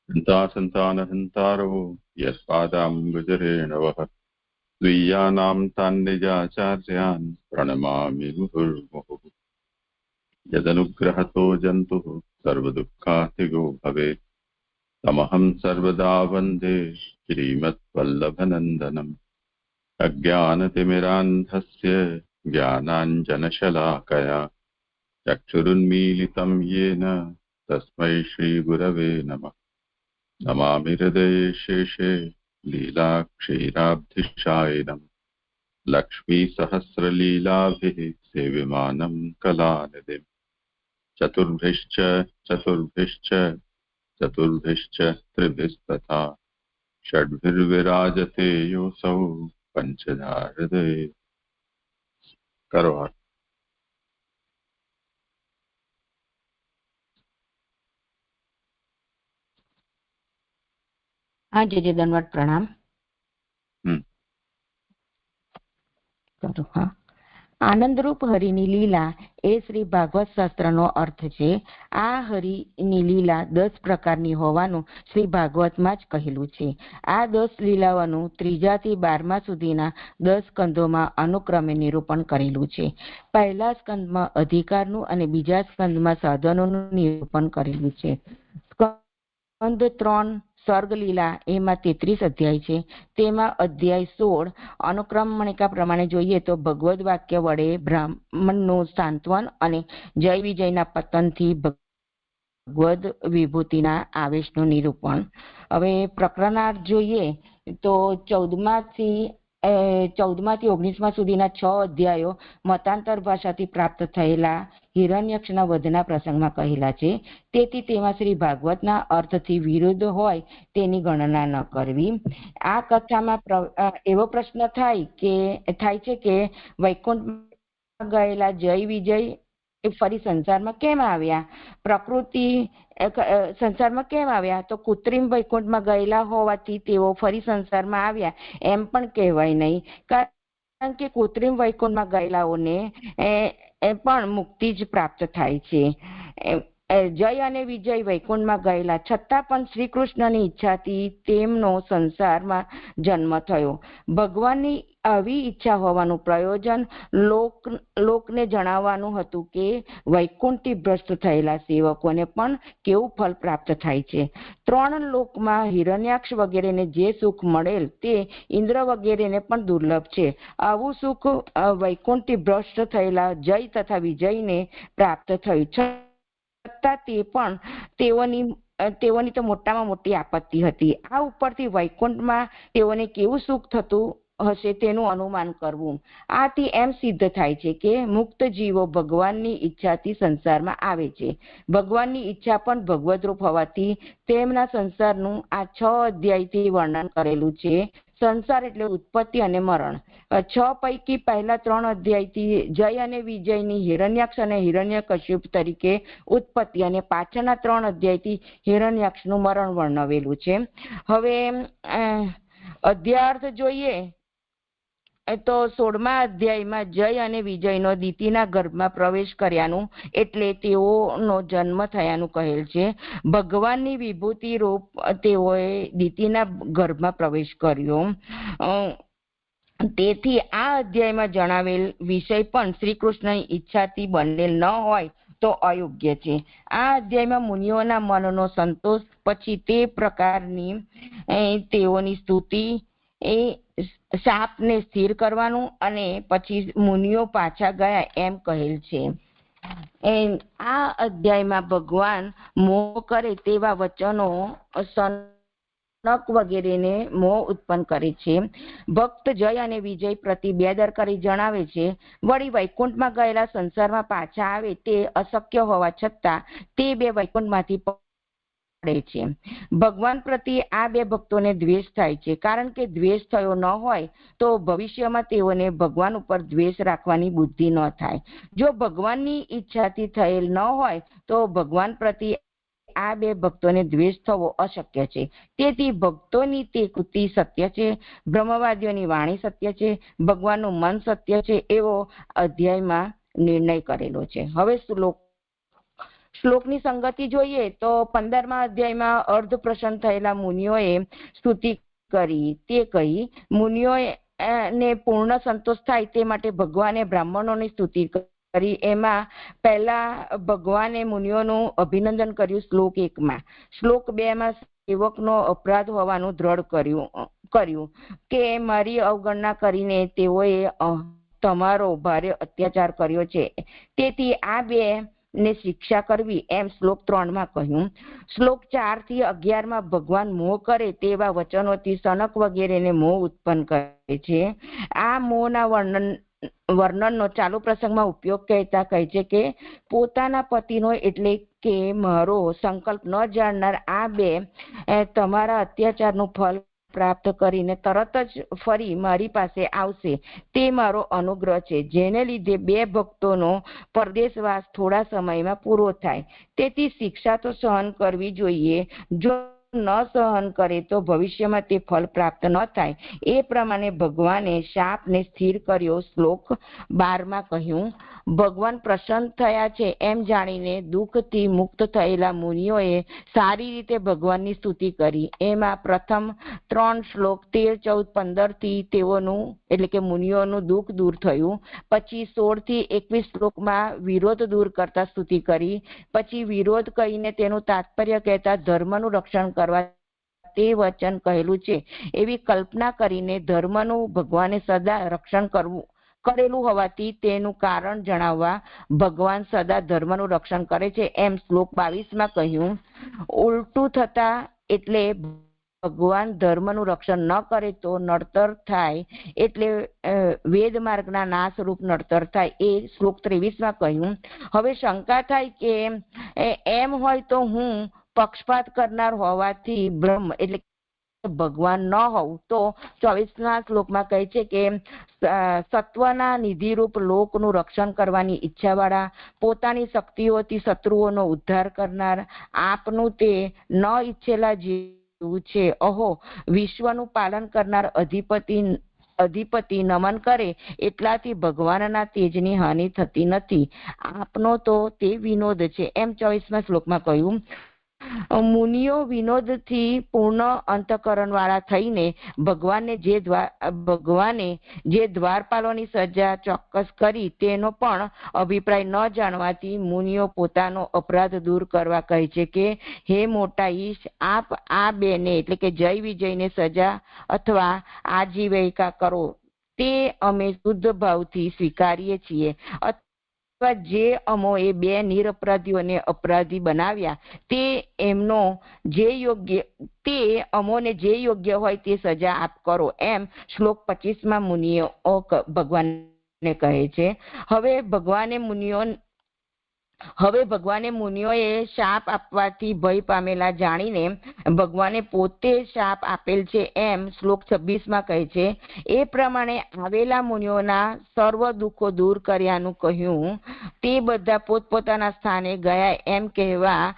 सन्तानहन्तारो यत्पादाम्बुजरेणवः स्वीयानां तान् निजाचार्यान् प्रणमामि मुहुर्मुहुः। यदनुग्रहतो जन्तुः सर्वदुःखातिगो भवेत् तमहं सर्वदा वन्दे श्रीमद्वल्लभनन्दनम्। अज्ञानतिमिरान्धस्य ज्ञानाञ्जनशलाकया चक्षुरुन्मीलितं येन तस्मै श्रीगुरवे नमः। नमामि हृदये शेषे लीलाक्षीराब्धिशायिनम् लक्ष्मीसहस्रलीलाभिः सेव्यमानं कलानिधिम्। चतुर्भिश्च त्रिभिस्तथा षड्भिर्विराजते योऽसौ पञ्चधा हृदये। करो हाथ। हाँ जी दंडवत प्रणाम करो। हाँ, આનંદરૂપ હરિની લીલા એ શ્રી ભાગવત શાસ્ત્રનો અર્થ છે. આ હરિની લીલા 10 પ્રકારની હોવાનું શ્રી ભાગવતમાં જ કહેલું છે. આ 10 લીલાઓનું 3 થી 12 સુધીના 10 સ્કંદોમાં અનુક્રમે નિરૂપણ કરેલું છે. પહેલા સ્કંદમાં અધિકારનું અને બીજા સ્કંદમાં સાધનોનું નિરૂપણ કરેલું છે. સ્કંદ 3 સર્ગલીલા એમાં 33 અધ્યાય છે. તેમાં અધ્યાય 16 અનુક્રમણિકા પ્રમાણે જોઈએ તો ભગવદ વાક્ય વડે બ્રાહ્મણનું સાંત્વન અને જય વિજયના પતનથી ભગવદ વિભૂતિના આવેશનું નિરૂપણ. હવે પ્રકરણાર્થ જોઈએ તો 14 થી 19 સુધીના 6 અધ્યાયો મતાંતર ભાષાથી પ્રાપ્ત થયેલા હિરણ્યક્ષના વધના પ્રસંગમાં કહેલા છે. તેથી તેમાં શ્રી ભાગવતના અર્થથી વિરુદ્ધ હોય તેની ગણના ન કરવી. આ કથામાં એવો પ્રશ્ન થાય છે કે વૈકુંઠમાં ગયેલા જય વિજય ફરી સંસારમાં કેમ આવ્યા? પ્રકૃતિ સંસારમાં કેમ આવ્યા? તો કૃત્રિમ વૈકુંઠમાં ગયેલા હોવાથી તેઓ ફરી સંસારમાં આવ્યા એમ પણ કહેવાય નહીં, કારણ કે કૃત્રિમ વૈકુંઠમાં ગયેલાઓને પણ મુક્તિ જ પ્રાપ્ત થાય છે. જય અને વિજય વૈકુંઠમાં ગયેલા છતાં પણ શ્રી કૃષ્ણની ઈચ્છાથી તેમનો સંસારમાં જન્મ થયો. ભગવાનની આવી ઈચ્છા હોવાનું પ્રયોજન લોકને જણાવવાનું હતું કે વૈકુંઠથી ભ્રષ્ટ થયેલા સેવકોને પણ કેવું ફળ પ્રાપ્ત થાય છે. 3 લોકમાં હિરણ્યાક્ષ વગેરેને જે સુખ મળેલ તે ઇન્દ્ર વગેરેને પણ દુર્લભ છે. આવું સુખ વૈકુંઠથી ભ્રષ્ટ થયેલા જય તથા વિજયને પ્રાપ્ત થયું, છતાં તે પણ તેઓની તો મોટામાં મોટી આપત્તિ હતી. આ ઉપરથી વૈકુંઠમાં તેઓને કેવું સુખ થતું હશે તેનું અનુમાન કરવું. આથી એમ સિદ્ધ થાય છે કે મુક્ત જીવો ભગવાનની ઈચ્છાથી સંસારમાં આવે છે. ભગવાનની ઈચ્છા પણ ભગવદરૂપ હોવાથી તેમના સંસારનું આ 6 અધ્યાયથી વર્ણન કરેલું છે. સંસાર એટલે ઉત્પત્તિ અને મરણ. 6 પૈકી પહેલા 3 અધ્યાયથી જય અને વિજયની હિરણ્યાક્ષ અને હિરણ્યકશ્યપ તરીકે ઉત્પત્તિ અને પાછળના 3 અધ્યાયથી હિરણ્યાક્ષનું મરણ વર્ણવેલું છે. હવે અધ્યાર્થ જોઈએ તો 16મા અધ્યાયમાં જય અને વિજયનો દિતિના ગર્ભમાં પ્રવેશ કર્યાનું એટલે તેઓનો જન્મ થયાનું કહેલ છે. ભગવાનની વિભૂતિ રૂપ તેઓએ દિતિના ગર્ભમાં પ્રવેશ કર્યો. તેથી આ અધ્યાયમાં જણાવેલ વિષય પણ શ્રી કૃષ્ણની ઈચ્છાથી બનેલ ન હોય તો અયોગ્ય છે. આ અધ્યાયમાં મુનિઓના મનનો સંતોષ, પછી તે પ્રકારની તેઓની સ્તુતિ, શાપને સ્થિર કરવાનું અને પછી મુનિઓ પાછા ગયા એમ કહેલ છે. આ અધ્યાયમાં ભગવાન મોહ કરે તેવા વચનો સનક વગેરેને મોહ ઉત્પન્ન કરે છે. ભક્ત જય અને વિજય પ્રતિ બેદરકારી જણાવે છે. વળી વૈકુંઠમાં ગયેલા સંસારમાં પાછા આવે તે અશક્ય હોવા છતાં તે 2 વૈકુંઠમાંથી પડે છે. ભગવાન પ્રત્યે આ 2 ભક્તોને દ્વેષ થાય છે, કારણ કે દ્વેષ થયો ન હોય તો ભવિષ્યમાં તેઓને ભગવાન ઉપર દ્વેષ રાખવાની બુદ્ધિ ન થાય. જો ભગવાનની ઈચ્છાથી થયેલ ન હોય તો ભગવાન પ્રત્યે આ 2 ભક્તોને દ્વેષ થવો અશક્ય છે. તેથી ભક્તોની તે કૃતિ સત્ય છે, બ્રહ્મવાદીઓની વાણી સત્ય છે, ભગવાનનું મન સત્ય છે એવો અધ્યાયમાં નિર્ણય કરેલો છે. હવે શ્લોક શ્લોકની સંગતિ જોઈએ તો 15મા અધ્યાયમાં અર્ધ પ્રસન્ન થયેલા મુનિઓએ સ્તુતિ કરી. તે કહી મુનિઓએ ને પૂર્ણ સંતોષ થાય તે માટે ભગવાને બ્રાહ્મણોની સ્તુતિ કરી. એમાં પહેલા ભગવાને મુનિઓનું અભિનંદન કર્યું શ્લોક 1માં. શ્લોક 2માં સેવકનો અપરાધ હોવાનું દ્રઢ કર્યું કે મારી અવગણના કરીને તેઓએ તમારો ભારે અત્યાચાર કર્યો છે, તેથી આ બે ને શિક્ષા કરવી, એમ શ્લોક 3માં કહ્યું. શ્લોક 4 થી 11માં ભગવાન મોહ કરે તેવા વચનોથી સનક વગેરેને મોહ ઉત્પન્ન કરે છે. આ મોહના વર્ણનનો ચાલુ પ્રસંગમાં ઉપયોગ કહેતા કહે છે કે પોતાના પતિનો એટલે કે મારો સંકલ્પ ન જાણનાર આ બે તમારા અત્યાચારનું ફળ પ્રાપ્ત કરીને તરત જ ફરી મારી પાસે આવશે, તે મારો અનુગ્રહ છે, જેને લીધે બે ભક્તોનો પરદેશવાસ થોડા સમયમાં પૂરો થાય. તેથી શિક્ષા તો સહન કરવી જોઈએ. જો ન સહન કરે તો ભવિષ્યમાં તે ફળ પ્રાપ્ત ન થાય. એ પ્રમાણે ભગવાને શાપને સ્થિર કર્યો. શ્લોક 12માં કહ્યું, ભગવાન પ્રસન્ન થયા છે એમ જાણીને દુઃખથી મુક્ત થયેલા મુનિઓએ સારી રીતે ભગવાનની સ્તુતિ કરી. એમાં પ્રથમ 3 શ્લોક 13, 14, 15 થી તેઓનું એટલે કે મુનિઓનું દુઃખ દૂર થયું. પછી 16 થી 21 શ્લોકમાં વિરોધ દૂર કરતા સ્તુતિ કરી. પછી વિરોધ કહીને તેનું તાત્પર્ય કહેતા ધર્મનું રક્ષણ કરવા તે વચન કહેલું છે એવી કલ્પના કરીને ધર્મનું ભગવાને સદા રક્ષણ કરેલું હોવાથી તેનું કારણ જણાવવા ભગવાન સદા ધર્મનું રક્ષણ કરે છે, એમ શ્લોક 22માં કહ્યું. ઉલટું થતા એટલે ભગવાન ધર્મનું રક્ષણ ન કરે તો નડતર થાય, એટલે વેદ માર્ગના નાશ રૂપ નડતર થાય, એ શ્લોક 23માં કહ્યું. હવે શંકા થાય કે એમ હોય તો હું પક્ષપાત કરનાર હોવાથી બ્રહ્મ એટલે ભગવાન ન હોવું, તો 24મા શ્લોકમાં કહે છે કે સત્વના નિધિરૂપ લોકનું રક્ષણ કરવાની ઈચ્છા વાળા, પોતાની શક્તિઓથી શત્રુઓનો ઉદ્ધાર કરનાર, આપનું તે ન ઈચ્છેલા જેવું છે. અહો, વિશ્વનું પાલન કરનાર અધિપતિ નમન કરે એટલાથી ભગવાનના તેજની હાનિ થતી નથી. આપનો તો તે વિનોદ છે, એમ 24મા શ્લોકમાં કહ્યું. મુનિઓ વિનોદથી પૂર્ણ અંતઃકરણ વાળા થઈને ભગવાને જે દ્વારપાલોની સજા ચોક્કસ કરી તેનો પણ અભિપ્રાય ન જાણવાથી મુનિઓ પોતાનો અપરાધ દૂર કરવા કહે છે કે હે મોટા ઈશ, આપ આ બેને એટલે કે જય વિજયને સજા અથવા આજીવિકા કરો તે અમે શુદ્ધ ભાવથી સ્વીકારીએ છીએ, જે અમોએ બે નિરપરાધીઓને અપરાધી બનાવ્યા તે અમોને જે યોગ્ય હોય તે સજા આપ કરો, એમ શ્લોક 25માં મુનિઓ ભગવાનને કહે છે. હવે ભગવાને મુનિઓએ શાપ આપવાથી ભય પામેલા જાણીને ભગવાને પોતે શાપ આપેલ છે, એમ શ્લોક 26માં કહે છે. એ પ્રમાણે આવેલા મુનિઓના સર્વ દુઃખો દૂર કર્યાનું કહ્યું. તે બધા પોતપોતાના સ્થાને ગયા એમ કહેવા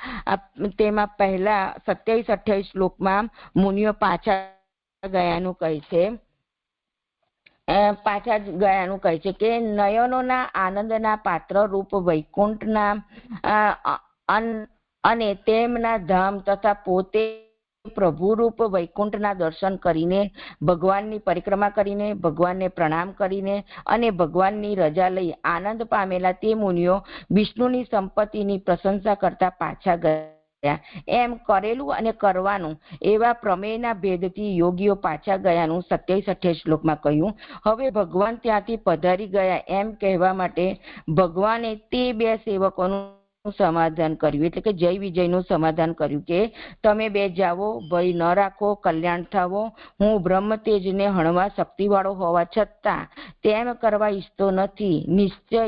તેમાં પહેલા 27-28 શ્લોકમાં મુનિઓ પાછા ગયાનું કહે છે કે નયનોના આનંદના પાત્ર રૂપ વૈકુંઠના અને તેમના ધામ તથા પોતે પ્રભુરૂપ વૈકુંઠના દર્શન કરીને, ભગવાનની પરિક્રમા કરીને, ભગવાનને પ્રણામ કરીને અને ભગવાનની રજા લઈ આનંદ પામેલા તે મુનિઓ વિષ્ણુની સંપત્તિની પ્રશંસા કરતા પાછા ગયા. એમ કરેલું અને કરવાનું એવા પ્રમેયના ભેદથી યોગીઓ પાછા ગયાનું 27-28 શ્લોકમાં કહ્યું. હવે ભગવાન ત્યાંથી પધારી ગયા એમ કહેવા માટે ભગવાને તે બે સેવકોનું સમાધાન કર્યું, એટલે કે જય વિજયનું સમાધાન કર્યું કે તમે બે જાઓ, ભય ન રાખો, કલ્યાણ થાવો. હું બ્રહ્મ તેજને હણવા શક્તિવાળો હોવા છતાં તેમ કરવા ઈચ્છતો નથી, નિશ્ચય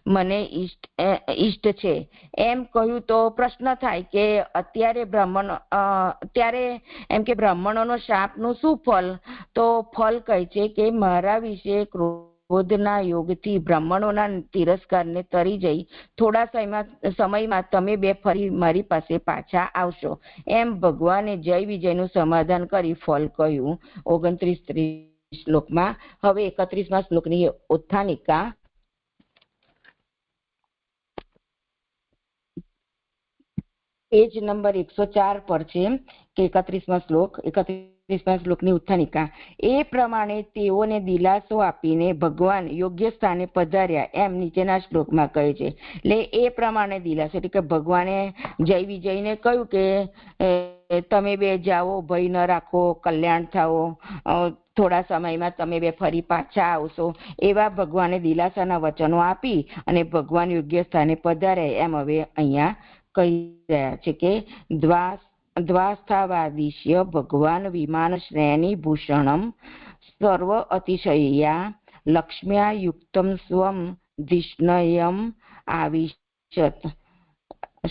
મને ઈષ્ટ છે, એમ કહ્યું. તો પ્રશ્ન થાય કે અત્યારે એમ કે બ્રાહ્મણોનો શાપનું શું ફળ? તો ફળ કહે છે કે મારા વિશે ક્રોધના યોગથી બ્રાહ્મણોના તિરસ્કારને તરી જઈ થોડા સમયમાં તમે બે ફરી મારી પાસે પાછા આવશો, એમ ભગવાને જય વિજયનું સમાધાન કરી ફળ કહ્યું 29-30 શ્લોકમાં. હવે 31મા શ્લોકની ઉત્થાનિકા. પેજ નંબર 104 પર છે કે 31મા શ્લોકની ઉત્થાનિકા. એ પ્રમાણે તેઓને દિલાસો આપીને ભગવાન યોગ્ય સ્થાને પધાર્યા એમ નીચેના શ્લોકમાં કહે છે. એટલે એ પ્રમાણે દિલાસો એટલે કે ભગવાને જય વિજયને કહ્યું કે તમે બે જાઓ, ભય ન રાખો, કલ્યાણ થાઓ, થોડા સમયમાં તમે બે ફરી પાછા આવશો, એવા ભગવાને દિલાસાના વચનો આપી અને ભગવાન યોગ્ય સ્થાને પધાર્યા એમ હવે અહીંયા કહી રહ્યા છે કે દ્વાસ્થાવાદિશ્ય ભગવાન વિમાન શ્રેણી ભૂષણમ સર્વ અતિશયા લક્ષ્મ્યા યુક્તમ સ્વમ ધિષ્ણયમ આવિશત.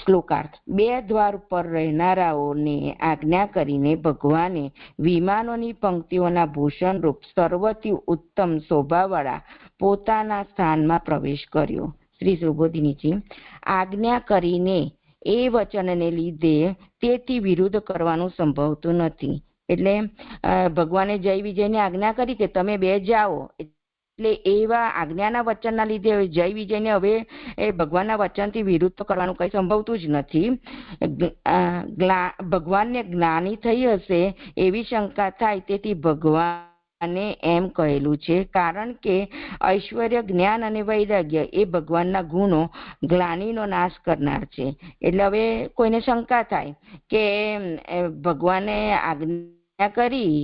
શ્લોકાર્થ. બે દ્વાર ઉપર રહેનારાઓને આજ્ઞા કરીને ભગવાને વિમાનોની પંક્તિઓના ભૂષણ રૂપ સર્વથી ઉત્તમ શોભાવાળા પોતાના સ્થાનમાં પ્રવેશ કર્યો. શ્રી સુબોધિનીજી. આજ્ઞા કરીને એ વચનને લીધે તેથી વિરુદ્ધ કરવાનું સંભવતું નથી. એટલે ભગવાને જય વિજયને આજ્ઞા કરી કે તમે બે જાઓ, એટલે એવા આજ્ઞાના વચનના લીધે જય વિજયને હવે એ ભગવાનના વચનથી વિરુદ્ધ કરવાનું કઈ સંભવતું જ નથી. ભગવાનને જ્ઞાની થઈ હશે એવી શંકા થાય, તેથી ભગવાને એમ કહેલું છે કારણ કે ઐશ્વર્ય, જ્ઞાન અને વૈરાગ્ય એ ભગવાનના ગુણો ગ્લાનીનો નાશ કરનાર છે. એટલે હવે કોઈને શંકા થાય કે ભગવાને આજ્ઞા કરી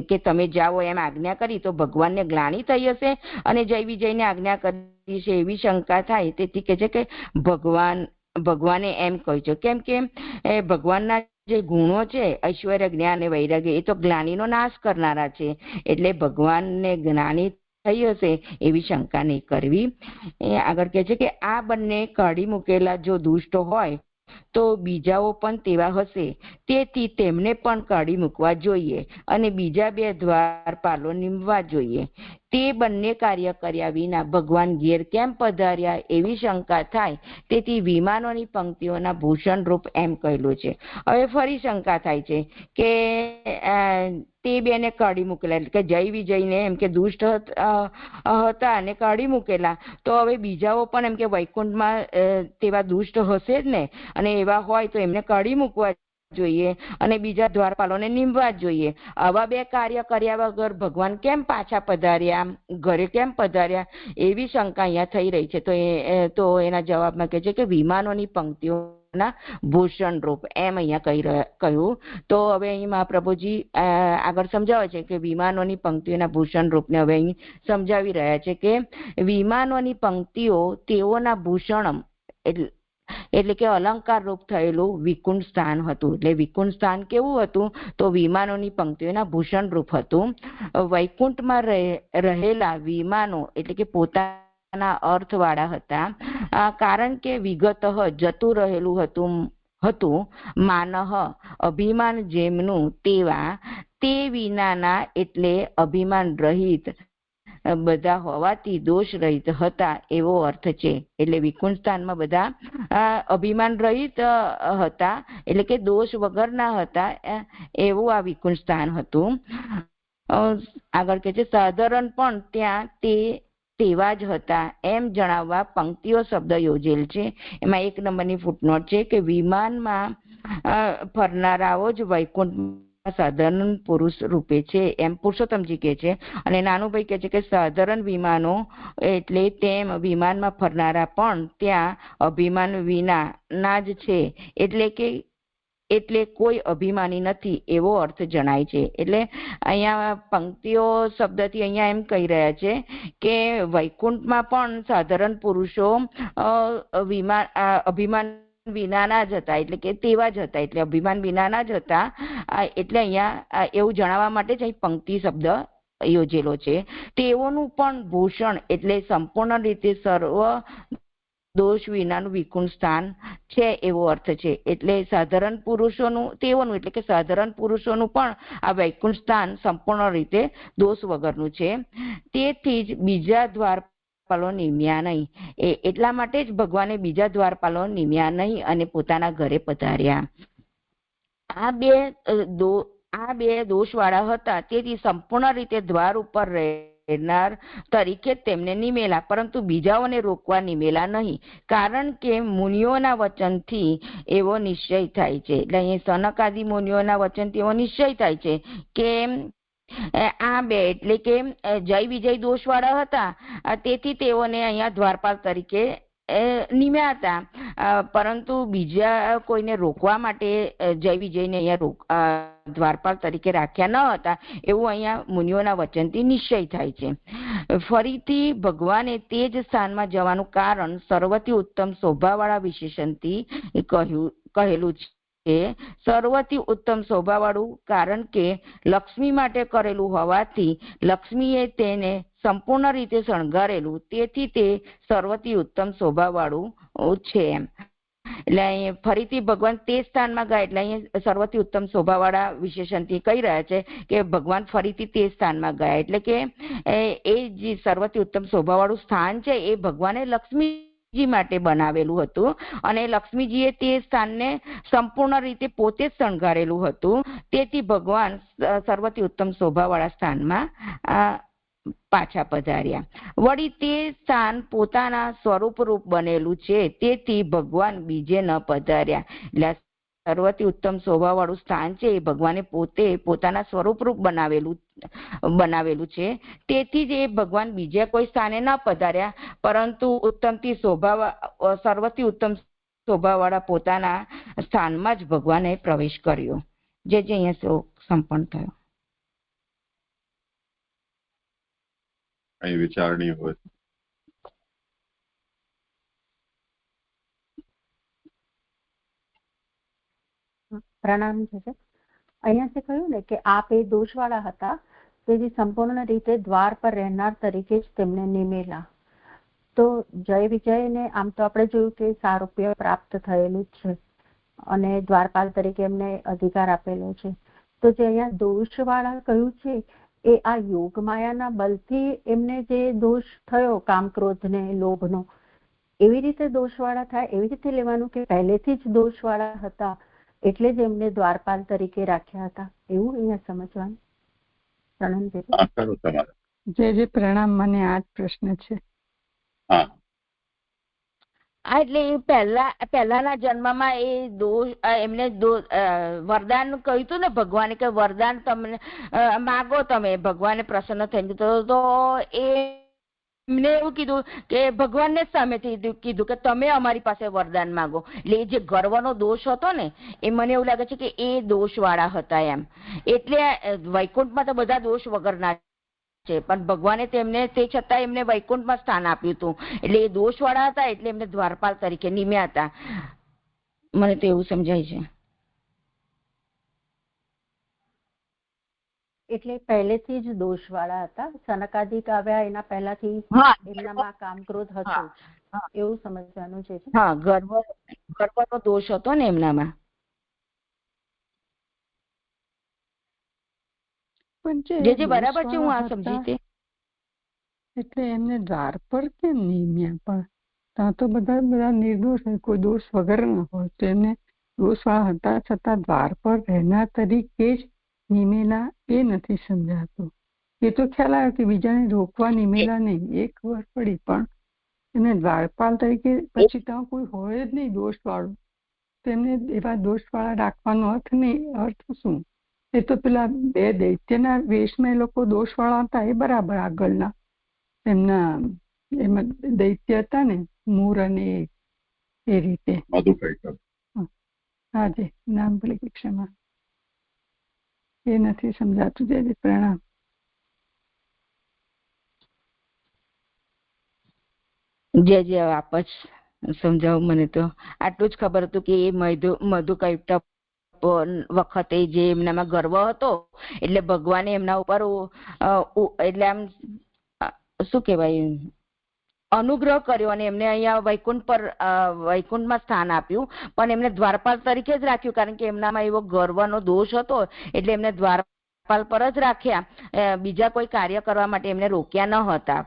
કે તમે જાઓ એમ આજ્ઞા કરી તો ભગવાનને ગ્લાની થઈ હશે અને જય વિજયને આજ્ઞા કરી છે એવી શંકા થાય, તેથી કે છે કે ભગવાને એમ કહ્યું છે. કેમ કે ભગવાનના જે ગુણો છે ઐશ્વર્ય, જ્ઞાન અને વૈરાગ્ય એ તો ગ્લાનીનો નાશ કરનારા છે, એટલે ભગવાનને જ્ઞાની થઈ હશે એવી શંકા નહીં કરવી. આગળ કહે છે કે આ બંને કાઢી મૂકેલા જો દુષ્ટ હોય તો બીજાઓ પણ તેવા હશે, તેથી તેમને પણ કાઢી મૂકવા જોઈએ અને બીજા બે દ્વારપાલો નીમવા જોઈએ. તે બંને કાર્ય કર્યા વિના ભગવાન ઘેર કેમ પધાર્યા એવી શંકા થાય, તેથી વિમાનોની પંક્તિઓના ભૂષણ રૂપ એમ કહેલું છે. હવે ફરી શંકા થાય છે કે તે બેને કાઢી મૂકેલા, એટલે કે જય વિજયને એમ કે દુષ્ટ હતા અને કાઢી મૂકેલા, તો હવે બીજાઓ પણ એમ કે વૈકુંઠમાં તેવા દુષ્ટ હશે જ ને, અને એવા હોય તો એમને કાઢી મૂકવા જોઈએ અને બીજા દ્વારપાલોને નીમવા જોઈએ. આવા બે કાર્ય કર્યા વગર ભગવાન કેમ પાછા પધાર્યા, ઘરે કેમ પધાર્યા એવી શંકા અહીંયા થઈ રહી છે. તો એના જવાબમાં કહે છે કે વિમાનોની પંક્તિઓના ભૂષણ રૂપ એમ અહીંયા કહ્યું. તો હવે અહીં મહાપ્રભુજી આગળ સમજાવે છે કે વિમાનોની પંક્તિઓના ભૂષણ રૂપને હવે અહીં સમજાવી રહ્યા છે કે વિમાનોની પંક્તિઓ તેઓના ભૂષણમ એટલે કે અલંકાર રૂપ થયેલું વિકુંઠ સ્થાન હતું. એટલે વિકુંઠ સ્થાન કેવું હતું તો વિમાનોની પંક્તિઓના ભૂષણ રૂપ હતું. વૈકુંઠમાં રહેલા વિમાનો એટલે કે પોતાના અર્થવાળા હતા, કારણ કે વિગત જતું રહેલું હતું માનહ અભિમાન જેમનું તેવા તે વિનાના એટલે અભિમાન રહિત બધા હોવાથી દોષ રહિત હતા એવો અર્થ છે. એટલે વિકુંઠ સ્થાનમાં બધા અભિમાન રહિત હતા, એટલે કે દોષ વગરના હતા એવું આ વિકુંઠ સ્થાન હતું. આગળ કહે છે સાધારણ પણ ત્યાં તેવા જ હતા એમ જણાવવા પંક્તિઓ શબ્દ યોજેલ છે. એમાં 1 નંબરની ફૂટનોટ છે કે વિમાનમાં ફરનારાઓ જ વૈકુંઠ સાધારણ પુરુષ રૂપે છે એમ પુરુષોત્તમજી કહે છે. અને નાનુભાઈ કહે છે કે સાધારણ વિમાનો એટલે તેમ વિમાનમાં ફરનારા પણ ત્યાં અભિમાન વિનાના જ છે, એટલે કોઈ અભિમાની નથી એવો અર્થ જણાય છે. એટલે અહીંયા પંક્તિઓ શબ્દથી અહીંયા એમ કહી રહ્યા છે કે વૈકુંઠમાં પણ સાધારણ પુરુષો અભિમાન વિનાના જ હતા, એટલે કે તેવા જ હતા, એટલે અભિમાન વિનાના જ હતા. એટલે અહીંયા એવું જણાવવા માટે જ અહીં પંક્તિ શબ્દ યોજેલો છે. તેઓનું પણ ભૂષણ એટલે સંપૂર્ણ રીતે સર્વ દોષ વિનાનું વિકુંઠ સ્થાન છે એવો અર્થ છે. એટલે સાધારણ પુરુષોનું તેઓનું એટલે કે સાધારણ પુરુષોનું પણ આ વૈકુંઠ સ્થાન સંપૂર્ણ રીતે દોષ વગરનું છે. તેથી જ બીજા દ્વારપાલો નિમ્યા નહીં, એટલા માટે જ ભગવાને બીજા દ્વારપાલો નિમ્યા નહીં અને પોતાના ઘરે પધાર્યા. આ બે દોષ વાળા હતા, તેથી સંપૂર્ણ રીતે દ્વાર ઉપર રહેનાર તરીકે તેમને નિમેલા, પરંતુ બીજાઓને રોકવા નિમેલા નહીં, કારણ કે મુનિઓના વચનથી એવો નિશ્ચય થાય છે. એટલે અહીંયા સનક આદિ મુનિઓના વચનથી એવો નિશ્ચય થાય છે કે આ બે એટલે કે જય વિજય દોષ વાળા હતા, તેથી તેઓને અહીંયા દ્વારપાલ તરીકે નિમ્યા હતા, પરંતુ બીજા કોઈને રોકવા માટે જય વિજયને અહીંયા દ્વારપાલ તરીકે રાખ્યા ન હતા, એવું અહીંયા મુનિઓના વચનથી નિશ્ચય થાય છે. ફરીથી ભગવાને તે જ સ્થાનમાં જવાનું કારણ સર્વથી ઉત્તમ શોભાવાળા વિશેષણથી કહેલું છે. સર્વથી ઉત્તમ શોભાવાળું કારણ કે લક્ષ્મી માટે કરેલું હોવાથી લક્ષ્મીએ તેને સંપૂર્ણ રીતે શણગારેલું, તેથી તે સર્વથી ઉત્તમ શોભાવાળું છે. એટલે અહીં ફરીથી ભગવાન તે સ્થાનમાં ગયા, એટલે અહીંયા સર્વથી ઉત્તમ શોભાવાળા વિશેષણથી કહી રહ્યા છે કે ભગવાન ફરીથી તે સ્થાનમાં ગયા, એટલે કે એ જે સર્વથી ઉત્તમ શોભાવાળું સ્થાન છે એ ભગવાને લક્ષ્મીજી માટે બનાવેલું હતું, અને લક્ષ્મીજીએ તે સ્થાનને સંપૂર્ણ રીતે પોતે જ શણગારેલું હતું, તેથી ભગવાન સર્વથી ઉત્તમ શોભાવાળા સ્થાનમાં પાછા પધાર્યા. વળી તે સ્થાન પોતાના સ્વરૂપ રૂપ બનેલું છે, તેથી ભગવાન બીજે ન પધાર્યા. એટલે સર્વથી ઉત્તમ શોભાવાળું સ્થાન છે એ ભગવાને પોતે પોતાના સ્વરૂપ રૂપ બનાવેલું છે, તેથી જ એ ભગવાન બીજે કોઈ સ્થાને ન પધાર્યા, પરંતુ સર્વથી ઉત્તમ શોભાવાળા પોતાના સ્થાનમાં જ ભગવાને પ્રવેશ કર્યો. જે અહીંયા શ્લોક સંપન્ન થયો. અહીં વિચારણી હોય. પ્રણામ છે. અહીંયા કહ્યું ને કે આપ એ દોષવાળા હતા, તેથી સંપૂર્ણ રીતે દ્વાર પર રહેનાર તરીકે જ તેમને નિમેલા. તો જય વિજયને આમ તો આપણે જોયું કે સારૂપ્ય પ્રાપ્ત થયેલું જ છે અને દ્વારપાલ તરીકે એમને અધિકાર આપેલો છે. તો જે અહીંયા દોષવાળા કહ્યું છે એ આ યોગ માયાના બલથી એમને જે દોષ થયો કામ ક્રોધ ને લોભનો, એવી રીતે દોષવાળા થાય એવી રીતે લેવાનું કે પહેલેથી જ દોષવાળા હતા એટલે જ એમને દ્વારપાલ તરીકે રાખ્યા હતા, એવું અહીંયા સમજવાનું. પ્રણામ. જે પ્રણામ. મને આ જ પ્રશ્ન છે. એટલે પહેલાના જન્મમાં એ દોષ એમને વરદાન કહ્યું હતું ને ભગવાને કે વરદાન તમને માગો, તમે ભગવાને પ્રસન્ન થઈ ગયું, તો એમને એવું કીધું કે ભગવાનને સામેથી કીધું કે તમે અમારી પાસે વરદાન માંગો. એટલે એ જે ગર્વનો દોષ હતો ને એ મને એવું લાગે છે કે એ દોષ વાળા હતા એમ. એટલે વૈકુંઠમાં તો બધા દોષ વગરના છે, પણ ભગવાને તેમને તે છતાં એમને વૈકુંઠમાં સ્થાન આપ્યું હતું, એટલે એ દોષ વાળા હતા એટલે એમને દ્વારપાલ તરીકે નિમ્યા હતા. મને તો એવું સમજાય છે. એટલે પહેલેથી જ દોષવાળા હતા. સનકાદિક આવ્યા એના પહેલાથી એમનામાં કામ ક્રોધ હતો, એવું સમજવાનું છે. હા, ગર્વનો દોષ હતો ને એમનામાં. જે બરાબર છે, હું આ સમજી તે. એટલે એમને દ્વાર પર કેમ નિમ્યા? પણ ત્યાં તો બધા નિર્દોષ હોય, કોઈ દોષ વગરના હોય, તો એમને દોષવાળા હતા છતાં દ્વાર પર રહેનાર તરીકે જ નિમેલા એ નથી સમજાતું. એ તો ખ્યાલ આવ્યો કે બીજાને રોકવા નિમેલા નહીં, એ ખબર પડી, પણ એને દ્વારપાલ તરીકે પછી ત્યાં કોઈ હોય જ નહીં દોષ વાળું, તેમને એવા દોષ વાળા રાખવાનો અર્થ શું? એ તો પેલા બે દૈત્યના વેશમાં એ લોકો દોષ વાળા હતા, એ બરાબર. આગળના એમના એમાં દૈત્ય હતા ને, મૂર અને એ રીતે. હા, જે નામ ભૂલી ગઈ, ક્ષમા. એ નથી સમજાતું. જે પ્રણામ. જે આપ જ સમજાવું. મને તો આટલું જ ખબર હતું કે એ મધુકૈટભ વખતે જે એમનામાં ગર્વ હતો એટલે ભગવાને એમના ઉપર એટલે આમ શું કહેવાય અનુગ્રહ કર્યો અને એમને અહીંયા વૈકુંઠમાં સ્થાન આપ્યું, પણ એમને દ્વારપાલ તરીકે જ રાખ્યું, કારણ કે એમનામાં એવો ગર્વનો દોષ હતો એટલે એમને દ્વારપાલ પર જ રાખ્યા. બીજા કોઈ કાર્ય કરવા માટે એમને રોક્યા ન હતા.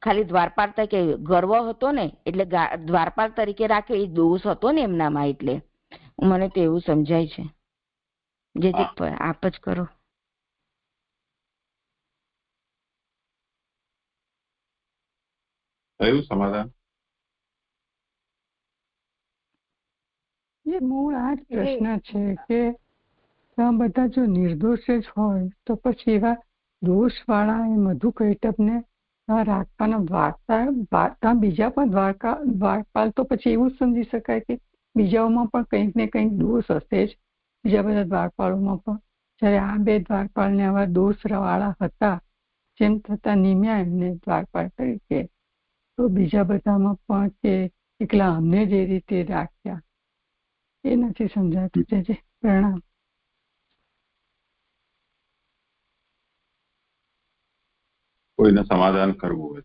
ખાલી દ્વારપાલ તરીકે ગર્વ હતો ને એટલે દ્વારપાલ તરીકે રાખ્યો, એ દોષ હતો ને એમનામાં. એટલે મને તો એવું સમજાય છે. જે આપ જ કરો. થયું સમાધાન? એ મૂળ આ જ પ્રશ્ન છે કે આ બધા જો નિર્દોષ જ હોય તો પછી એવા દોષ વાળા એ મધુ કૈટભને રાખવાના વાર્તા બીજા પણ દ્વારપાલ તો પછી એવું સમજી શકાય કે બીજાઓમાં પણ કંઈક ને કંઈક દોષ હશે જ, બીજા બધા દ્વારપાલોમાં પણ. જયારે આ બે દ્વારપાલને આવા દોષ વાળા હતા, જેમ થતા નિમ્યા એમને દ્વારપાલ તરીકે, તો બીજા બધામાં પણ કે એકલા અમને જે રીતે રાખ્યા એ નથી સમજાતું છે. પ્રણામ. કોઈને સમાધાન કરવું હોય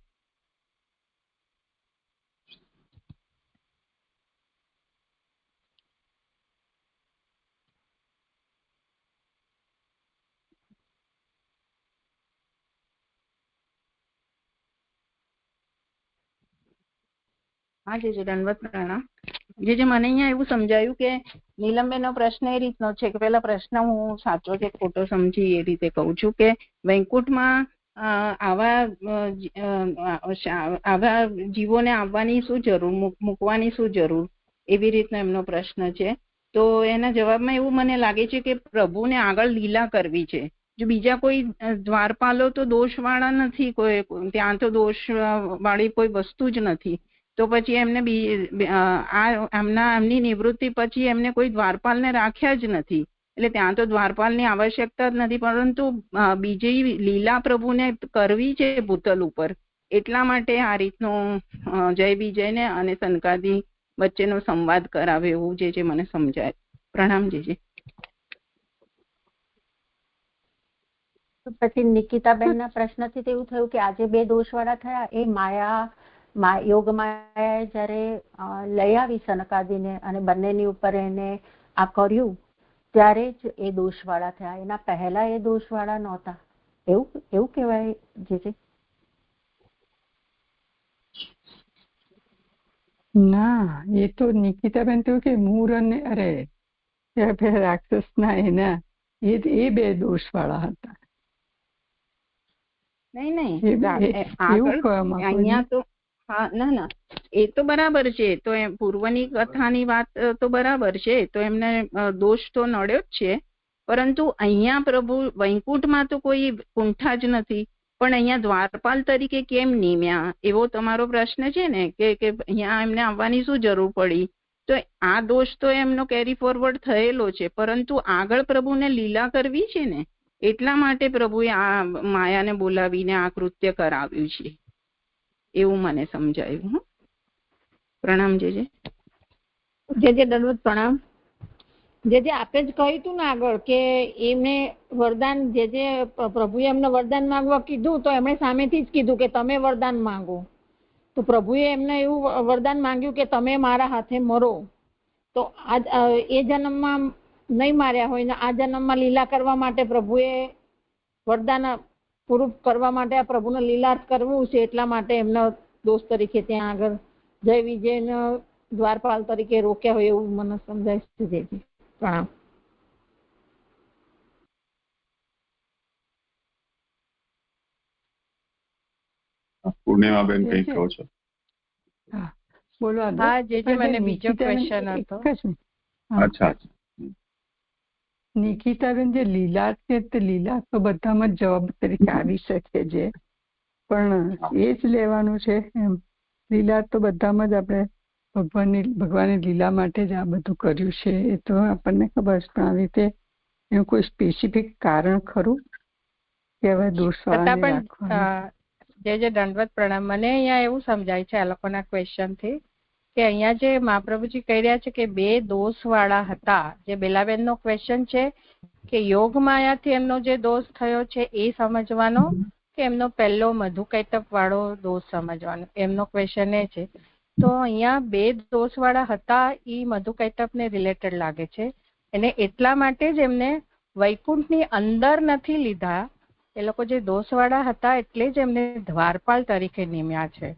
હા જી દંડવત પ્રણામ. જે મને અહીંયા એવું સમજાયું કે નીલમબેનનો પ્રશ્ન એ રીતનો છે કે પેલા પ્રશ્ન હું સાચો કે ખોટો સમજી એ રીતે કહું છું કે વૈકુંઠમાં આવા જીવોને આવવાની શું જરૂર, મૂકવાની શું જરૂર, એવી રીતનો એમનો પ્રશ્ન છે. તો એના જવાબમાં એવું મને લાગે છે કે પ્રભુને આગળ લીલા કરવી છે. જો બીજા કોઈ દ્વારપાલો તો દોષવાળા નથી, કોઈ ત્યાં તો દોષ વાળી કોઈ વસ્તુ જ નથી. તો પછી એમને એમની નિવૃત્તિ પછી એમને કોઈ દ્વારપાલને રાખ્યા જ નથી, એટલે ત્યાં તો દ્વારપાલની આવશ્યકતા જ નથી. પરંતુ બીજી લીલા પ્રભુને કરવી છે ભૂતલ ઉપર, એટલા માટે આ રીતનો જય વિજયને અને સનકાદી વચ્ચેનો સંવાદ કરાવે એવું જે મને સમજાય. પ્રણામ જીજી. પછી નિકિતાબેનના પ્રશ્નથી તો એવું થયું કે આજે બે દોષવાળા થયા, એ યોગ માયાએ જયારે લઈ આવી સનકાદીને અને બંનેની ઉપર એને આ કર્યું ત્યારે જ એ દોષવાળા થયા, એના પહેલા એ દોષવાળા નહોતા, એવું કહેવાય જે? ના, એ તો નિકિતાબેન તો કે મૂર અને રાક્ષસ ના એના એ બે દોષ વાળા હતા. નહીં અહીંયા તો હા ના એ તો બરાબર છે. તો એમ પૂર્વની કથાની વાત તો બરાબર છે, તો એમને દોષ તો નડ્યો જ છે. પરંતુ અહીંયા પ્રભુ વૈકુંઠમાં તો કોઈ કુંઠા જ નથી, પણ અહીંયા દ્વારપાલ તરીકે કેમ નિમ્યા એવો તમારો પ્રશ્ન છે ને, કે અહીંયા એમને આવવાની શું જરૂર પડી. તો આ દોષ તો એમનો કેરી ફોરવર્ડ થયેલો છે, પરંતુ આગળ પ્રભુને લીલા કરવી છે ને, એટલા માટે પ્રભુએ આ માયાને બોલાવીને આ કૃત્ય કરાવ્યું છે, એવું મને સમજાયું. પ્રણામ જે દંડવત પ્રણામ. જે આપે જ કહ્યું હતું ને આગળ કે એમને વરદાન જે પ્રભુએ એમને વરદાન માંગવા કીધું, તો એમણે સામેથી જ કીધું કે તમે વરદાન માંગો. તો પ્રભુએ એમને એવું વરદાન માંગ્યું કે તમે મારા હાથે મરો. તો એ જન્મમાં નહીં માર્યા હોય ને આ જન્મમાં લીલા કરવા માટે પ્રભુએ વરદાન પૂરું કરવા માટે આ પ્રભુને લીલા કરવું છે, એટલા માટે એમના દોસ્ત તરીકે ત્યાં આગળ જય વિજય દ્વારપાલ તરીકે રોક્યા હોય એવું મને સમજાય છે. પ્રણામ. પૂર્ણિમાબેન કંઈક કહો છો? બોલો. હા જે મને બીજો ક્વેશ્ચન હતો. અચ્છા, નિકિતાબેન જે લીલા છે તે લીલા તો બધામાં જવાબ તરીકે આવી શકે છે, પણ એ જ લેવાનું છે એમ. લીલા તો બધામાં જ આપણે ભગવાનની લીલા માટે જ આ બધું કર્યું છે, એ તો આપણને ખબર છે. પણ આવી રીતે એનું કોઈ સ્પેસિફિક કારણ ખરું કે હવે દોષવાળાને રાખવાનું? જે દંડવત પ્રણામ. મને અહીંયા એવું સમજાય છે આ લોકોના ક્વેશ્ચન થી કે અહીંયા જે મહાપ્રભુજી કહી રહ્યા છે કે બે દોષ વાળા હતા. જે બેલાબેન નો ક્વેશ્ચન છે કે યોગ માયાથી એમનો જે દોષ થયો છે એ સમજવાનો કે એમનો પહેલો મધુ કૈટપ વાળો દોષ સમજવાનો, એમનો ક્વેશ્ચન એ છે. તો અહીંયા બે દોષ વાળા હતા એ મધુ કૈટપ ને રિલેટેડ લાગે છે, અને એટલા માટે જ એમને વૈકુંઠની અંદર નથી લીધા. એ લોકો જે દોષવાળા હતા એટલે જ એમને દ્વારપાલ તરીકે નિમ્યા છે.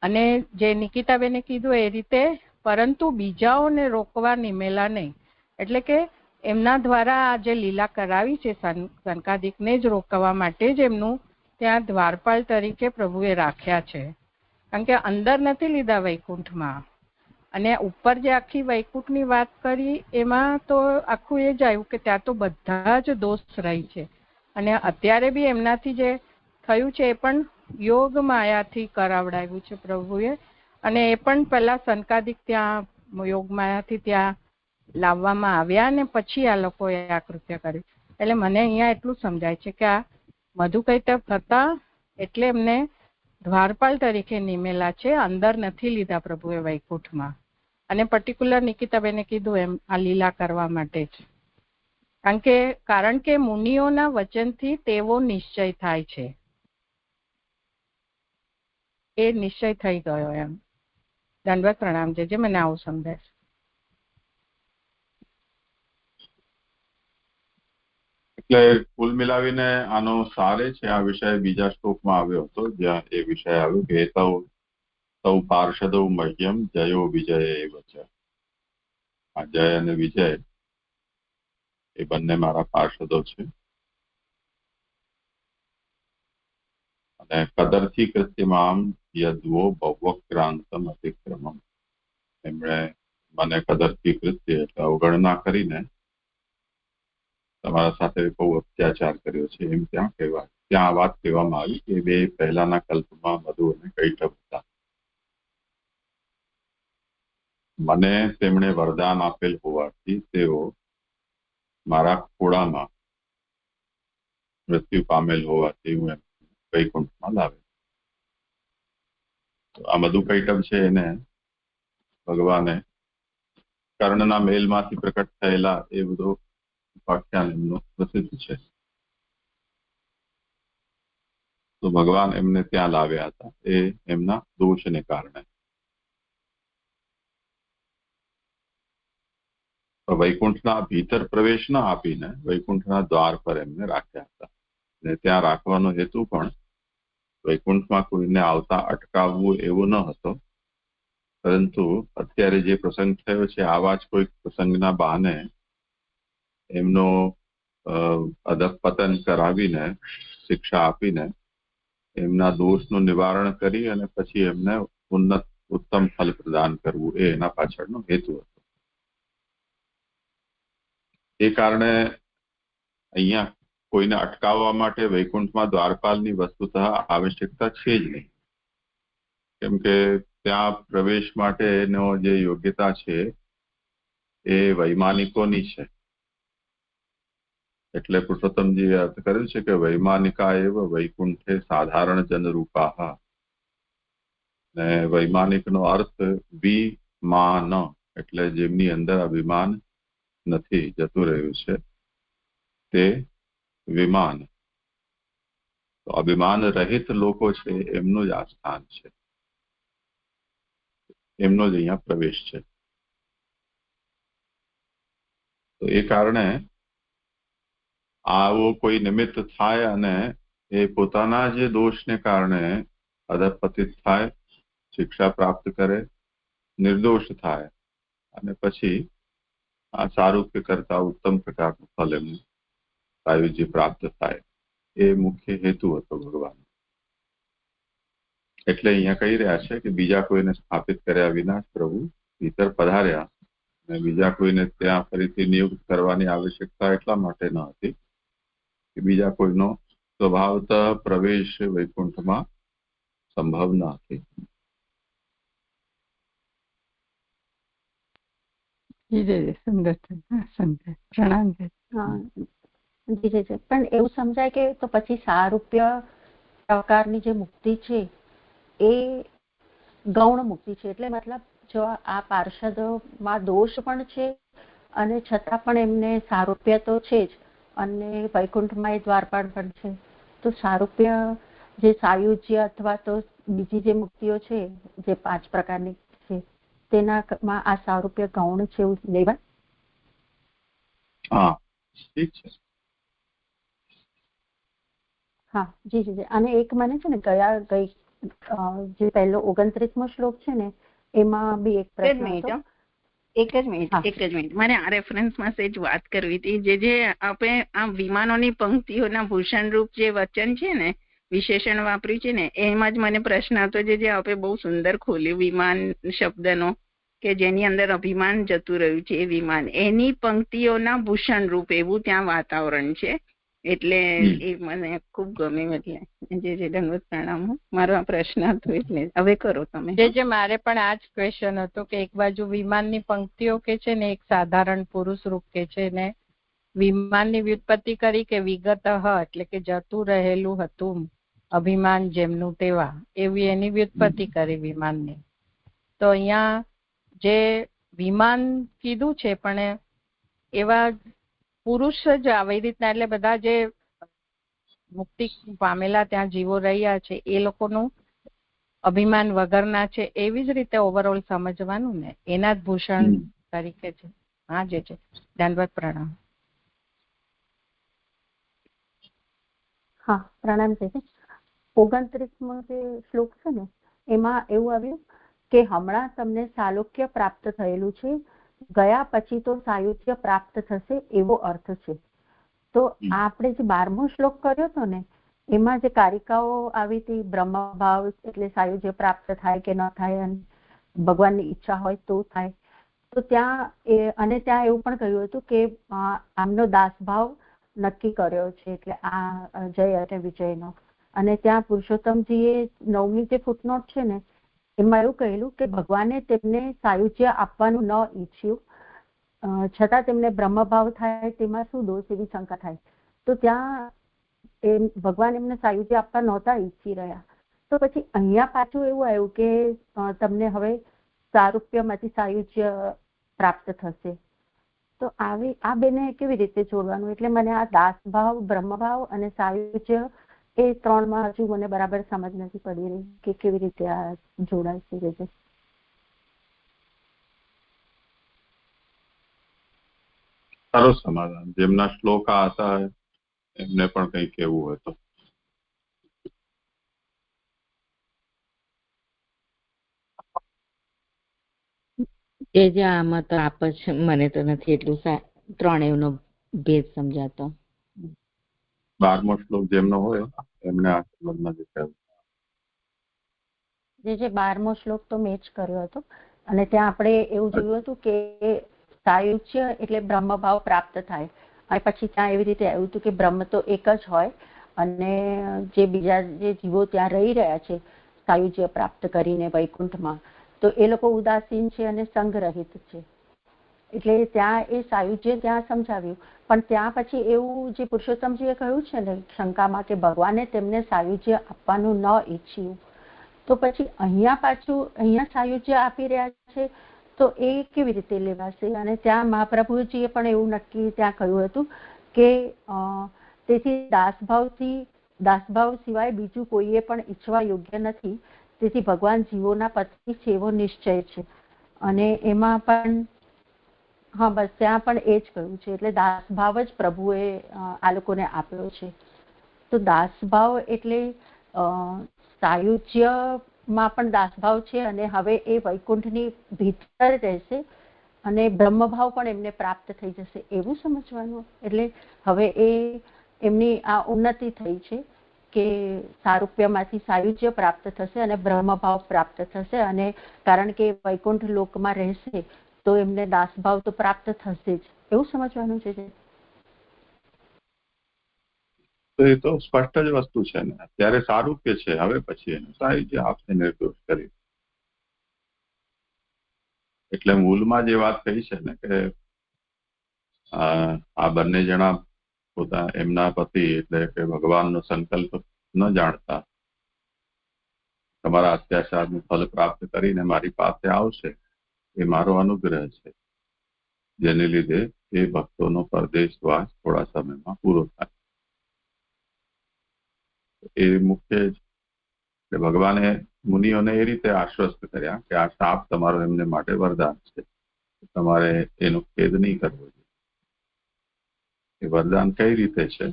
અને જે નિકિતાબેને કીધું એ રીતે, પરંતુ બીજાઓને રોકવા નિમેલા નહીં. એટલે કે એમના દ્વારા આ જે લીલા કરાવી છે સનકાદિકને જ રોકવા માટે જ એમનું ત્યાં દ્વારપાલ તરીકે પ્રભુએ રાખ્યા છે. કારણ કે અંદર નથી લીધા વૈકુંઠમાં. અને ઉપર જે આખી વૈકુંઠની વાત કરી એમાં તો આખું એ જ આવ્યું કે ત્યાં તો બધા જ દોષ રહી છે. અને અત્યારે બી એમનાથી જે થયું છે એ પણ યોગ માયાથી કરાવડાવ્યું છે પ્રભુએ. અને એ પણ પહેલા સંકાદિક ત્યાં યોગ માયાથી ત્યાં લાવવામાં આવ્યા ને પછી આ લોકોએ આ કૃત્ય કર્યું. એટલે મને અહીંયા એટલું સમજાય છે કે આ મધુકૈટભ હતા એટલે એમને દ્વારપાલ તરીકે નિમેલા છે, અંદર નથી લીધા પ્રભુએ વૈકુંઠમાં. અને પર્ટિક્યુલર નિકિતાબેને કીધું એમ આ લીલા કરવા માટે જ. કારણ કે મુનિઓના વચનથી તેવો નિશ્ચય થાય છે, એ નિશ્ચય થઈ ગયો એમ. દંડવત પ્રણામ જે મને આવું સમજાય. એટલે કુલ મિલાવીને આનો સારે છે. આ વિષય બીજા શ્લોકમાં આવ્યો હતો, જ્યાં એ વિષય આવ્યો કે સૌ પાર્ષદો મહ્યમ જયો વિજય એવ છે. આ જય અને વિજય એ બંને મારા પાર્ષદો છે. અને કદરથી કૃત્યમામ યદ્વો ભવક્રાંતમ અતિક્રમમ. એમણે મને કદરથી કૃત્ય એટલે અવગણના કરીને તમારા સાથે બહુ અત્યાચાર કર્યો છે એમ ત્યાં આ વાત કહેવામાં આવી કે બે પહેલાના કલ્પમાં મધુ અને કૈટભ હતા. મને તેમણે વરદાન આપેલ હોવાથી તેઓ મારા ખોળામાં મૃત્યુ પામેલ હોવાથી હું એમ વૈકુંઠમાં લાવે. આ મધુ કૈટભ છે એને ભગવાને કર્ણના મેલમાંથી પ્રકટ થયેલા એ બધો ઉપાખ્યાન એમનું પ્રસિદ્ધ છે. તો ભગવાન એમને ત્યાં લાવ્યા હતા એ એમના દોષને કારણે. વૈકુંઠના ભીતર પ્રવેશ ના આપીને વૈકુંઠના દ્વાર પર એમને રાખ્યા હતા. અને ત્યાં રાખવાનો હેતુ પણ વૈકુંઠમાં કોઈને આવતા અટકાવવું એવો ન હતો, પરંતુ અત્યારે જે પ્રસંગ થયો છે આવા જ કોઈ પ્રસંગના બહાને એમનો અધપતન કરાવીને શિક્ષા આપીને એમના દોષનું નિવારણ કરી અને પછી એમને ઉત્તમ ફલ પ્રદાન કરવું એ એના પાછળનો હેતુ હતો. એ કારણે અહીંયા કોઈને અટકાવવા માટે વૈકુંઠમાં દ્વારપાલની વસ્તુતઃ આવશ્યકતા છે જ નહીં, કેમ કે ત્યાં પ્રવેશ માટેનો જે યોગ્યતા છે એ વૈમાનિકોની છે. એટલે પુરુષોત્તમજીએ અર્થ કર્યું છે કે વૈમાનિકા એવ વૈકુંઠે સાધારણ જનરૂપા. ને વૈમાનિકનો અર્થ વિમાન એટલે જેમની અંદર અભિમાન નથી, જતું રહ્યું છે તે વિમાન. તો અભિમાન રહિત લોકો છે એમનું જ આ સ્થાન છે, એમનો જ અહીંયા પ્રવેશ છે. તો એ કારણે આવો કોઈ નિમિત્ત થાય અને એ પોતાના જે દોષને કારણે અધપતિત થાય, શિક્ષા પ્રાપ્ત કરે, નિર્દોષ થાય અને પછી આ સારૂપ્ય કરતા ઉત્તમ પ્રકારનું ફલ એમને સાયુજ્ય પ્રાપ્ત થાય, એ મુખ્ય હેતુ હતો ભગવાન. એટલે અહીંયા કહી રહ્યા છે કે બીજા કોઈને સ્થાપિત કર્યા વિના પ્રભુ ભીતર પધાર્યા અને બીજા કોઈને ત્યાં ફરીથી નિયુક્ત કરવાની આવશ્યકતા એટલા માટે ન હતી કે બીજા કોઈનો સ્વભાવતઃ પ્રવેશ વૈકુંઠમાં સંભવ ન હતી. પ્રણામ. પણ એવું સમજાય કે તો પછી સારૂપ્ય પ્રકારની જે મુક્તિ છે એ ગૌણ મુક્તિ છે. એટલે મતલબ જો આ પાર્ષદોમાં દોષ પણ છે અને છતાં પણ એમને સારૂપ્ય તો છે જ, અને વૈકુંઠમાં એ દ્વારપાળ પણ છે. તો સારૂપ્ય જે સાયુજ્ય અથવા તો બીજી જે મુક્તિઓ છે જે 5 પ્રકારની છે તેનામાં આ સારૂપ્ય ગૌણ છે એવું લેવાય. હા, ઠીક છે. હા જી જી. અને એક મને છે ને ગઈ જે પહેલો 29મો શ્લોક છે ને એમાં બી એક પ્રશ્ન હતો. એક જ મિનિટ મારે આ રેફરન્સમાં સેજ વાત કરવી હતી. જે આપણે આ વિમાનોની પંક્તિઓના ભૂષણ રૂપ જે વચન છે ને વિશેષણ વાપર્યું છે ને એમાં જ મને પ્રશ્ન હતો જે આપણે બહુ સુંદર ખોલ્યું વિમાન શબ્દનો, કે જેની અંદર અભિમાન જતું રહ્યું છે. એ વિમાન એની પંક્તિઓના ભૂષણ રૂપ એવું ત્યાં વાતાવરણ છે. એટલે એ મને ખૂબ ગમ્યું. એટલે જે દંડવત પ્રણામ. મારો આ પ્રશ્ન હતો એટલે હવે કરો તમે. જે મારે પણ આ જ ક્વેશ્ચન હતો કે એક બાજુ વિમાનની પંક્તિઓ કે છે ને એક સાધારણ પુરુષ રૂપ કે છે ને વિમાનની વ્યુત્પત્તિ કરી કે વિગત એટલે કે જતું રહેલું હતું અભિમાન જેમનું તેવા, એવી એની વ્યુત્પત્તિ કરી વિમાનની. તો અહીંયા જે વિમાન કીધું છે પણ એવા પુરુષ જ આવી રીતના, એટલે બધા જે મુક્તિ પામેલા ત્યાં જીવો રહ્યા છે એ લોકોનું અભિમાન વગરના છે, એવી જ રીતે ઓવરઓલ સમજવાનું ને, એના જ ભૂષણ તરીકે છે. હા જે છે. દંડવત પ્રણામ. હા પ્રણામ છે. 29મો જે શ્લોક છે ને એમાં એવું આવ્યું કે હમણાં તમને સાલોક્ય પ્રાપ્ત થયેલું છે, ગયા પછી તો સાયુજ્ય પ્રાપ્ત થશે એવો અર્થ છે. તો આપણે જે 12મો શ્લોક કર્યો હતો ને એમાં જે કારિકાઓ આવી હતી, બ્રહ્મભાવ એટલે સાયુજ્ય પ્રાપ્ત થાય કે ન થાય, અને ભગવાનની ઈચ્છા હોય તો થાય. તો ત્યાં અને ત્યાં એવું પણ કહ્યું હતું કે આમનો દાસભાવ નક્કી કર્યો છે, એટલે આ જય અને વિજયનો. અને ત્યાં પુરુષોત્તમજીએ 9મી જે ફૂટનોટ છે ને એમાં એવું કહેલું કે ભગવાને તેમને સાયુજ્ય આપવાનું ન ઈચ્છ્યું, છતાં તેમને બ્રહ્મભાવ થાય તેમાં શું દોષ, એવી શંકા થાય. તો ત્યાં ભગવાન એમને સાયુજ્ય આપવા નહોતા ઈચ્છી રહ્યા. તો પછી અહીંયા પાછું એવું આવ્યું કે તમને હવે સારૂપ્યમાંથી સાયુજ્ય પ્રાપ્ત થશે. તો આ બેને કેવી રીતે જોડવાનું? એટલે મને આ દાસભાવ, બ્રહ્મભાવ અને સાયુજ્ય એ 3માં હજુ મને બરાબર સમજ નથી પડી રહી કે કેવી રીતે આ જોડાય છે. સારો સમાધાન. જેમના શ્લોક આ હતા એમને પણ કંઈ કહેવું હોય તો. જે આમાં તો આપ જ, મને તો નથી એટલું ત્રણેયનો ભેદ સમજાતો. 12મો શ્લોક જેમનો હોય એમને આ શ્લોકમાં જે કહેવું. જે 12મો શ્લોક તો મેં જ કર્યો હતો, અને ત્યાં આપણે એવું જોયું હતું કે સાયુજ્ય એટલે બ્રહ્મભાવ પ્રાપ્ત થાય, અને પછી ત્યાં એવી રીતે આવ્યું હતું કે બ્રહ્મ તો એક જ હોય, અને જે બીજા જે જીવો ત્યાં રહી રહ્યા છે સાયુજ્ય પ્રાપ્ત કરીને વૈકુંઠમાં, તો એ લોકો ઉદાસીન છે અને સંગરહિત છે. એટલે ત્યાં એ સાયુજ્ય ત્યાં સમજાવ્યું. પણ ત્યાં પછી એવું જે પુરુષોત્તમજીએ કહ્યું છે ને શંકામાં કે ભગવાને તેમને સાયુજ્ય આપવાનું ન ઈચ્છ્યું, તો પછી અહીંયા પાછું અહીંયા સાયુજ્ય આપી રહ્યા છે, તો એ કેવી રીતે લેવાશે? અને ત્યાં મહાપ્રભુજીએ પણ એવું નક્કી ત્યાં કહ્યું હતું કે તેથી દાસભાવ સિવાય બીજું કોઈએ પણ ઈચ્છવા યોગ્ય નથી, તેથી ભગવાન જીવોના પતિ છે એવો નિશ્ચય છે. અને એમાં પણ હા બસ ત્યાં પણ એ જ કહ્યું છે. એટલે દાસભાવ જ પ્રભુએ આ લોકોને આપ્યો છે. તો દાસભાવ એટલે સાયુજ્યમાં પણ દાસભાવ છે, અને હવે એ વૈકુંઠની ભીતર રહેશે અને બ્રહ્મભાવ પણ એમને પ્રાપ્ત થઈ જશે, એવું સમજવાનું. એટલે હવે એમની આ ઉન્નતિ થઈ છે કે સારૂપ્યમાંથી સાયુજ્ય પ્રાપ્ત થશે અને બ્રહ્મભાવ પ્રાપ્ત થશે, અને કારણ કે વૈકુંઠ લોકમાં રહેશે તો એમને દાસભાવ તો પ્રાપ્ત થશે જ, એવું સમજવાનું છે. તો એ તો સ્પષ્ટ જ વસ્તુ છે ને. અત્યારે સારૂપ્ય છે, હવે પછી એને સાયુજ્ય આપશે નિર્દોષ કરી. એટલે મૂળમાં જે વાત કહી છે ને કે આ બંને જણા એમના પતિ એટલે કે ભગવાનનો સંકલ્પ ન જાણતા તમારા અત્યાચારનું ફલ પ્રાપ્ત કરીને મારી પાસે આવશે, એ મારો અનુગ્રહ છે, જેને લીધે એ ભક્તોનો પરદેશવાસ થોડા સમયમાં પૂરો થાય. એ મુખ્ય જ ભગવાને મુનિઓને એ રીતે આશ્વસ્ત કર્યા કે આ શાપ તમારો એમને માટે વરદાન છે, તમારે એનો ખેદ નહીં કરવો જોઈએ. એ વરદાન કઈ રીતે છે?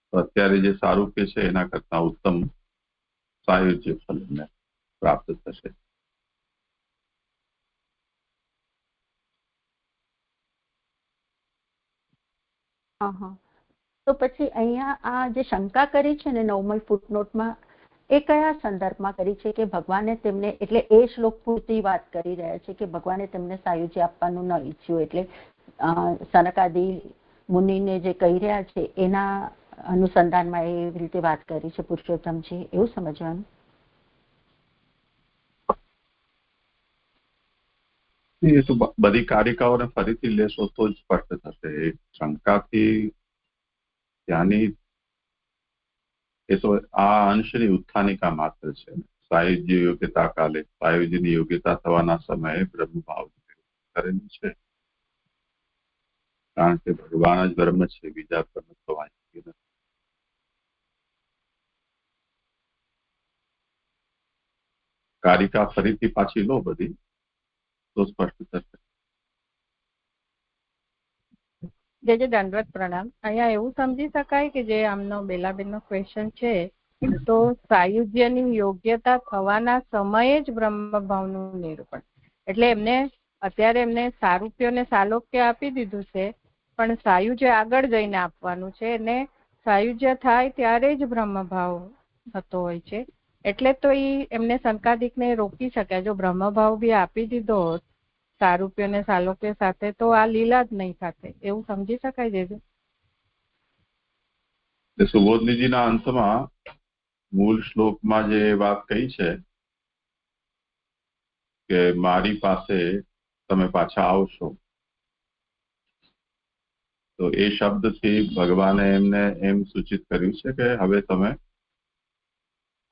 તો અત્યારે જે સારૂપ્ય છે એના કરતા ઉત્તમ સાયુજ્ય ફલ એમને પ્રાપ્ત થશે. તો પછી અહીંયા આ જે શંકા કરી છે ને 9મી ફૂટનોટમાં, એ કયા સંદર્ભમાં કરી છે કે ભગવાને તેમને, એટલે એ શ્લોક પૂરતી વાત કરી રહ્યા છે કે ભગવાને તેમને સાયુજ્ય આપવાનું ન ઈચ્છ્યું, એટલે સનકાદી મુનિને જે કહી રહ્યા છે એના અનુસંધાનમાં એવી રીતે વાત કરી છે પુરુષોત્તમજી, એવું સમજવાનું? એ તો બધી કારિકાઓને ફરીથી લેશો તો જ સ્પષ્ટ થશે. એક શંકાથી ત્યાંની એ તો આ અંશની ઉત્થાનિકા માત્ર છે. સાયુજ્ય યોગ્યતા કાલે, સાયુજ્યની યોગ્યતા થવાના સમયે બ્રહ્મભાવ કરેલું છે, કારણ કે ભગવાન જ બ્રહ્મ છે, બીજા બ્રહ્મ થવાની નથી. કારિકા ફરીથી પાછી લો બધી તો સ્પષ્ટ થશે. જે દંડવત પ્રણામ. અહીંયા એવું સમજી શકાય કે જે આમનો બેલાબેનનો ક્વેશ્ચન છે, તો સાયુજ્યની યોગ્યતા થવાના સમયે જ બ્રહ્મભાવનું નિરૂપણ, એટલે એમને અત્યારે એમને સારૂપ્ય ને સાલોક્ય આપી દીધું છે, પણ સાયુજ્ય આગળ જઈને આપવાનું છે, અને સાયુજ્ય થાય ત્યારે જ બ્રહ્મભાવ થતો હોય છે. એટલે તો એમને શંકાદિકને રોકી શક્યા. જો બ્રહ્મભાવ બી આપી દીધો હોત સારૂપ્ય ને સાલોક્ય સાથે, તો આ લીલા જ નહીં થશે, એવું સમજી શકાય છે. સુબોધનીજીના અંતમાં મૂળ શ્લોકમાં જે વાત કહી છે કે મારી પાસે તમે પાછા આવશો, તો એ શબ્દથી ભગવાને એમને એમ સૂચિત કર્યું છે કે હવે તમે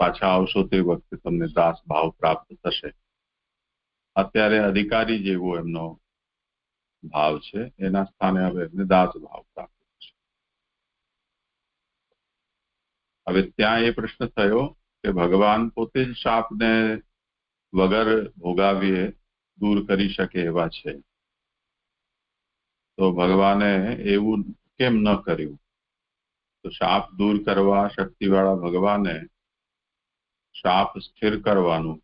પાછા આવશો તે વખતે તમને દાસ ભાવ પ્રાપ્ત થશે. અત્યારે અધિકારી જેવો એમનો ભાવ છે, એના સ્થાને હવે એમને દાસ ભાવ પ્રાપ્ત થશે. હવે ત્યાં એ પ્રશ્ન થયો કે ભગવાન પોતે જ શાપને વગર ભોગાવીએ દૂર કરી શકે એવા છે, તો ભગવાને એવું કેમ ન કર્યું? તો શાપ દૂર કરવા શક્તિવાળા ભગવાને શાપ સ્થિર કરવાનું,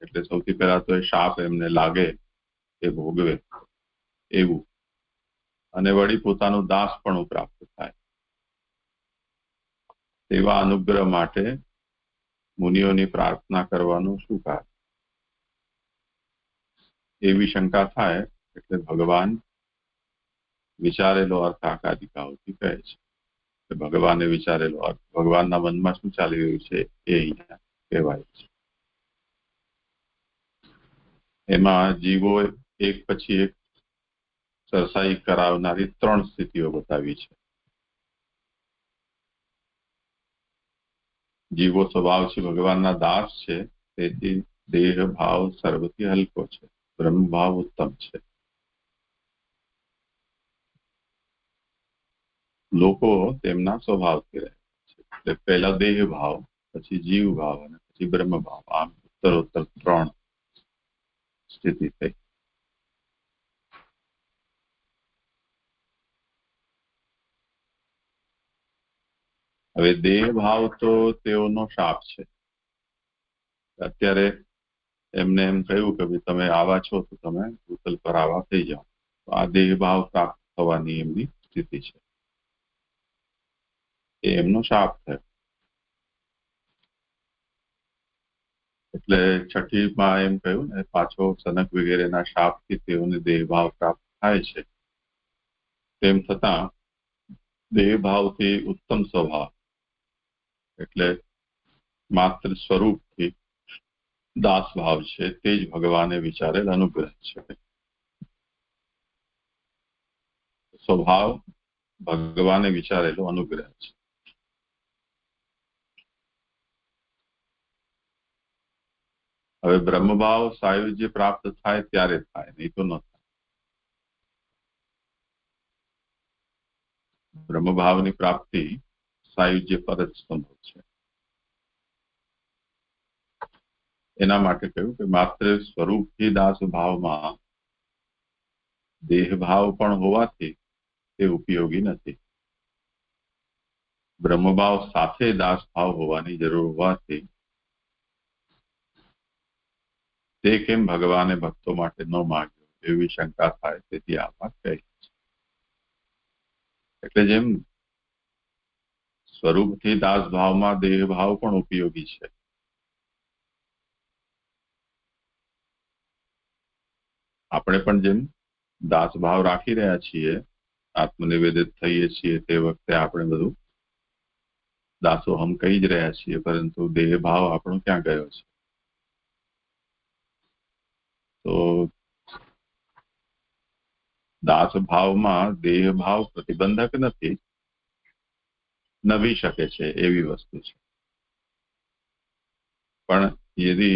એટલે સૌથી પહેલા તો એ શાપ એમને લાગે, એ ભોગવે એવું, અને વળી પોતાનું દાસપણું પ્રાપ્ત થાય તેવા અનુગ્રહ માટે મુનિઓની પ્રાર્થના કરવાનું શું કારણ? એવી શંકા થાય એટલે ભગવાન વિચારેલો અર્થ આ કારિકાઓથી કહે છે કે ભગવાને વિચારેલો અર્થ, ભગવાનના મનમાં શું ચાલી રહ્યું છે એ અહીંયા કહેવાય છે. એમાં જીવો એક પછી એક સરસાઈ કરાવનારી 3 સ્થિતિઓ બતાવી છે. જીવો સ્વભાવથી ભગવાનના દાસ છે, તેથી દેહ ભાવ સર્વથી હલકો છે, બ્રહ્મ ભાવ ઉત્તમ છે. લોકો તેમના સ્વભાવથી રહે છે, એટલે પહેલા દેહ ભાવ, પછી જીવ ભાવ અને પછી બ્રહ્મ ભાવ, આમ ઉત્તરોત્તર 3 સ્થિતિ થઈ. હવે દેહ ભાવ તો તેઓનો શાપ છે. અત્યારે એમને એમ કહ્યું કે ભાઈ તમે આવા છો તો તમે ભૂતલ પર આવા થઈ જાઓ, તો આ દેહ ભાવ પ્રાપ્ત થવાની એમની સ્થિતિ છે, એ એમનો શાપ થયો. એટલે છઠ્ઠીમાં એમ કહ્યું ને, પાછો સનક વગેરેના શાપથી તેઓને દેહ ભાવ પ્રાપ્ત થાય છે. તેમ છતાં દેહ ભાવથી ઉત્તમ સ્વભાવ, એટલે માત્ર સ્વરૂપથી દાસ ભાવ છે, તે જ ભગવાને વિચારેલ અનુગ્રહ છે. સ્વભાવ ભગવાને વિચારેલો અનુગ્રહ છે. હવે બ્રહ્મભાવ સાયુજ્ય પ્રાપ્ત થાય ત્યારે થાય, નહીં તો ન થાય. બ્રહ્મભાવની પ્રાપ્તિ સાયુજ્ય પર જ સંભવ છે. એના માટે કહ્યું કે માત્ર સ્વરૂપથી દાસ ભાવમાં દેહ ભાવ પણ હોવાથી તે ઉપયોગી નથી. બ્રહ્મભાવ સાથે દાસ ભાવ હોવાની જરૂર હોવાથી તે કેમ ભગવાને ભક્તો માટે ન માગ્યો એવી શંકા થાય, તેથી આ વાત કહી છે. એટલે જેમ સ્વરૂપથી દાસ ભાવમાં દેહ ભાવ પણ ઉપયોગી છે. આપણે પણ જેમ દાસ ભાવ રાખી રહ્યા છીએ, આત્મનિવેદિત થઈએ છીએ, તે વખતે આપણે બધું દાસો હમ કહી જ રહ્યા છીએ, પરંતુ દેહ ભાવ આપણો ક્યાં ગયો છે? તો દાસ ભાવમાં દેહ ભાવ પ્રતિબંધક નથી, નભી શકે છે એવી વસ્તુ છે. પણ યદિ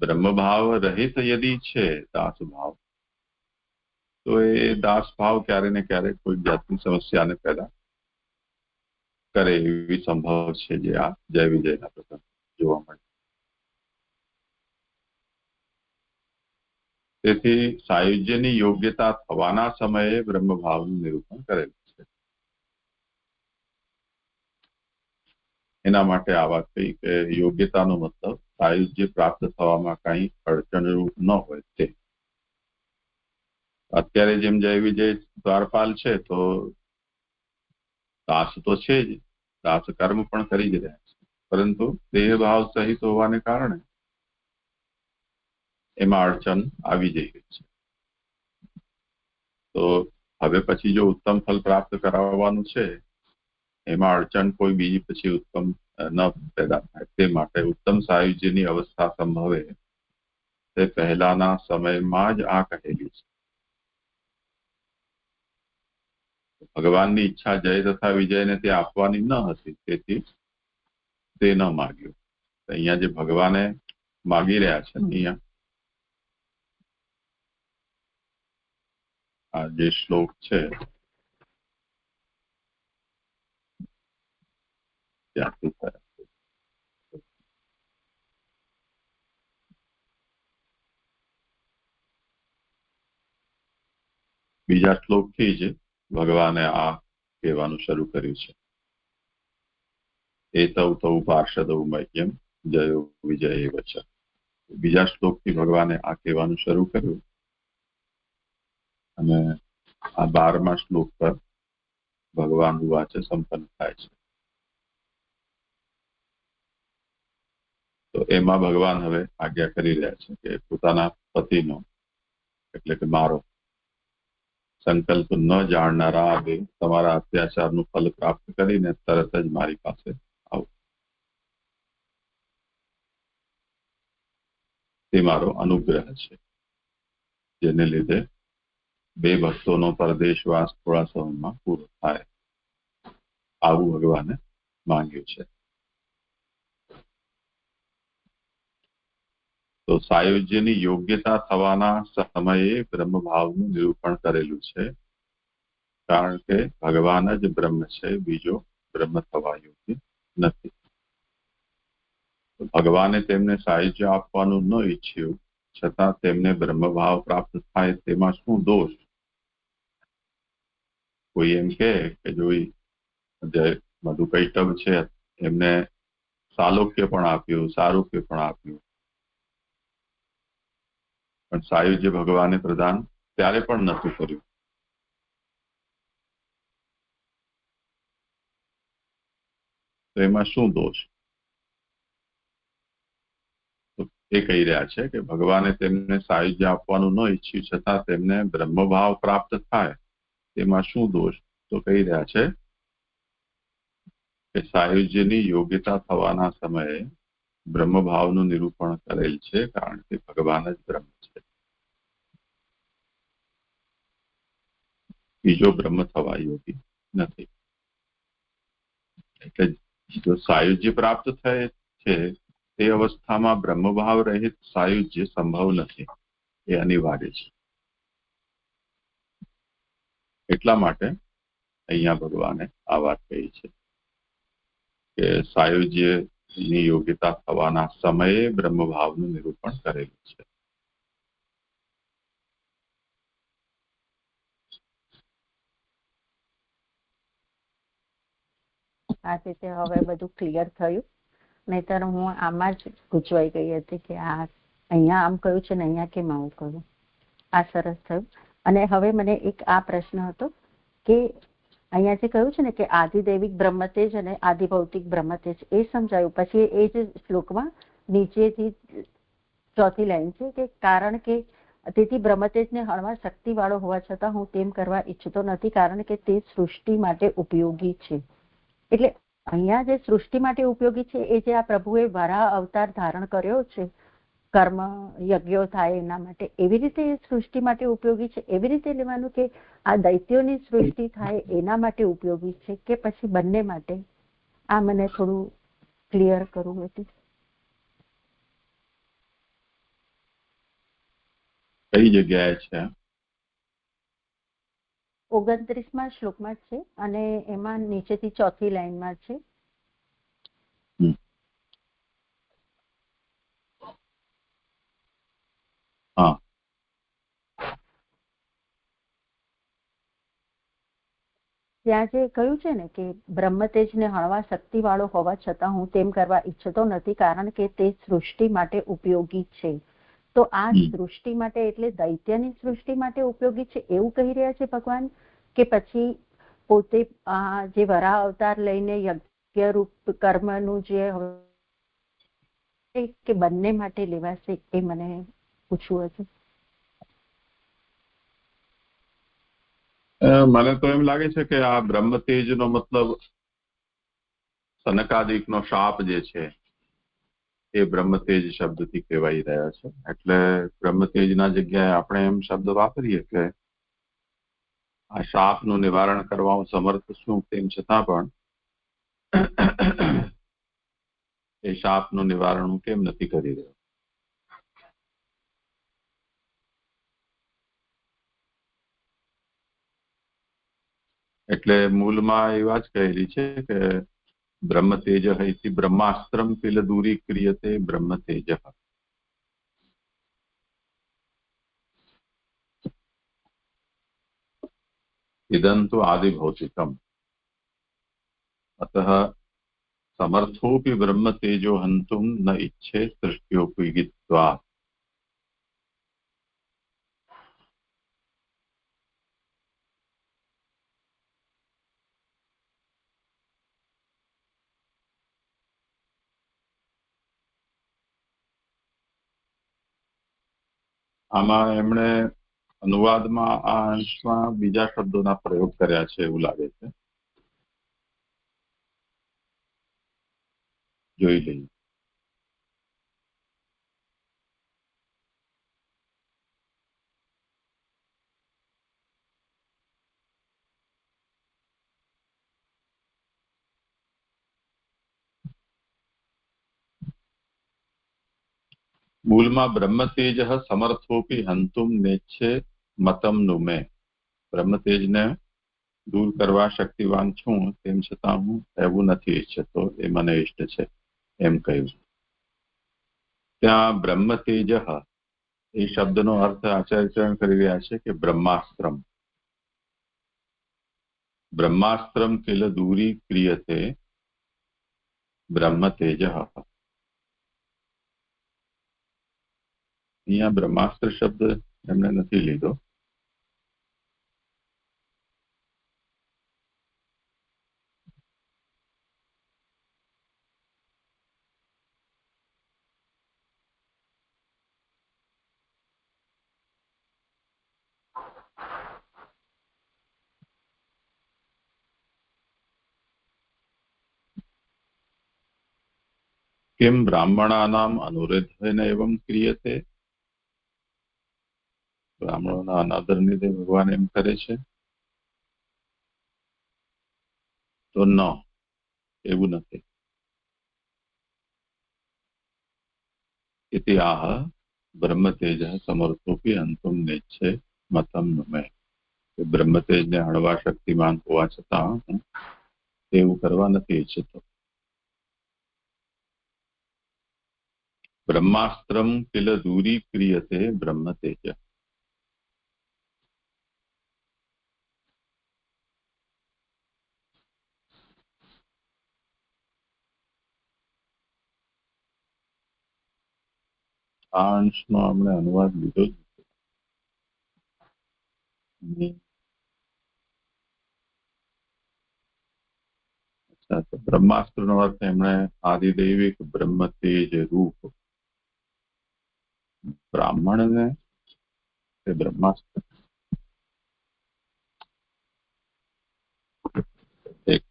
બ્રહ્મ ભાવ રહિત યદિ છે દાસ ભાવ, તો એ દાસ ભાવ ક્યારે ને ક્યારે કોઈ જાતની સમસ્યાને પેદા કરે એવી સંભવ છે, જે આ જય વિજયના પ્રસંગ જોવા મળે. તેથી સાયુજ્યની યોગ્યતા થવાના સમયે બ્રહ્મ ભાવનું નિરૂપણ કરેલું છે. એના માટે આ વાત કહી કે યોગ્યતાનો મતલબ સાયુજ્ય પ્રાપ્ત થવામાં કઈ અડચણરૂપ ન હોય તે. અત્યારે જેમ જય વિજય દ્વારપાલ છે, તો દાસ તો છે જ, દાસ કર્મ પણ કરી જ રહ્યા છે, પરંતુ દેહ ભાવ સહિત હોવાને કારણે એમાં અડચણ આવી જઈ રહી છે. તો હવે પછી જો ઉત્તમ ફલ પ્રાપ્ત કરાવવાનું છે, એમાં અડચણ કોઈ બીજી પછી ઉત્તમ ન પેદા થાય, તે માટે ઉત્તમ સાયુજ્યની અવસ્થા સંભવે તે પહેલાના સમયમાં જ આ કહેલી છે. ભગવાનની ઈચ્છા જય તથા વિજયને તે આપવાની ન હતી, તેથી તે ન માગ્યું. અહીંયા જે ભગવાને માગી રહ્યા છે, અહીંયા આ જે શ્લોક છે ત્યાંથી થયા. બીજા શ્લોકથી જ ભગવાને આ કહેવાનું શરૂ કર્યું છે. એતૌ તૌ પાર્ષદૌ મહ્યમ જયો વિજય વચ. બીજા શ્લોકથી ભગવાને આ કહેવાનું શરૂ કર્યું, અને આ 12મા શ્લોક પર ભગવાન વાચે સંપન્ન થાય છે. તો એમાં ભગવાન હવે આજ્ઞા કરી રહ્યા છે કે પોતાના પતિનો, એટલે કે મારો સંકલ્પ ન જાણનારા આવે તમારા અત્યાચારનું ફલ પ્રાપ્ત કરીને તરત જ મારી પાસે આવો. તે મારો અનુગ્રહ છે, જેને લીધે બે ભક્તોનો પરદેશવાસ થોડા સમયમાં પૂરો થાય. આવું ભગવાને માંગ્યું છે. તો સાયુજ્યની યોગ્યતા થવાના સમયે બ્રહ્મભાવનું નિરૂપણ કરેલું છે, કારણ કે ભગવાન જ બ્રહ્મ છે, બીજો બ્રહ્મ થવા યોગ્ય નથી. ભગવાને તેમને સાયુજ્ય આપવાનું ન ઈચ્છ્યું, છતાં તેમને બ્રહ્મભાવ પ્રાપ્ત થાય તેમાં શું દોષ? કોઈ એમ કે જો જે મધુકૈટભ છે એમને સાલોક્ય પણ આપ્યું, સારૂપ્ય પણ આપ્યું, પણ સાયુજ્ય ભગવાને પ્રદાન ત્યારે પણ નતું કર્યું. તો એમાં શું દોષ? એ કહી રહ્યા છે કે ભગવાને તેમને સાયુજ્ય આપવાનું ન ઈચ્છ્યું, છતાં તેમને બ્રહ્મભાવ પ્રાપ્ત થાય તેમાં શું દોષ? તો કહી રહ્યા છે કે સાયુજ્યની યોગ્યતા થવાના સમયે બ્રહ્મભાવનું નિરૂપણ કરેલ છે, કારણ કે ભગવાન જ બ્રહ્મ છે, બીજો બ્રહ્મ થવા યોગ્ય નથી. એટલે જો સાયુજ્ય પ્રાપ્ત થાય છે, તે અવસ્થામાં બ્રહ્મભાવ રહિત સાયુજ્ય સંભવ નથી, એ અનિવાર્ય છે. એટલા માટે અહીંયા ભગવાને આ વાત કહી છે કે સાયુજ્યની યોગ્યતા થવાના સમયે બ્રહ્મભાવનું નિરૂપણ કરેલું છે. આ રીતે હવે બધું ક્લિયર થયું. નહીતર હું આમાં જ ગૂંચવાઈ ગઈ હતી કે આ અહીંયા આમ કહ્યું છે ને અહીંયા કેમ આવું કહ્યું. આ સરસ થયું. અને હવે મને એક આ પ્રશ્ન હતો કે અહીંયા જે કહ્યું છે ને કે આદિદૈવિક બ્રહ્મતેજ અને આદિભૌતિક બ્રહ્મતેજ એ સમજાયું. પછી એ જ શ્લોકમાં નીચેથી ચોથી લાઈન છે કે કારણ કે તેથી બ્રહ્મતેજને હળવા શક્તિવાળો હોવા છતાં હું તેમ કરવા ઈચ્છતો નથી, કારણ કે તે સૃષ્ટિ માટે ઉપયોગી છે. એટલે અહીંયા જે સૃષ્ટિ માટે ઉપયોગી છે એ જે આ પ્રભુએ વરાહ અવતાર ધારણ કર્યો છે કર્મ યજ્ઞો થાય એના માટે, એવી રીતે એ સૃષ્ટિ માટે ઉપયોગી છે. એવી રીતે લેવાનું કે આ દૈત્યોની સૃષ્ટિ થાય એના માટે ઉપયોગી છે કે પછી બંને માટે? આ મને થોડું ક્લિયર કરવું હતું. કઈ જગ્યાએ છે? 29મા શ્લોકમાં છે અને એમાં નીચેથી ચોથી લાઈનમાં છે. હા, ત્યાં જે કહ્યું છે ને કે બ્રહ્મતેજને હળવા શક્તિવાળો હોવા છતાં હું તેમ કરવા ઈચ્છતો નથી, કારણ કે તે સૃષ્ટિ માટે ઉપયોગી છે. તો આ સૃષ્ટિ માટે એટલે દૈત્યની સૃષ્ટિ માટે ઉપયોગી છે એવું કહી રહ્યા છે ભગવાન, કે પછી પોતે જે વરાહ અવતાર લઈને યજ્ઞ રૂપ કર્મનું જે કે બંને માટે લેવાશે એ મને પૂછવું હતું. મને તો એમ લાગે છે કે આ બ્રહ્મતેજનો મતલબ સનકાદિકનો શાપ જે છે એ બ્રહ્મતેજ શબ્દથી કહેવાઈ રહ્યા છે. એટલે બ્રહ્મતેજના જગ્યાએ આપણે એમ શબ્દ વાપરીએ કે આ શાપનું નિવારણ કરવા હું સમર્થ છું, તેમ છતાં પણ એ શાપનું નિવારણ હું કેમ નથી કરી રહ્યો? એટલે મૂળમાં એ વાત કહેલી છે કે બ્રહ્મતેજ ઇતિ બ્રહ્માસ્ત્રમ કિલ દૂરી ક્રિયતે બ્રહ્મતેજ. इदं तु आदिभौतिकम् अतः समर्थोऽपि ब्रह्मतेजो हन्तुं न इच्छेत् सृष्ट्योपयुक्त्वा. આમાં એમણે અનુવાદમાં આ અંશમાં બીજા શબ્દોના પ્રયોગ કર્યા છે એવું લાગે છે. જોઈ લઈએ. મૂળમાં બ્રહ્મતેજ સમર્થોપી હંતુમ નેચ્છે મતમ નુમે. બ્રહ્મતેજને દૂર કરવા શક્તિવાન છું, તેમ છતાં હું એવું નથી ઈચ્છતો, એ મને ઇષ્ટ છે એમ કહ્યું. ત્યાં બ્રહ્મતેજ એ શબ્દનો અર્થ આચાર્યચરણ કરી રહ્યા છે કે બ્રહ્માસ્ત્રમ. બ્રહ્માસ્ત્રમ કિલ દૂરી ક્રિયતે બ્રહ્મતેજ. અહીંયા બ્રહ્માસ્ત્ર શબ્દ એમણે નથી લીધો. किम ब्राह्मणानाम् अनुरोधेन एवं क्रियते. બ્રાહ્મણોના અનાદરને લીધે ભગવાન એમ કરે છે? તો ન, એવું નથી. इति आह બ્રહ્મતેજ સમર્થોપી અંતુમ નેચ્છે મતમ નુમે. બ્રહ્મતેજને હળવા શક્તિમાન હોવા છતાં હું એવું કરવા નથી ઈચ્છતો. બ્રહ્માસ્ત્રમ કિલ દૂરી ક્રિયતે બ્રહ્મતેજ. આ અંશનો આપણે અનુવાદ લીધો જ. તો બ્રહ્માસ્ત્રનો અર્થ એમણે આદિદૈવિક બ્રહ્મ તેજ રૂપ બ્રાહ્મણને તે બ્રહ્માસ્ત્ર એક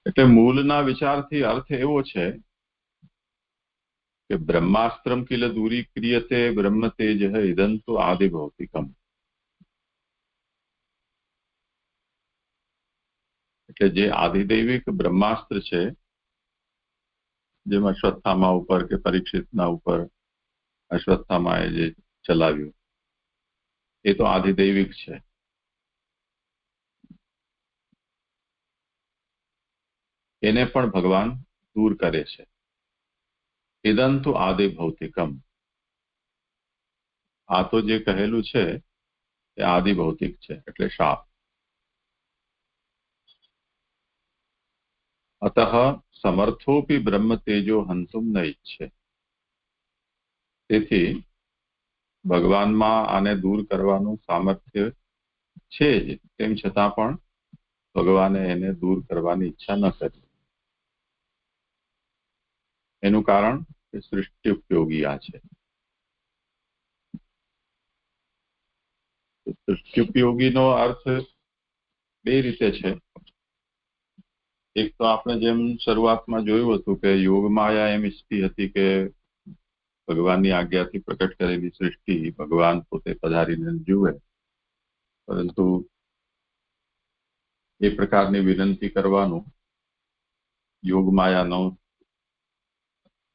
એટલે મૂળના વિચારથી અર્થ એવો છે કે બ્રહ્માસ્ત્રમ કિલ દૂરી ક્રિયતે બ્રહ્મ તેજ ઇદંતુ આદિ ભૌતિકમ. એટલે જે આદિદૈવિક બ્રહ્માસ્ત્ર છે જેમાં અશ્વત્થામા ઉપર કે પરીક્ષિતના ઉપર અશ્વત્થામાએ જે ચલાવ્યું એ તો આદિદૈવિક છે. એને પણ ભગવાન દૂર કરે છે. ઇદંતુ આદિ ભૌતિકમ. આ તો જે કહેલું છે એ આદિ ભૌતિક છે એટલે શાપ. અતઃ સમર્થોપી બ્રહ્મ તેજો હંતુમ ન ઈચ્છે. તેથી ભગવાનમાં આને દૂર કરવાનું સામર્થ્ય છે જ, તેમ છતાં પણ ભગવાને એને દૂર કરવાની ઈચ્છા ન કરી. એનું કારણ કે સૃષ્ટિ ઉપયોગી આ છે. સૃષ્ટિ ઉપયોગીનો અર્થ બે રીતે છે. એક તો આપણે જેમ શરૂઆતમાં જોયું હતું કે યોગમાયા એમ ઈચ્છતી હતી કે ભગવાનની આજ્ઞાથી પ્રકટ કરેલી સૃષ્ટિ ભગવાન પોતે પધારીને જુએ, પરંતુ એ પ્રકારની વિનંતી કરવાનું યોગમાયાનો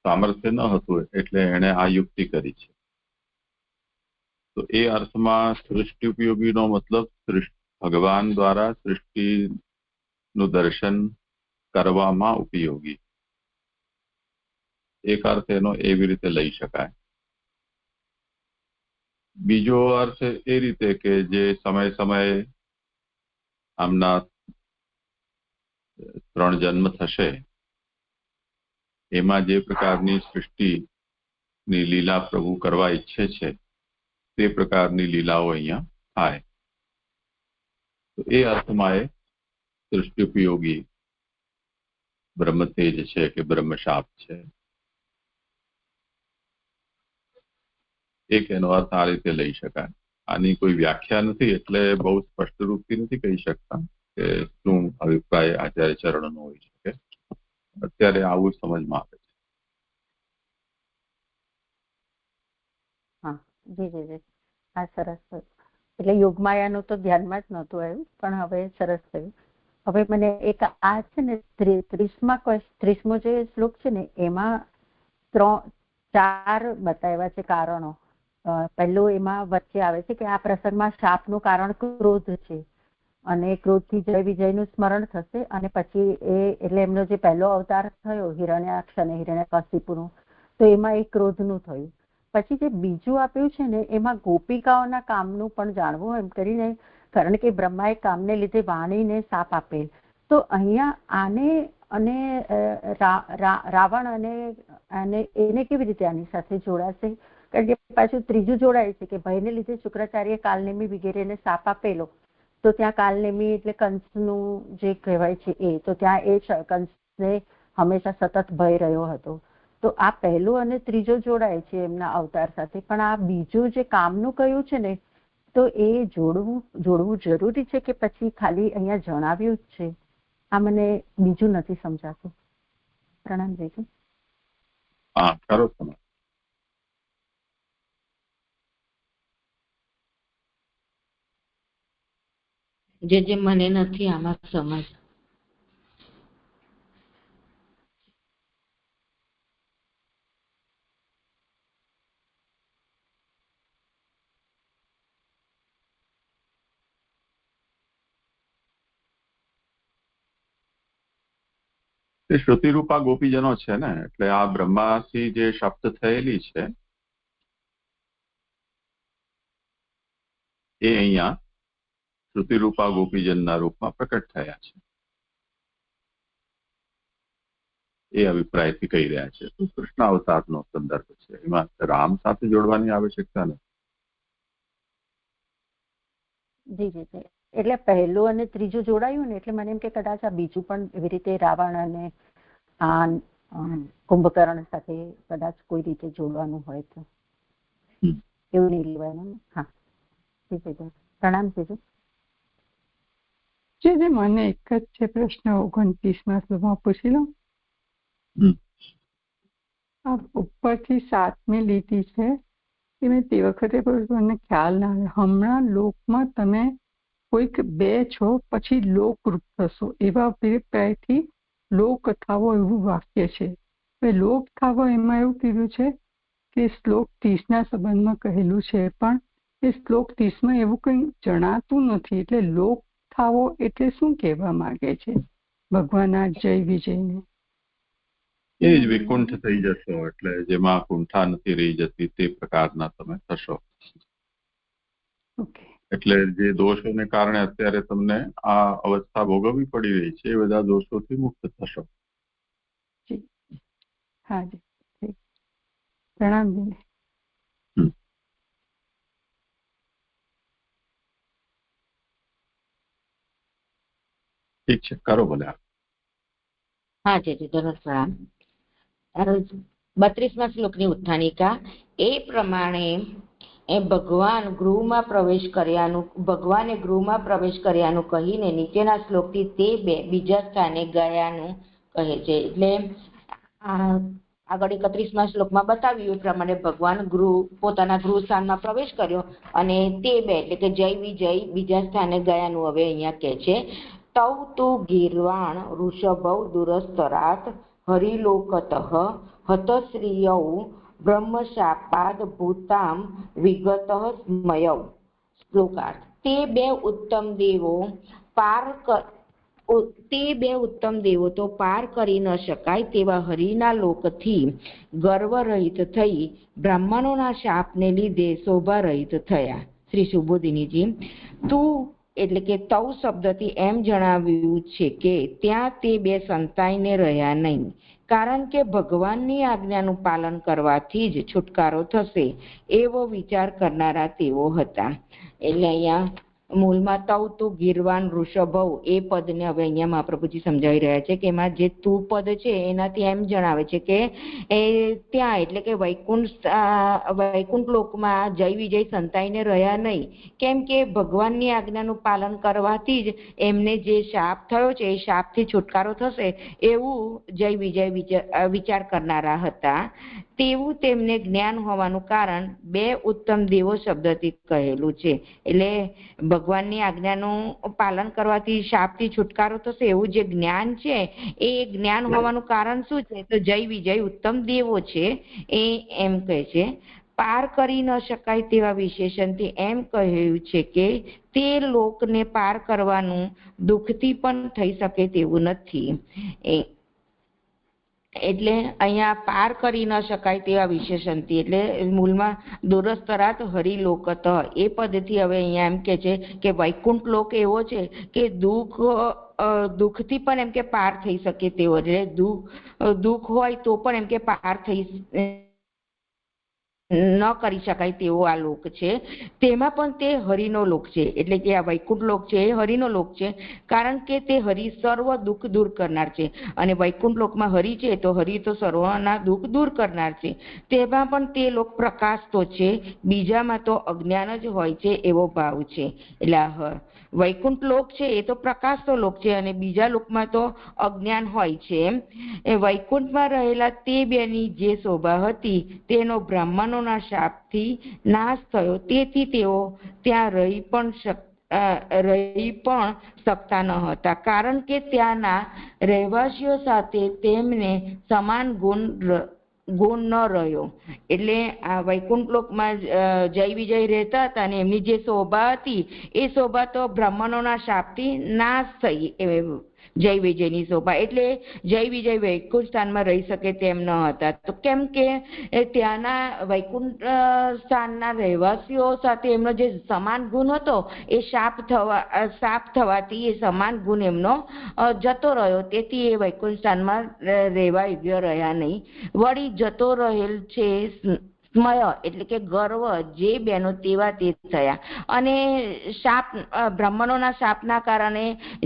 સામર્થ્ય ન હતું, એટલે એણે આ યુક્તિ કરી છે. તો એ અર્થમાં સૃષ્ટિ ઉપયોગીનો મતલબ ભગવાન દ્વારા સૃષ્ટિનું દર્શન કરવામાં ઉપયોગી. એક અર્થ એનો એવી રીતે લઈ શકાય. બીજો અર્થ એ રીતે કે જે સમય સમયે આમના 3 જન્મ થશે એમાં જે પ્રકારની સૃષ્ટિની લીલા પ્રભુ કરવા ઈચ્છે છે તે પ્રકારની લીલાઓ અહીંયા થાય. તો એ અર્થમાં એ સૃષ્ટિ ઉપયોગી બ્રહ્મ તેજ છે કે બ્રહ્મશાપ છે. એક એનો અર્થ આ રીતે લઈ શકાય. આની કોઈ વ્યાખ્યા નથી એટલે બહુ સ્પષ્ટ રૂપથી નથી કહી શકતા કે શું અભિપ્રાય આચાર્ય ચરણનો હોઈ શકે. અત્યારે આવું સમજમાં આવે છે. હા, જી જી જી, હા, સરસ. એટલે યોગમાયાનું તો ધ્યાનમાં જ નહોતું આવ્યું, પણ હવે સરસ થયું. હવે મને એક આ છે ને 30મો જે શ્લોક છે ને એમાં 4 બતાવ્યા છે કારણો. પહેલું એમાં વચ્ચે આવે છે કે આ પ્રસંગમાં શાપનું કારણ ક્રોધ છે અને ક્રોધથી જય વિજયનું સ્મરણ થશે, અને પછી એટલે એમનો જે પહેલો અવતાર થયો હિરણ્યાક્ષ અને હિરણ્યકશિપુનો, તો એમાં એ ક્રોધનું થયું. પછી જે બીજું આપ્યું છે ને એમાં ગોપિકાઓના કામનું પણ જાણવું એમ કરીને, કારણ કે બ્રહ્માએ કામને લીધે વાણીને શાપ આપેલ. તો અહીંયા આને અને રાવણ અને એને કેવી રીતે આની સાથે જોડાશે? કારણ કે પાછું ત્રીજું જોડાય છે કે ભયને લીધે શુક્રાચાર્ય કાલનેમી વગેરેને શાપ આપેલો. તો ત્યાં કાલનેમી એટલે કંસનું જે કહેવાય છે એ, તો ત્યાં એ કંસને હંમેશા સતત ભય રહ્યો હતો. તો આ પહેલો અને ત્રીજો જોડાય છે એમના અવતાર સાથે, પણ આ બીજું જે કામનું કહ્યું છે ને, તો એ જોડવું જરૂરી છે કે પછી ખાલી અહીંયા જણાવ્યું જ છે? આ મને બીજું નથી સમજાતું. પ્રણામ જીજુ. હા, ખરો સમજ. જે મને નથી આમાં સમજ. એ શ્રુતિરૂપા ગોપીજનો છે ને, એટલે આ બ્રહ્માથી જે શબ્દ થયેલી છે એ અહીંયા શ્રુતિરૂપા ગોપીજનના રૂપમાં પ્રકટ થયા છે. એ અભિપ્રાયથી કહી રહ્યા છે. તો કૃષ્ણ અવતારનો સંદર્ભ છે, એમાં રામ સાથે જોડવાની આવશ્યકતા નથી. જી જી જી. એટલે પહેલું અને ત્રીજું જોડાયું ને એટલે મને એમ કે કદાચ આ બીજું પણ એવી રીતે રાવણ અને આ કુંભકર્ણ સાથે કદાચ કોઈ રીતે જોડવાનું હોય તો એવું નહીં લેવાનું. હા જી જી. પ્રણામ જી. જે મને એક જ છે પ્રશ્ન 29માં શ્લોકમાં પૂછી લો. આ ઉપરથી 7મી લીટી છે કે મેં તે વખતે મને ખ્યાલ ના આવે. હમણાં લોકમાં તમે કોઈક બે છો પછી લોકરૂપ થશો એવા અભિપ્રાયથી લોક થાવો એવું વાક્ય છે. હવે લોક થાવો એમાં એવું કીધું છે કે શ્લોક 30ના સંબંધમાં કહેલું છે, પણ એ શ્લોક 30માં એવું કંઈ જણાતું નથી. એટલે લોક થાવો એટલે શું કહેવા માંગે છે ભગવાનના જય વિજયને? એ જ વિકુંઠ થઈ જશો, એટલે જેમાં કુંઠા નથી રહી જતી તે પ્રકારના તમે થશો. ઓકે. એટલે જે દોષોને કારણે અત્યારે તમને આ અવસ્થા ભોગવવી પડી રહી છે એ બધા દોષોથી મુક્ત થશો. હા જી. પ્રણામ જી. ઠીક છે, કરો ભલે. હા જી ધનુષ પ્રણામ. 32મા શ્લોકની ઉત્થાનિકા. એ પ્રમાણે ભગવાને ગૃહમાં પ્રવેશ કર્યાનું કહીને નીચેના શ્લોકથી તે બીજા સ્થાને ગયાનું કહે છે. એટલે આગળ 31મા શ્લોકમાં બતાવ્યું એ પ્રમાણે ભગવાન પોતાના ગૃહ સ્થાનમાં પ્રવેશ કર્યો અને તે બે એટલે કે જય વિજય બીજા સ્થાને ગયાનું હવે અહીંયા કહે છે. તૌ તુ ગીર્વાણ ઋષભૌ દુરસ્તરાત હરિલોકતઃ હતશ્રિયૌ બ્રહ્મશાપાદ ભૂતામ વિગતઃ સ્મયૌ. શ્લોકાર્થ. તે બે ઉત્તમ દેવો તો પાર કરી ન શકાય તેવા હરિના લોકથી ગર્વરહિત થઈ બ્રાહ્મણોના શાપને લીધે શોભારહિત થયા. શ્રી સુબોધિનીજી, તું એટલે કે તૌ શબ્દથી એમ જણાવ્યું છે કે ત્યાં તે બે સંતાઈને રહ્યા નહીં, કારણ કે ભગવાનની આજ્ઞાનું પાલન કરવાથી જ છુટકારો થશે એવો વિચાર કરનારા તેઓ હતા. એટલે અહીંયા મૂળમાં તૌ તું ગીર્વાન ઋષભૌ એ પદને હવે અહીંયા મહાપ્રભુજી સમજાવી રહ્યા છે કે એમાં જે તું પદ છે એનાથી એમ જણાવે છે કે એ ત્યાં એટલે કે વૈકુંઠ લોકમાં જય વિજય સંતાઈને રહ્યા નહીં, કેમ કે ભગવાનની આજ્ઞાનું પાલન કરવાથી જ એમને જે શાપ થયો છે એ શાપથી છુટકારો થશે એવું જય વિજય વિચાર કરનારા હતા. તેવું તેમને જ્ઞાન હોવાનું કારણ બે ઉત્તમ દેવો શબ્દથી કહેલું છે. એટલે ભગવાનની આજ્ઞાનું પાલન કરવાથી શાપથી છુટકારો થશે એવું જે જ્ઞાન છે એ જ્ઞાન હોવાનું કારણ શું છે? તો જય વિજય ઉત્તમ દેવો છે એ એમ કહે છે. પાર કરી ન શકાય તેવા વિશેષણથી એમ કહ્યું છે કે તે લોકને પાર કરવાનું દુઃખથી પણ થઈ શકે તેવું નથી. એટલે અહીંયા પાર કરી ન શકાય તેવા વિશેષણથી એટલે મૂળમાં દુરસ્તરાત હરિલોકત એ પદથી હવે અહીંયા એમ કે છે કે વૈકુંઠ લોક એવો છે કે દુઃખથી પણ એમ કે પાર થઈ શકે તેવો, એટલે દુઃખ હોય તો પણ એમ કે પાર થઈ ન કરી શકાય તેવો આ લોક છે. તેમાં પણ તે હરિનો લોક છે. એટલે કે આ વૈકુંઠ લોક છે એ હરિનો લોક છે, કારણ કે તે હરિ સર્વ દુઃખ દૂર કરનાર છે અને વૈકુંઠ લોકમાં હરિ છે તો હરિ તો સર્વના દુઃખ દૂર કરનાર છે. તેમાં પણ તે લોક પ્રકાશ તો છે, બીજામાં તો અજ્ઞાન જ હોય છે એવો ભાવ છે. એટલે વૈકુંઠ લોક છે એ તો પ્રકાશ તો લોક છે અને બીજા લોકમાં તો અજ્ઞાન હોય છે. એ વૈકુંઠમાં રહેલા તે બેની જે શોભા હતી તેનો બ્રાહ્મણોના શાપથી નાશ થયો, તેથી તેઓ ત્યાં રહી પણ શકતા ન હતા, કારણ કે ત્યાંના રહેવાસીઓ સાથે તેમને સમાન ગુણ ન રહ્યો. એટલે આ વૈકુંઠ લોકમાં જય વિજય રહેતા હતા અને એમની જે શોભા હતી એ શોભા તો બ્રાહ્મણોના શાપથી નાશ થઈ જય વિજયની શોભા. એટલે જય વિજય વૈકુંઠ સ્થાનમાં રહી શકે તેમ ન હતા. તો કેમ કે ત્યાંના વૈકુંઠ સ્થાનના રહેવાસીઓ સાથે એમનો જે સમાન ગુણ હતો એ શાપ થવાથી એ સમાન ગુણ એમનો જતો રહ્યો. તેથી એ વૈકુંઠ સ્થાનમાં રહેવા યોગ્ય રહ્યા નહીં. વળી જતો રહેલ છે સ્મય એટલે કે ગર્વ, જે બેનો તેવા તે થયા. અને બ્રાહ્મણોના શાપના કારણે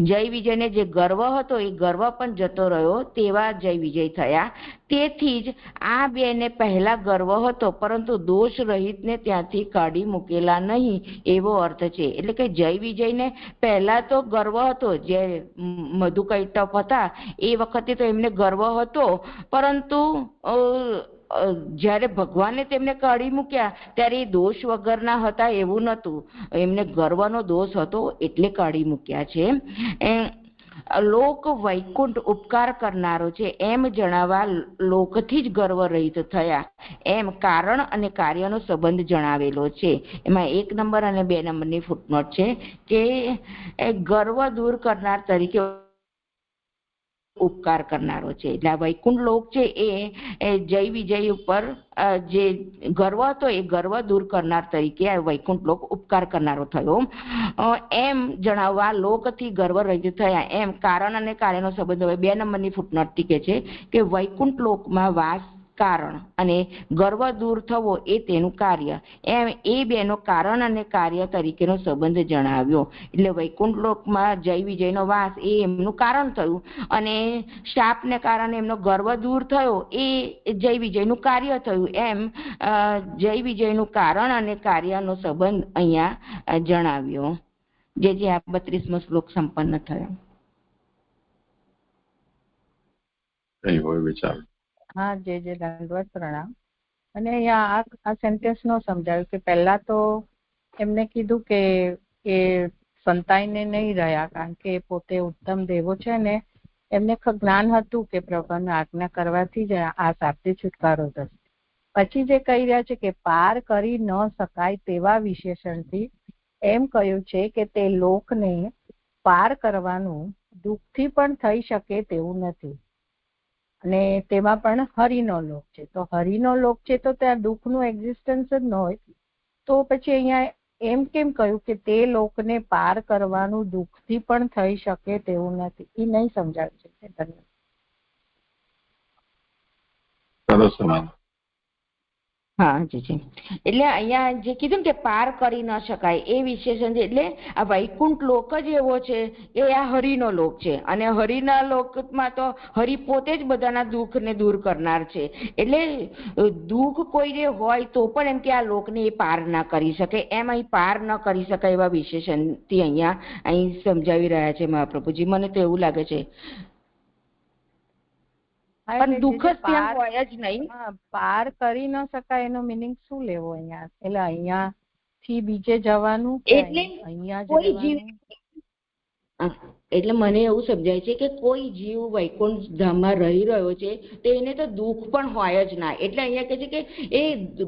જય વિજયને જે ગર્વ હતો એ ગર્વ પણ જતો રહ્યો, તેવા જય વિજય થયા. તેથી જ આ બેને પહેલા ગર્વ હતો પરંતુ દોષ રહિતને ત્યાંથી કાઢી મૂકેલા નહીં, એવો અર્થ છે. એટલે કે જય વિજયને પહેલા તો ગર્વ હતો, જે મધુકૈટપ હતા એ વખતે તો એમને ગર્વ હતો, પરંતુ જ્યારે ભગવાને તેમને કાઢી મૂક્યા ત્યારે એ દોષ વગરના હતા એવું નહોતું. એમને ગર્વનો દોષ હતો એટલે કાઢી મૂક્યા છે. લોક વૈકુંઠ ઉપકાર કરનારો છે એમ જણાવવા લોકથી જ ગર્વ રહિત થયા એમ કારણ અને કાર્યનો સંબંધ જણાવેલો છે. એમાં 1 નંબર અને 2 નંબરની ફૂટનોટ છે કે ગર્વ દૂર કરનાર તરીકે ઉપકાર કરનારો છે. એટલે આ વૈકુંઠ લોક છે એ જય વિજય ઉપર જે ગર્વ હતો એ ગર્વ દૂર કરનાર તરીકે આ વૈકુંઠ લોક ઉપકાર કરનારો થયો એમ જણાવવા લોકથી ગર્વ રહિત થયા એમ કારણ અને કાર્યનો સંબંધ. હવે 2 નંબરની ફૂટનોટ ટીકે છે કે વૈકુંઠ લોકમાં વાસ કારણ અને ગર્વ દૂર થવો એ તેનું કાર્ય, એમ એ બેનો કારણ અને કાર્ય તરીકેનો સંબંધ જણાવ્યો. એટલે વૈકુંઠ લોકમાં જય વિજયનો વાસ એ એમનું કારણ થયું અને શાપને કારણે એમનો ગર્વ દૂર થયો એ જય વિજયનું કાર્ય થયું. એમ જય વિજયનું કારણ અને કાર્યનો સંબંધ અહીંયા જણાવ્યો. જે આ 32મો શ્લોક સંપન્ન થયો. કઈ હોય વિચાર? હા, જે દંડવત પ્રણામ. અને અહીંયા આ સેન્ટેન્સ નો સમજાવ્યું કે પહેલા તો એમને કીધું કે એ સંતાઈને નહીં રહ્યા, કારણ કે પોતે ઉત્તમ દેવો છે ને એમને જ્ઞાન હતું કે પ્રભુની આજ્ઞા કરવાથી જ આ શાપથી છુટકારો થશે. પછી જે કહી રહ્યા છે કે પાર કરી ન શકાય તેવા વિશેષણથી એમ કહ્યું છે કે તે લોકને પાર કરવાનું દુઃખથી પણ થઈ શકે તેવું નથી. અને તેમાં પણ હરિનો લોક છે. તો હરિનો લોક છે તો ત્યાં દુઃખનું એક્ઝિસ્ટન્સ જ ન હોય, તો પછી અહીંયા એમ કેમ કહ્યું કે તે લોકને પાર કરવાનું દુઃખથી પણ થઈ શકે તેવું નથી? એ નહીં સમજાવ્યું છે. સરસ સમાન. હા જી. એટલે અહીંયા જે કીધું કે પાર કરી ન શકાય એ વિશેષણ છે. એટલે આ વૈકુંઠ લોક જ એવો છે કે આ હરિનો લોક છે અને હરિના લોકમાં તો હરિ પોતે જ બધાના દુઃખને દૂર કરનાર છે. એટલે દુઃખ કોઈ જે હોય તો પણ એમ કે આ લોકને એ પાર ના કરી શકે, એમ અહીં પાર ન કરી શકાય એવા વિશેષણથી અહીં સમજાવી રહ્યા છે મહાપ્રભુજી. મને તો એવું લાગે છે પણ દુઃખ જ ત્યાં હોય જ નહીં. પાર કરી ન શકાય એનો મિનિંગ શું લેવો અહીંયા? એટલે અહીંયા થી બીજે જવાનું, એટલે અહીંયા કોઈ જીવ, એટલે મને એવું સમજાય છે કે કોઈ જીવ વૈકુંઠ ધામમાં રહી રહ્યો છે તો એને તો દુઃખ પણ હોય જ ના. એટલે અહીંયા કહે છે કે એ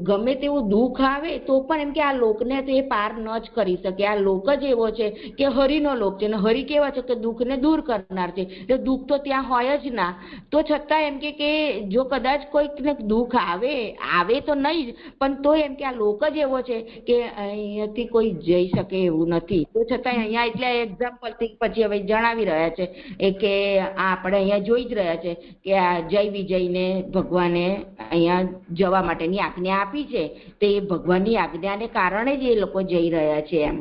ગમે તેવું દુઃખ આવે તો પણ એમ કે આ લોકને તો એ પાર ન જ કરી શકે. આ લોક જ એવો છે કે હરિનો લોક છે, અને હરિ કેવા છે કે દુઃખને દૂર કરનાર છે. એટલે દુઃખ તો ત્યાં હોય જ ના. તો છતાં એમ કે જો કદાચ કોઈકને દુઃખ આવે તો નહીં જ, પણ તો એમ કે આ લોક જ એવો છે કે અહીંયાથી કોઈ જઈ શકે એવું નથી. તો છતાં અહીંયા એટલે એક્ઝામ્પલથી પછી હવે જણાવી રહ્યા છે કે આપણે અહીંયા જોઈ જ રહ્યા છે કે આ જય વિજયને ભગવાને અહીંયા જવા માટેની આજ્ઞા આપી છે, તો એ ભગવાનની આજ્ઞાને કારણે જ એ લોકો જઈ રહ્યા છે. એમ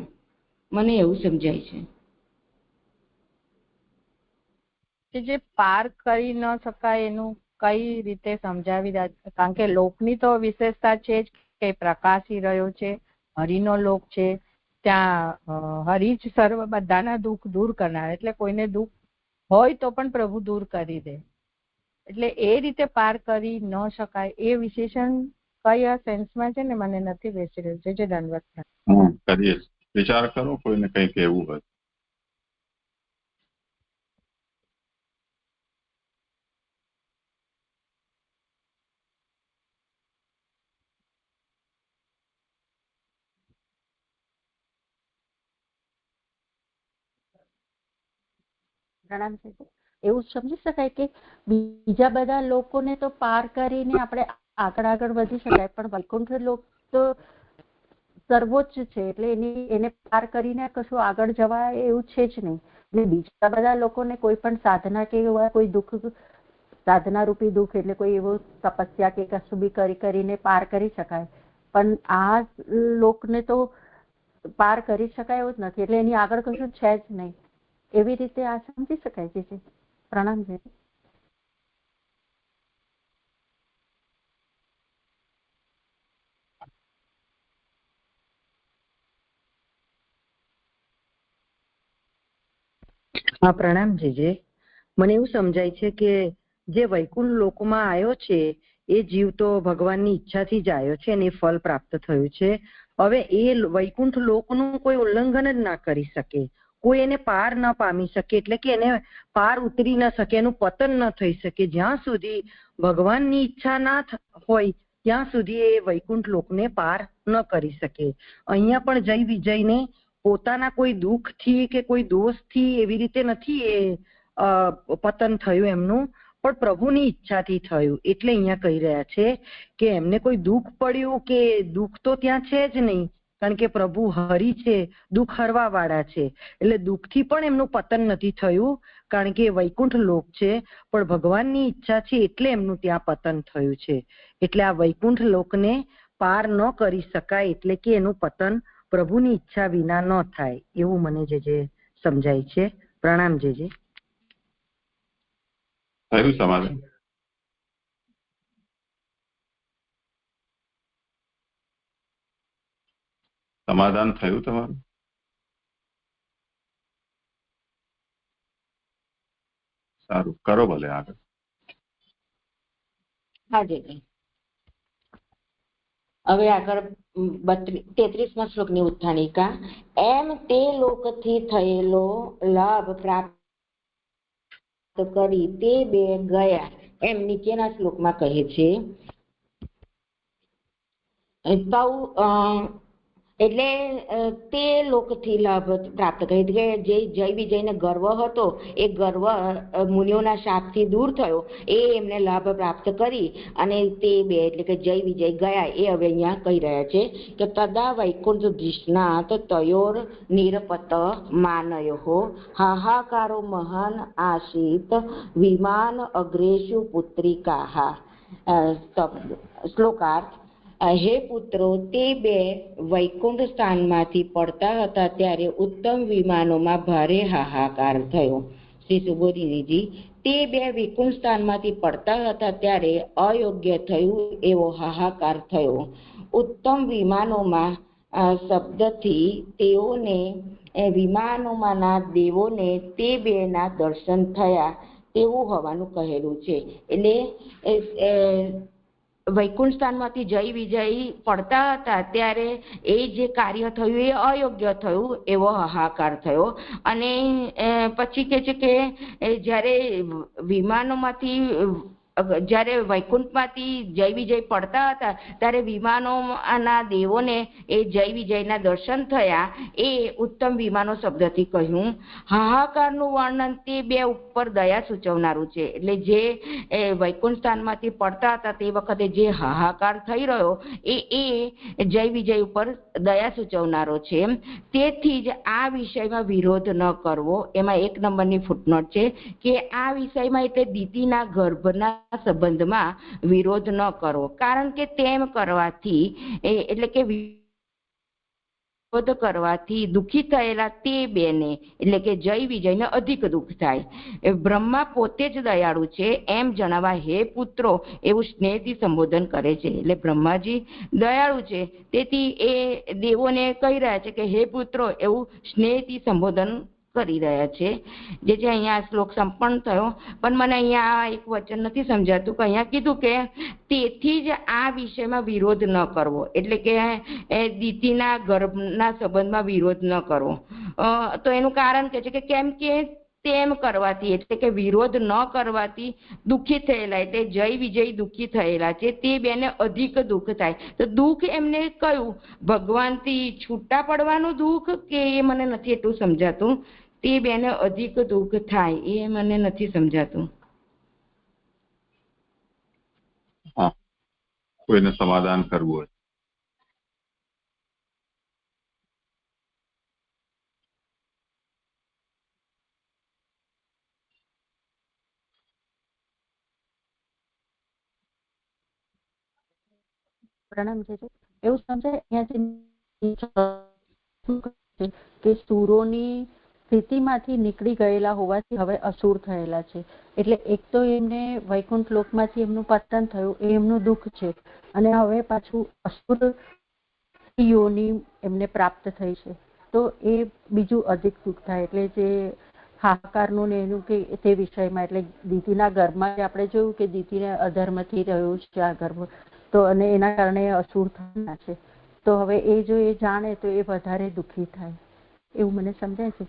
મને એવું સમજાય છે કે જે પાર કરી ન શકાય એનું કઈ રીતે સમજાવી રહ્યા છે? કારણ કે લોકની તો વિશેષતા છે જ કે પ્રકાશી રહ્યો છે, હરિનો લોક છે, ત્યાં હરિ જ સર્વ બધાના દુઃખ દૂર કરનાર. એટલે કોઈને દુઃખ હોય તો પણ પ્રભુ દૂર કરી દે. એટલે એ રીતે પાર કરી ન શકાય એ વિશેષણ કયા સેન્સમાં છે ને મને નથી બેસી રહ્યું છે. જે દંડવત કરીએ વિચાર કરો, કોઈને કઈ કહેવું હોય. પ્રણામ છે. એવું સમજી શકાય કે બીજા બધા લોકોને તો પાર કરીને આપણે આગળ વધી શકાય, પણ વૈકુંઠ લોક તો સર્વોચ્ચ છે, એટલે એને પાર કરીને કશું આગળ જવાય એવું છે જ નહીં. એટલે બીજા બધા લોકોને કોઈ પણ સાધના કે કોઈ દુઃખ, સાધના રૂપી દુઃખ એટલે કોઈ એવું તપસ્યા કે કશું બી કરીને પાર કરી શકાય, પણ આ લોકને તો પાર કરી શકાય એવું જ નથી, એટલે એની આગળ કશું છે જ નહીં. એવી રીતે આ સમજી શકાય છે. પ્રણામ છે. હા પ્રણામ જીજે. મને એવું સમજાય છે કે જે વૈકુંઠ લોકમાં આવ્યો છે એ જીવ તો ભગવાનની ઈચ્છાથી જ આવ્યો છે અને એ ફળ પ્રાપ્ત થયું છે. હવે એ વૈકુંઠ લોકનું કોઈ ઉલ્લંઘન જ ના કરી શકે, કોઈ એને પાર ન પામી શકે, એટલે કે એને પાર ઉતરી ન શકે, એનું પતન ન થઈ શકે. જ્યાં સુધી ભગવાનની ઈચ્છા ના હોય ત્યાં સુધી એ વૈકુંઠ લોકને પાર ન કરી શકે. અહીંયા પણ જય વિજયને પોતાના કોઈ દુઃખથી કે કોઈ દોષથી એવી રીતે નથી એ પતન થયું એમનું, પણ પ્રભુની ઈચ્છાથી થયું. એટલે અહીંયા કહી રહ્યા છે કે એમને કોઈ દુઃખ પડ્યું કે દુઃખ તો ત્યાં છે જ નહીં, કારણ કે પ્રભુ હરિ છે, દુઃખ હરવા વાળા છે, એટલે દુઃખથી પણ એમનું પતન નથી થયું, કારણ કે વૈકુંઠ લોક છે. પણ ભગવાનની ઈચ્છા છે એટલે એમનું ત્યાં પતન થયું છે. એટલે આ વૈકુંઠ લોકને પાર ન કરી શકાય, એટલે કે એનું પતન પ્રભુની ઈચ્છા વિના ન થાય, એવું મને જે સમજાય છે. પ્રણામ જે થયું સમાધાન? સમાધાન થયું તમારું? સારું, કરો ભલે આગળ. હા જી. હવે આગળ 33મા શ્લોકની ઉત્થાનિકા. એમ તે લોકથી થયેલો લાભ પ્રાપ્ત કરી તે બે ગયા, એમ નીચેના શ્લોકમાં કહે છે. એટલે તે લોકથી લાભ પ્રાપ્ત કરી કે જે જય વિજયને ગર્વ હતો એ ગર્વ મુનિઓના શાપથી દૂર થયો, એ એમને લાભ પ્રાપ્ત કરી અને તે બે એટલે કે જય વિજય ગયા. એ હવે અહીંયા કહી રહ્યા છે કે તદા વૈકુંઠ ધીષ્ણાત તયોર નિરપત માનયો હાહાકારો મહાન આસીત વિમાન અગ્રેશુ પુત્રિકા. શ્લોકાર્થ. હે પુત્રો, તે બે વૈકુંઠ સ્થાનમાંથી પડતા હતા ત્યારે ઉત્તમ વિમાનોમાં ભારે હાહાકાર થયો. શ્રી સુબોધિનીજી, તે બે વૈકુંઠ સ્થાનમાંથી પડતા હતા ત્યારે અયોગ્ય થયું એવો હાહાકાર થયો. ઉત્તમ વિમાનોમાં શબ્દથી તેઓને વિમાનોમાંના દેવોને તે બેના દર્શન થયા તેવું હોવાનું કહેલું છે. એટલે વૈકુંઠ સ્થાનમાંથી જય વિજય પડતા હતા ત્યારે એ જે કાર્ય થયું એ અયોગ્ય થયું એવો હાહાકાર થયો. અને પછી કે છે કે જ્યારે વિમાનોમાંથી જ્યારે વૈકુંઠમાંથી જય વિજય પડતા હતા ત્યારે વિમાનોના દેવોને એ જય વિજયના દર્શન થયા. એ ઉત્તમ વિમાનો શબ્દથી કહ્યું. હાહાકારનું વર્ણન તે બે ઉપર દયા સૂચવનારું છે. એટલે જે વૈકુંઠ સ્થાનમાંથી પડતા હતા તે વખતે જે હાહાકાર થઈ રહ્યો એ જય વિજય ઉપર દયા સૂચવનારો છે. તેથી જ આ વિષયમાં વિરોધ ન કરવો. એમાં 1 નંબરની ફૂટનોટ છે કે આ વિષયમાં એટલે દીતિના ગર્ભના સંબંધમાં વિરોધ ન કરવો, કારણ કે તેમ કરવાથી એટલે કે વિરોધ કરવાથી દુઃખી થયેલા તે બેને એટલે કે જય વિજયને અધિક દુઃખ થાય. બ્રહ્મા પોતે જ દયાળુ છે એમ જણાવવા હે પુત્રો એવું સ્નેહથી સંબોધન કરે છે. એટલે બ્રહ્માજી દયાળુ છે તેથી એ દેવોને કહી રહ્યા છે કે હે પુત્રો એવું સ્નેહથી સંબોધન કરી રહ્યા છે. જે અહીંયા શ્લોક સંપન્ન થયો. પણ મને અહીંયા એક વચન નથી સમજાતું કે અહીંયા કીધું કે તેથી જ આ વિષયમાં વિરોધ ન કરવો, એટલે કે દીતિના ગર્ભના સંબંધમાં વિરોધ ન કરવો. તો એનું કારણ કે છે કે કેમ કે તેમ કરવાથી એટલે કે વિરોધ ન કરવાથી દુઃખી થયેલા એટલે જય વિજય દુઃખી થયેલા છે તે બેને અધિક દુઃખ થાય. તો દુઃખ એમને કયું ભગવાનથી છૂટા પડવાનું દુઃખ કે એ મને નથી એટલું સમજાતું તે બેને અધિક દુઃખ થાય, એ મને નથી સમજાતું. હા, કોઈને સમાધાન કરવું હોય. પ્રણામ છે. એવું સમજાય અહીંયા કે સુરોની સ્થિતિમાંથી નીકળી ગયેલા હોવાથી હવે અસુર થયેલા છે. એટલે એક તો એમને વૈકુંઠ લોકમાંથી એમનું પતન થયું, એ એમનું દુઃખ છે, અને હવે પાછું અસુર યોની એમને પ્રાપ્ત થઈ છે, તો એ બીજું અધિક દુઃખ થાય. એટલે જે હાહાકારનું ને એનું કે તે વિષયમાં, એટલે દીતિના ગર્ભમાં આપણે જોયું કે દીતિને અધર્મથી રહ્યું છે આ ગર્ભ, તો અને એના કારણે અસુર થવાના છે. તો હવે એ જો એ જાણે તો એ વધારે દુઃખી થાય, એવું મને સમજાય છે.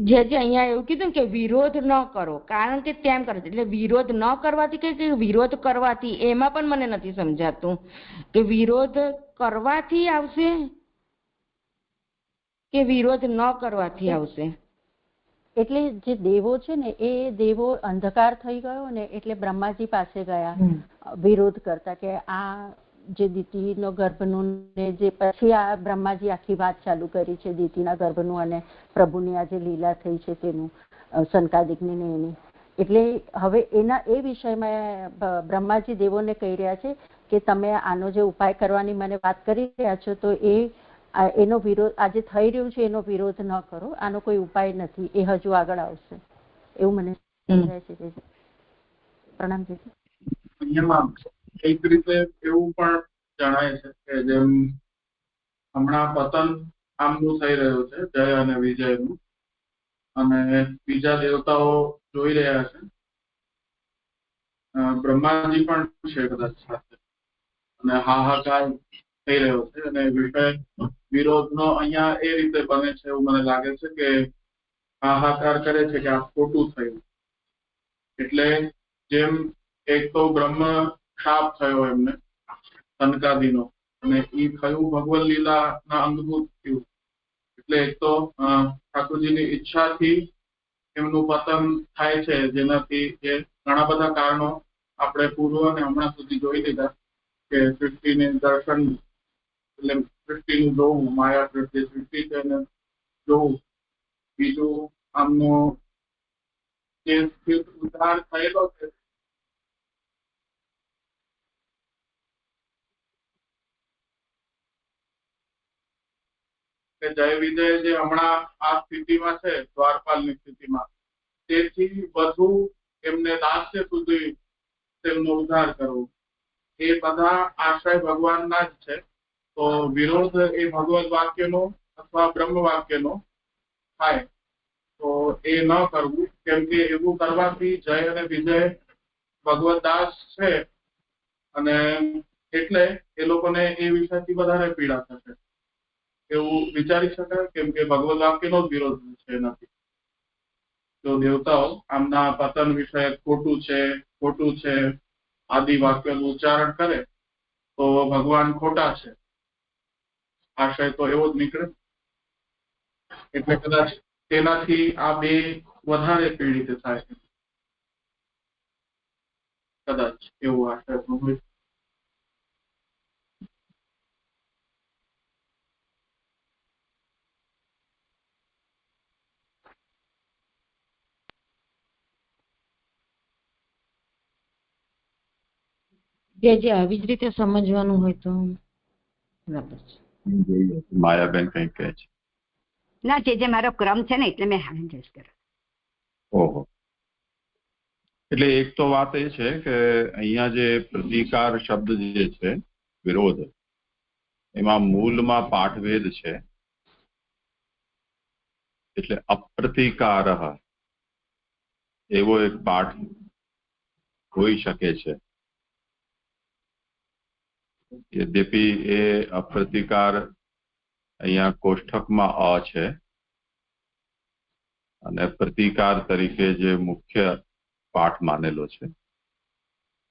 જે અહીંયા એવું કીધું કે વિરોધ ન કરો, કારણ કે તેમ કરે છે. એટલે વિરોધ ન કરવાથી કે વિરોધ કરવાથી, એમાં પણ મને નથી સમજાતું કે વિરોધ કરવાથી આવશે કે વિરોધ ન કરવાથી આવશે. એટલે જે દેવો છે ને, એ દેવો અંધકાર થઈ ગયો ને એટલે બ્રહ્માજી પાસે ગયા વિરોધ કરતા કે આ જે દીતિનો ગર્ભનું ને જે પછી આ બ્રહ્માજી આખી વાત ચાલુ કરી છે દીતિના ગર્ભનું અને પ્રભુની આ જે લીલા થઈ છે તેનું, સનકાદિકની ને એની. એટલે હવે એના એ વિષયમાં બ્રહ્માજી દેવોને કહી રહ્યા છે કે તમે આનો જે ઉપાય કરવાની મને વાત કરી રહ્યા છો, તો એનો વિરોધ આજે થઈ રહ્યું છે એનો વિરોધ ન કરો, આનો કોઈ ઉપાય નથી, એ હજુ આગળ આવશે, એવું મને સમજાય છે. પ્રણામ જી. એક રીતે એવું પણ જણાય છે કે જેમ હમણાં પતન આમનું થઈ રહ્યું છે જય અને વિજયનું, અને બીજા દેવતાઓ જોઈ રહ્યા છે, બ્રહ્માજી પણ છે કદાચ સાથે, અને હાહાકાર થઈ રહ્યો છે. અને વિષય વિરોધનો અહીંયા એ રીતે બને છે એવું મને લાગે છે કે હાહાકાર કરે છે કે આ ખોટું થયું. એટલે જેમ એક તો બ્રહ્મ શાપ થયો એમને સનકાદીનો, અને એ થયું ભગવન લીલાના અંગભૂત થયું. એટલે એક તો ઠાકોરજીની ઈચ્છાથી એમનું પતન થાય છે, જેનાથી જે ઘણા બધા કારણો આપણે પૂર્વ અને હમણાં સુધી જોઈ લીધા કે સૃષ્ટિને દર્શન, એટલે સૃષ્ટિનું જોવું, માયા પ્રત્યે સૃષ્ટિ છે એને જોવું. બીજું આમનો જે ઉદ્ધાર થયેલો છે કે જય વિજય જે હમણાં આ સ્થિતિમાં છે દ્વારપાલની સ્થિતિમાં, તેથી વધુ એમને દાસ્ય સુધી તેમનો ઉદ્ધાર કરવો, એ બધા આશ્રય ભગવાનના જ છે. તો વિરોધ એ ભગવદ વાક્યનો અથવા બ્રહ્મ વાક્યનો થાય તો એ ન કરવું, કેમ કે એવું કરવાથી જય અને વિજય ભગવદ દાસ છે, અને એટલે એ લોકોને એ વિષયથી વધારે પીડા થશે એવું વિચારી શકાય, કેમ કે ભગવદ વાક્યનો જ વિરોધ છે એનાથી. જો દેવતાઓ આમના પતન વિષય ખોટું છે આદિ વાક્યનું ઉચ્ચારણ કરે તો ભગવાન ખોટા છે, આશય તો એવો જ નીકળે. એટલે કદાચ તેનાથી આ બે વધારે પીડિત થાય, કદાચ એવું આશય હોય. જે આવી જ રીતે સમજવાનું હોય તો બરાબર છે. માયાબેન કઈ કહે છે? ના, જે મારો ક્રમ છે ને એટલે મેં હેન્ડલ કર્યો. ઓહો, એટલે એક તો વાત એ છે કે અહીંયા જે પ્રતિકાર શબ્દ જે છે વિરોધ, એમાં મૂળમાં પાઠભેદ છે. એટલે અપ્રતિકાર એવો એક પાઠ હોઈ શકે છે. યદ્યપિ એ અપ્રતિકાર અહીંયા કોષ્ટકમાં અ છે, અને પ્રતિકાર તરીકે જે મુખ્ય પાઠ માનેલો છે.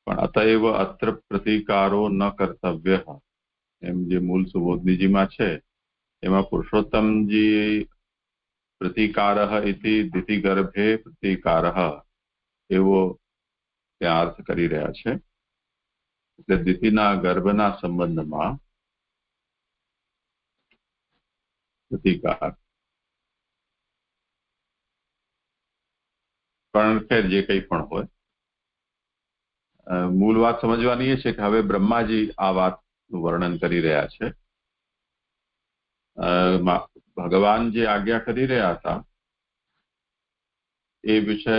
પણ અતએવ અત્ર પ્રતિકારો ન કર્તવ્ય, એમ જે મૂળ સુબોધનીજીમાં છે એમાં પુરુષોત્તમજી પ્રતિકારઃ ઇતિ દિતિગર્ભે પ્રતિકારઃ એવો ત્યાં અર્થ કરી રહ્યા છે. એટલે દિતિના ગર્ભના સંબંધમાં પ્રતિકાર. પણ ખેર જે કંઈ પણ હોય, મૂળ વાત સમજવાની એ છે કે હવે બ્રહ્માજી આ વાતનું વર્ણન કરી રહ્યા છે. ભગવાન જે આજ્ઞા કરી રહ્યા હતા એ વિષય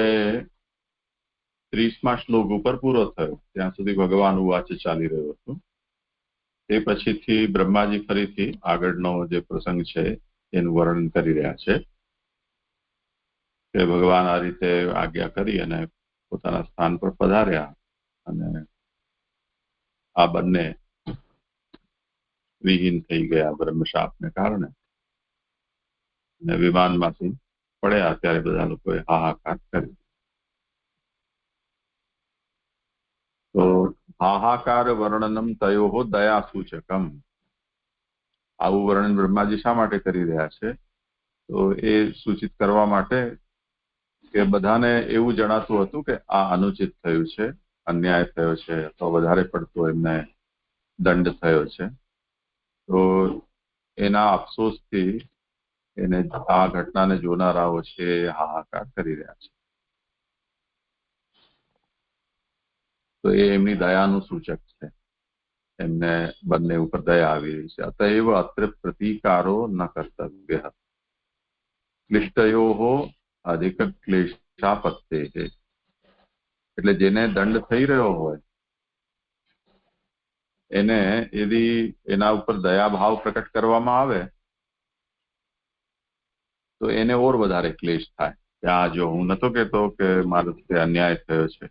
30મા શ્લોક ઉપર પૂરો થયો. ત્યાં સુધી ભગવાન ઉવાચ ચાલી રહ્યો હતો. તે પછીથી બ્રહ્માજી ફરીથી આગળનો જે પ્રસંગ છે એનું વર્ણન કરી રહ્યા છે કે ભગવાન આ રીતે આજ્ઞા કરી અને પોતાના સ્થાન પર પધાર્યા અને આ બંને વિહીન થઈ ગયા બ્રહ્મશાપને કારણે અને વિમાનમાંથી પડ્યા ત્યારે બધા લોકોએ હાહાકાર કર્યો. તો હાહાકાર વર્ણનમ તયોઃ દયા સૂચકમ. આવું વર્ણન બ્રહ્માજી શા માટે કરી રહ્યા છે? તો એ સૂચિત કરવા માટે કે બધાને એવું જણાતું હતું કે આ અનુચિત થયું છે, અન્યાય થયો છે, અથવા વધારે પડતો એમને દંડ થયો છે. તો એના અફસોસથી એને આ ઘટનાને જોનારાઓ છે હાહાકાર કરી રહ્યા છે. તો એ એમની દયાનું સૂચક છે. એમને બંને ઉપર દયા આવી રહી છે. અતએવ અત્ર પ્રતિકારો ન કર્તવ્ય ક્લિષ્ટયોઃ અધિક ક્લેશાપત્તે. એટલે જેને દંડ થઈ રહ્યો હોય એને यदि એના ઉપર દયાભાવ પ્રકટ કરવામાં આવે તો એને ઓર વધારે ક્લેશ થાય. ત્યાં જો હું નતો કહેતો કે મારાથી અન્યાય થયો છે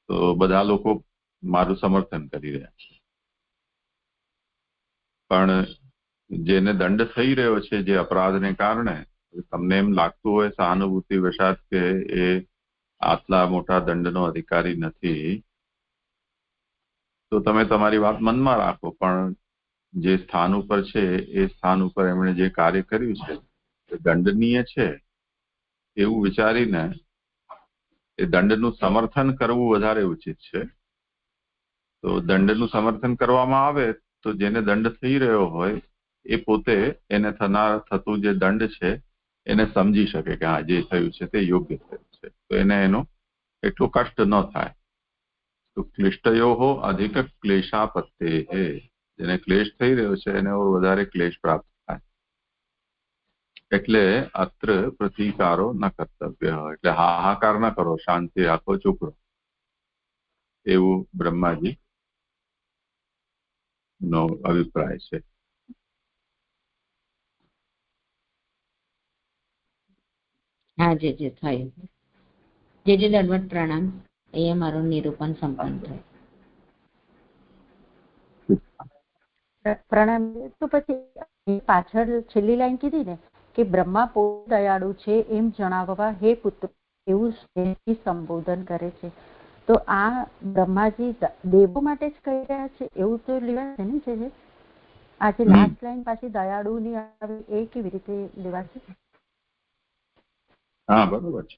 તો બધા લોકો મારું સમર્થન કરી રહ્યા છે, પણ જેને દંડ થઈ રહ્યો છે જે અપરાધને કારણે, તમને એમ લાગતું હોય સહાનુભૂતિ વશાત કે એ આટલા મોટા દંડનો અધિકારી નથી, તો તમે તમારી વાત મનમાં રાખો, પણ જે સ્થાન ઉપર છે એ સ્થાન ઉપર એમણે જે કાર્ય કર્યું છે એ દંડનીય છે એવું વિચારીને એ દંડનું સમર્થન કરવું વધારે ઉચિત છે. તો દંડનું સમર્થન કરવામાં આવે તો જેને દંડ થઈ રહ્યો હોય એ પોતે એને થતું જે દંડ છે એને સમજી શકે કે હા જે થયું છે તે યોગ્ય થયું છે, તો એને એનો એટલું કષ્ટ ન થાય. તો ક્લિષ્ટયોઃ અધિક ક્લેશાપત્તે. જેને ક્લેશ થઈ રહ્યો છે એને વધારે ક્લેશ પ્રાપ્ત થાય. એટલે અત્ર પ્રતિકારો ન કર્તવ્ય. એટલે હાહાકાર ન કરો, શાંતિ રાખો, ચૂપ રહો, એવું બ્રહ્માજી નો અભિપ્રાય છે. હા જે થયું. જે દંડવત પ્રણામ. અહીંયા મારું નિરૂપણ સંપન્ન થયું. પ્રણામ. તો પછી પાછળ છેલ્લી લાઈન કીધી ને કે બ્રહ્મા પોતે દયાળુ છે એમ જણાવવા હે પુત્ર એવું સંબોધન કરે છે. તો આ બ્રહ્માજી દેવો માટે જ કહી રહ્યા છે એવું તો લેવાશે ને? જે આ જે લાસ્ટ લાઈન પાછી દયાળુ ની આવે એ કેવી રીતે લેવાશે? હા બરોબર છે.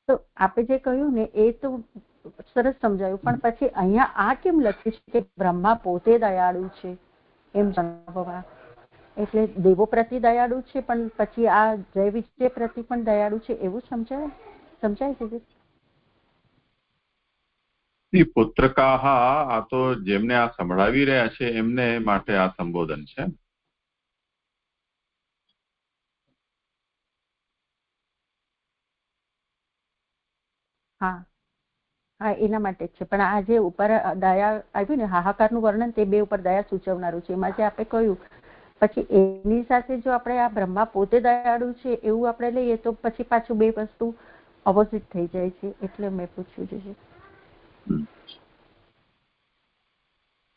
તો આપણે જે કહ્યું ને એ તો સરસ સમજાયું, પણ પછી અહીંયા આ કેમ લખ્યું છે કે બ્રહ્મા પોતે દયાળુ છે એમ જણાવવા? એટલે દેવો પ્રતિ દયાળુ છે પણ પછી આ જય વિજય પ્રતિ પણ દયાળુ છે એવું સમજાય છે? પુત્રકાહ આ તો જેમને આ સંભળાવી રહ્યા છે એમને માટે આ સંબોધન છે. હા હા એના માટે જ છે. પણ આ જે ઉપર દયા આવ્યું ને હાહાકારનું વર્ણન, તે બે ઉપર દયા સૂચવનારું છે. એમાં જે આપણે કહ્યું પછી એની સાથે જો આપણે આ બ્રહ્મા પોતે દયાળુ છે એવું આપણે લઈએ તો પછી પાછું બે વસ્તુ ઓપોઝિટ થઈ જાય છે. એટલે મેં પૂછ્યું છે.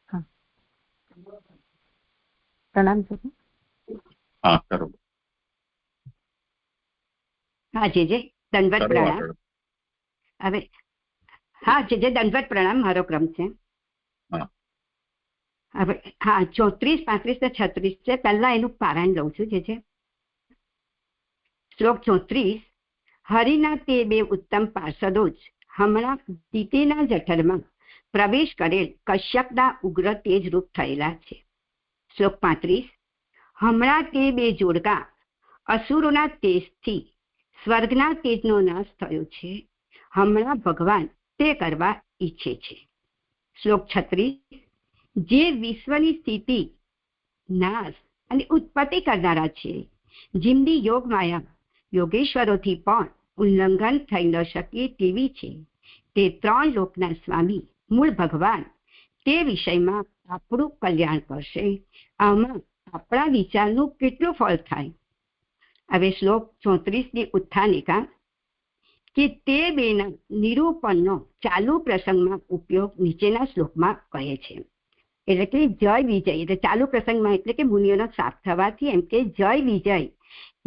હા પ્રણામ છે. હા કરો. હા જે દંડવત પ્રણામ. હવે હા, જે દંડવત પ્રણામ મારો ક્રમ છે. હવે હા, 34, 35 ને 36 છે. પહેલા એનું પારાયણ લઉં છું. જે છે શ્લોક 34. હરિના તે બે ઉત્તમ પાર્ષદો જ હમણાં દીતીના જઠરમાં પ્રવેશ કરેલ કશ્યપના ઉગ્ર તેજ રૂપ થયેલા છે. શ્લોક 35. હમણાં તે બે જોડકા અસુરોના તેજથી સ્વર્ગના તેજનો નાશ થયો છે. હમણાં ભગવાન તે કરવા ઈચ્છે છે. શ્લોક 36. જે વિશ્વની સ્થિતિ, નાશ અને ઉત્પત્તિ કરનારા છે, જેમની યોગ માયા યોગેશ્વરોથી પણ ઉલ્લંઘન થઈ ન શકે તેવી છે, તે 3 લોકના સ્વામી મૂળ ભગવાન તે વિષયમાં આપણું કલ્યાણ કરશે. આમાં આપણા વિચારનું કેટલું ફળ થાય. હવે શ્લોક 34 ની ઉત્થાનિકા કે તે બેના નિરૂપણનો ચાલુ પ્રસંગમાં ઉપયોગ નીચેના શ્લોકમાં કહે છે. એટલે કે જય વિજય, એટલે ચાલુ પ્રસંગમાં એટલે કે મુનિઓનો શ્રાપ થવાથી, એમ કે જય વિજય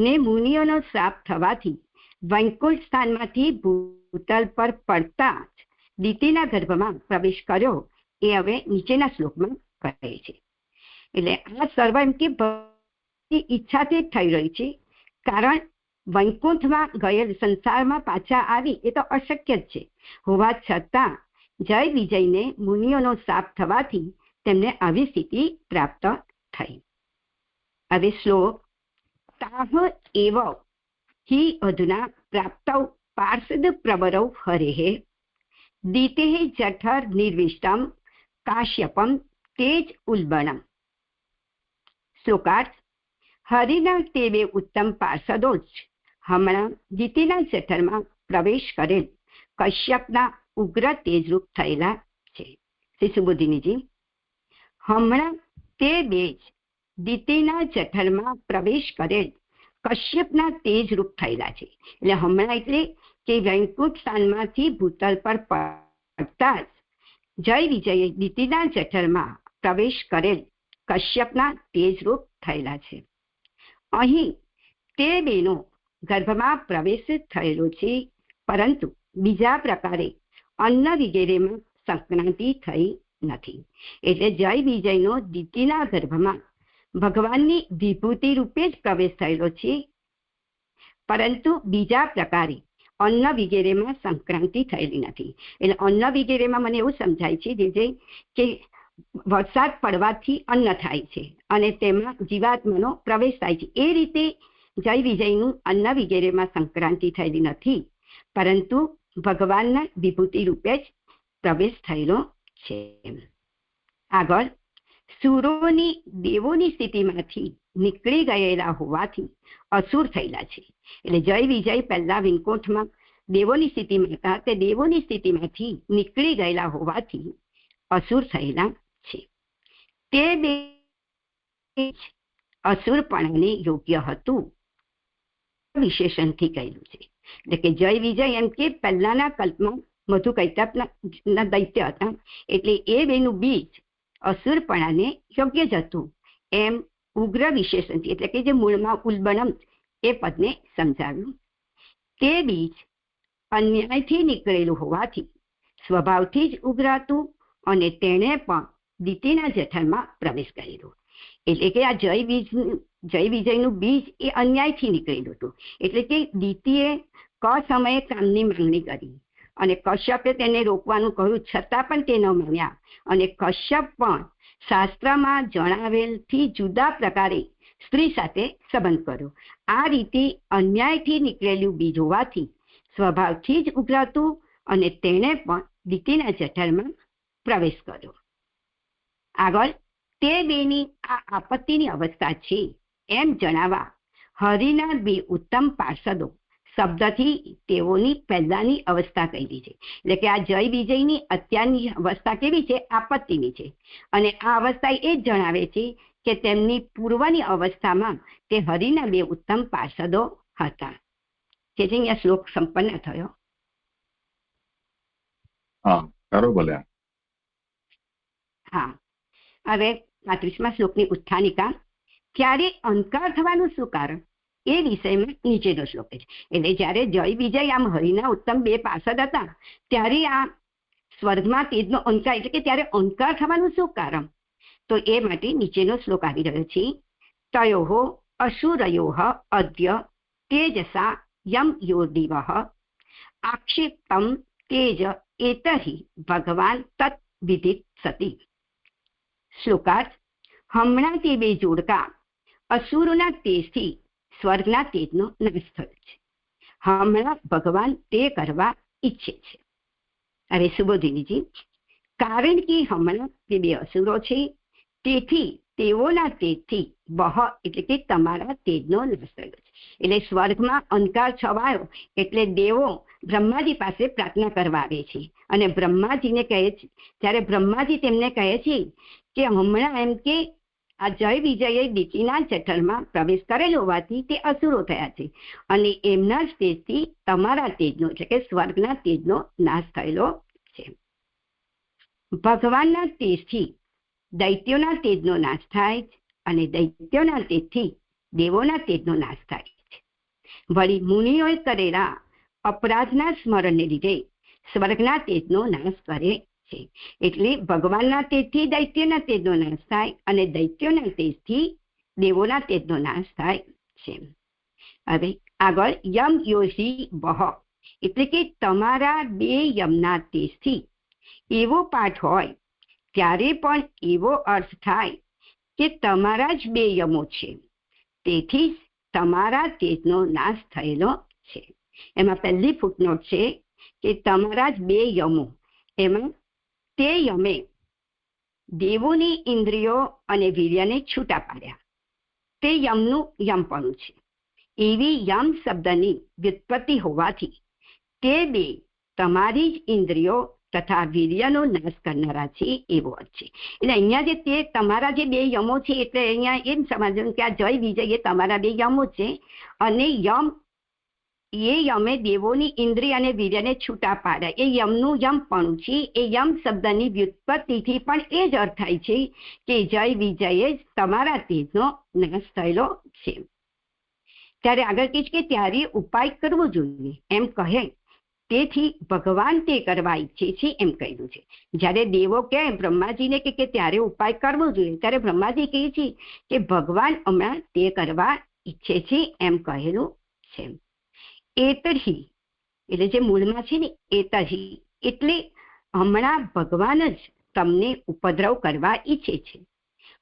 ને મુનિઓનો શ્રાપ થવાથી વૈકુંઠ સ્થાનમાંથી ભૂતલ પર પડતા જ દીતીના ગર્ભમાં પ્રવેશ કર્યો, એ હવે નીચેના શ્લોકમાં કહે છે. એટલે આ સર્વ એમ કે ઈચ્છાથી જ થઈ રહી છે, કારણ વૈકુંઠમાં ગયેલ સંસારમાં પાછા આવી એ તો અશક્ય જ છે. હોવા છતાં જય વિજયને મુનિઓનો શ્રાપ થવાથી તેમને આવી સ્થિતિ પ્રાપ્ત થઈ. હવે શ્લોક તાહ એવ હિ અધુના પ્રાપ્તૌ પાર્ષદ પ્રવરૌ હરેઃ દીતેઃ જઠર નિર્વિષ્ટમ કાશ્યપમ તેજ ઉલ્બણમ. શ્લોકાર્થ. હરિના તે બે ઉત્તમ પાર્ષદો જ હમણાં દીતીના જઠરમાં પ્રવેશ કરેલ કશ્યપના ઉગ્ર તેજરૂપ થયેલા છે. શ્રી સુબોધિનીજી, હમણાં તે બે જ દીતીના જઠરમાં પ્રવેશ કરેલ કશ્યપના તેજરૂપ થયેલા છે. એટલે હમણાં એટલે કે વૈકુંઠ સ્થાનમાંથી ભૂતલ પર પડતા જ જય વિજયે દીતીના જઠરમાં પ્રવેશ કરેલ કશ્યપના તેજરૂપ થયેલા છે. અહીં તે બેનો ગર્ભમાં પ્રવેશ થયેલો છે, પરંતુ બીજા પ્રકારે અન્ન વગેરેમાં સંક્રાંતિ થઈ નથી. એટલે જય વિજયનો દીતીના ગર્ભમાં ભગવાનની વિભૂતિ રૂપે જ પ્રવેશ થયેલો છે, પરંતુ બીજા પ્રકારે અન્ન વગેરેમાં સંક્રાંતિ થયેલી નથી. એટલે અન્ન વગેરેમાં મને એવું સમજાય છે જે કે વરસાદ પડવાથી અન્ન થાય છે અને તેમાં જીવાત્માનો પ્રવેશ થાય છે. એ રીતે જય વિજયનું અન્ન વગેરેમાં સંક્રાંતિ થયેલી નથી, પરંતુ ભગવાનના વિભૂતિ રૂપે જ પ્રવેશ થયેલો છે. આગળ સુરોની દેવોની સ્થિતિમાંથી નીકળી ગયેલા હોવાથી અસુર થયેલા છે. એટલે જય વિજય પહેલા વૈકુંઠમાં દેવોની સ્થિતિમાં હતા, તે દેવોની સ્થિતિમાંથી નીકળી ગયેલા હોવાથી અસુર થયેલા છે. તે બે અસુરપણાને યોગ્ય હતું વિશેષણથી કહેલું છે. એટલે કે જય વિજય એમ કે પહેલાના કલ્પમાં મધુ કૈટપના દૈત્ય હતા, એટલે એ બેનું બીજ અસુરપણાને યોગ્ય જ હતું એમ ઉગ્ર વિશેષણથી, એટલે કે જે મૂળમાં ઉલ્બણમ એ પદને સમજાવ્યું. તે બીજ અન્યાયથી નીકળેલું હોવાથી સ્વભાવથી જ ઉગ્ર હતું અને તેણે પણ દીતીના જઠરમાં પ્રવેશ કરેલો. એટલે કે આ જય વિજયનું બીજ એ અન્યાયથી નીકળેલું હતું. એટલે કે દીતીએ ક સમયે કામની માંગણી કરી અને કશ્યપે તેને રોકવાનું કહ્યું, છતાં પણ તે ન માન્યા અને કશ્યપ પણ શાસ્ત્રમાં જણાવેલથી જુદા પ્રકારે સ્ત્રી સાથે સંબંધ કર્યો. આ રીતે અન્યાયથી નીકળેલું બીજ હોવાથી સ્વભાવથી જ ઉગ્ર હતું અને તેણે પણ દીતીના જઠરમાં પ્રવેશ કર્યો. આગળ તે બેની આ આપત્તિની અવસ્થા છે એમ જણાવવા હરિના બે ઉત્તમ પાર્ષદો શબ્દથી તેઓની પહેલાની અવસ્થા કહેલી છે. એટલે કે આ જય વિજયની અત્યારની અવસ્થા કેવી છે? આપત્તિની છે. અને આ અવસ્થા એ જ જણાવે છે કે તેમની પૂર્વની અવસ્થામાં તે હરિના બે ઉત્તમ પાર્ષદો હતા. જે અહીંયા શ્લોક સંપન્ન થયો. હા, હવે 35મા શ્લોકની ઉત્થાનિકા. ત્યારે અહંકાર થવાનું શું કારણ? એ વિષયમાં નીચેનો શ્લોક છે. એટલે જ્યારે જય વિજય આમ હરિના ઉત્તમ બે પાર્ષદ હતા ત્યારે આ સ્વર્ગમાં તેજનો અંકાર એટલે કે ત્યારે અંકાર થવાનું શું કારણ? તો એ માટે નીચેનો શ્લોક આવી રહ્યો છે. તયોઃ અસુરયોઃ અદ્ય તેજસા યમ યોર્દિવઃ આક્ષિપ્તમ તેજ એતહિ ભગવાન તત્ વિદિત સતી. શ્લોકાર્થ: હમણાં તે બે જોડકા અસુરોના તેજથી સ્વર્ગના તેજનો નાશ થયો છે. હમણાં ભગવાન તે કરવા ઈચ્છે છે. હવે સુબોધિનીજી, કારણ કે હમણાં તે બે અસુરો છે તેથી તેઓના તેજથી બહ એટલે કે તમારા તેજનો નાશ થયો છે. એટલે સ્વર્ગમાં અંધકાર છવાયો એટલે દેવો બ્રહ્માજી પાસે પ્રાર્થના કરવા આવે છે અને બ્રહ્માજીને કહે છે, ત્યારે બ્રહ્માજી તેમને કહે છે કે હમણાં એમ કે આ જય વિજયે દીકરીના જઠરમાં પ્રવેશ કરેલો હોવાથી તે અસુરો થયા છે અને એમના જ તેજથી તમારા તેજનો એટલે કે સ્વર્ગના તેજનો નાશ થયેલો છે. ભગવાનના તેજથી દૈત્યોના તેજનો નાશ થાય છે અને દૈત્યોના તેજથી દેવોના તેજનો નાશ થાય છે. વળી મુનિઓએ કરેલા અપરાધના સ્મરણને લીધે સ્વર્ગના તેજનો નાશ કરે છે. એટલે ભગવાનના તેજથી દૈત્યના તેજનો નાશ થાય અને દૈત્યોના તેજથી દેવોના તેજનો નાશ થાય છે. હવે આગળ યમ યોષી બહ એટલે કે તમારા બે યમના તેજથી એવો પાઠ હોય ત્યારે પણ એવો અર્થ થાય કે તમારા જ બે યમો છે તેથી જ તમારા તેજનો નાશ થયેલો છે. એમાં પહેલી ફૂટનોટ છે કે તમારા જ બે યમો, એમાં તે યમે દેવોની ઇન્દ્રિયો અને વીર્યને છૂટા પાડ્યા, તે યમનું યમપણું છે. એવી યમ શબ્દની વ્યુત્પત્તિ હોવાથી તે બે તમારી જ ઇન્દ્રિયો તથા વીર્યનો નાશ કરનારા છે એવો અર્થ છે. એટલે અહીંયા જે તે તમારા જે બે યમો છે એટલે અહીંયા એમ સમજવું કે આ જય વિજય એ તમારા બે યમો છે અને યમ એ યમે દેવોની ઇન્દ્રિય અને વીર્યને છૂટા પાડ્યા, એ યમનું યમપણું છે. એ યમ શબ્દની વ્યુત્પત્તિથી પણ એ જ અર્થ થાય છે કે જય વિજયે તમારા તેજનો નાશ થયેલો છે. ત્યારે આગળ કહે છે કે ત્યારે ઉપાય કરવો જોઈએ એમ કહે, તેથી ભગવાન તે કરવા ઈચ્છે છે એમ કહ્યું છે. જ્યારે દેવો કહે બ્રહ્માજીને કે ત્યારે ઉપાય કરવો જોઈએ ત્યારે બ્રહ્માજી કહે છે કે ભગવાન હમણાં તે કરવા ઈચ્છે છે એમ કહેલું છે. એતર્હિ એટલે જે મૂળમાં છે ને એતર્હિ એટલે હમણાં ભગવાન જ તમને ઉપદ્રવ કરવા ઈચ્છે છે.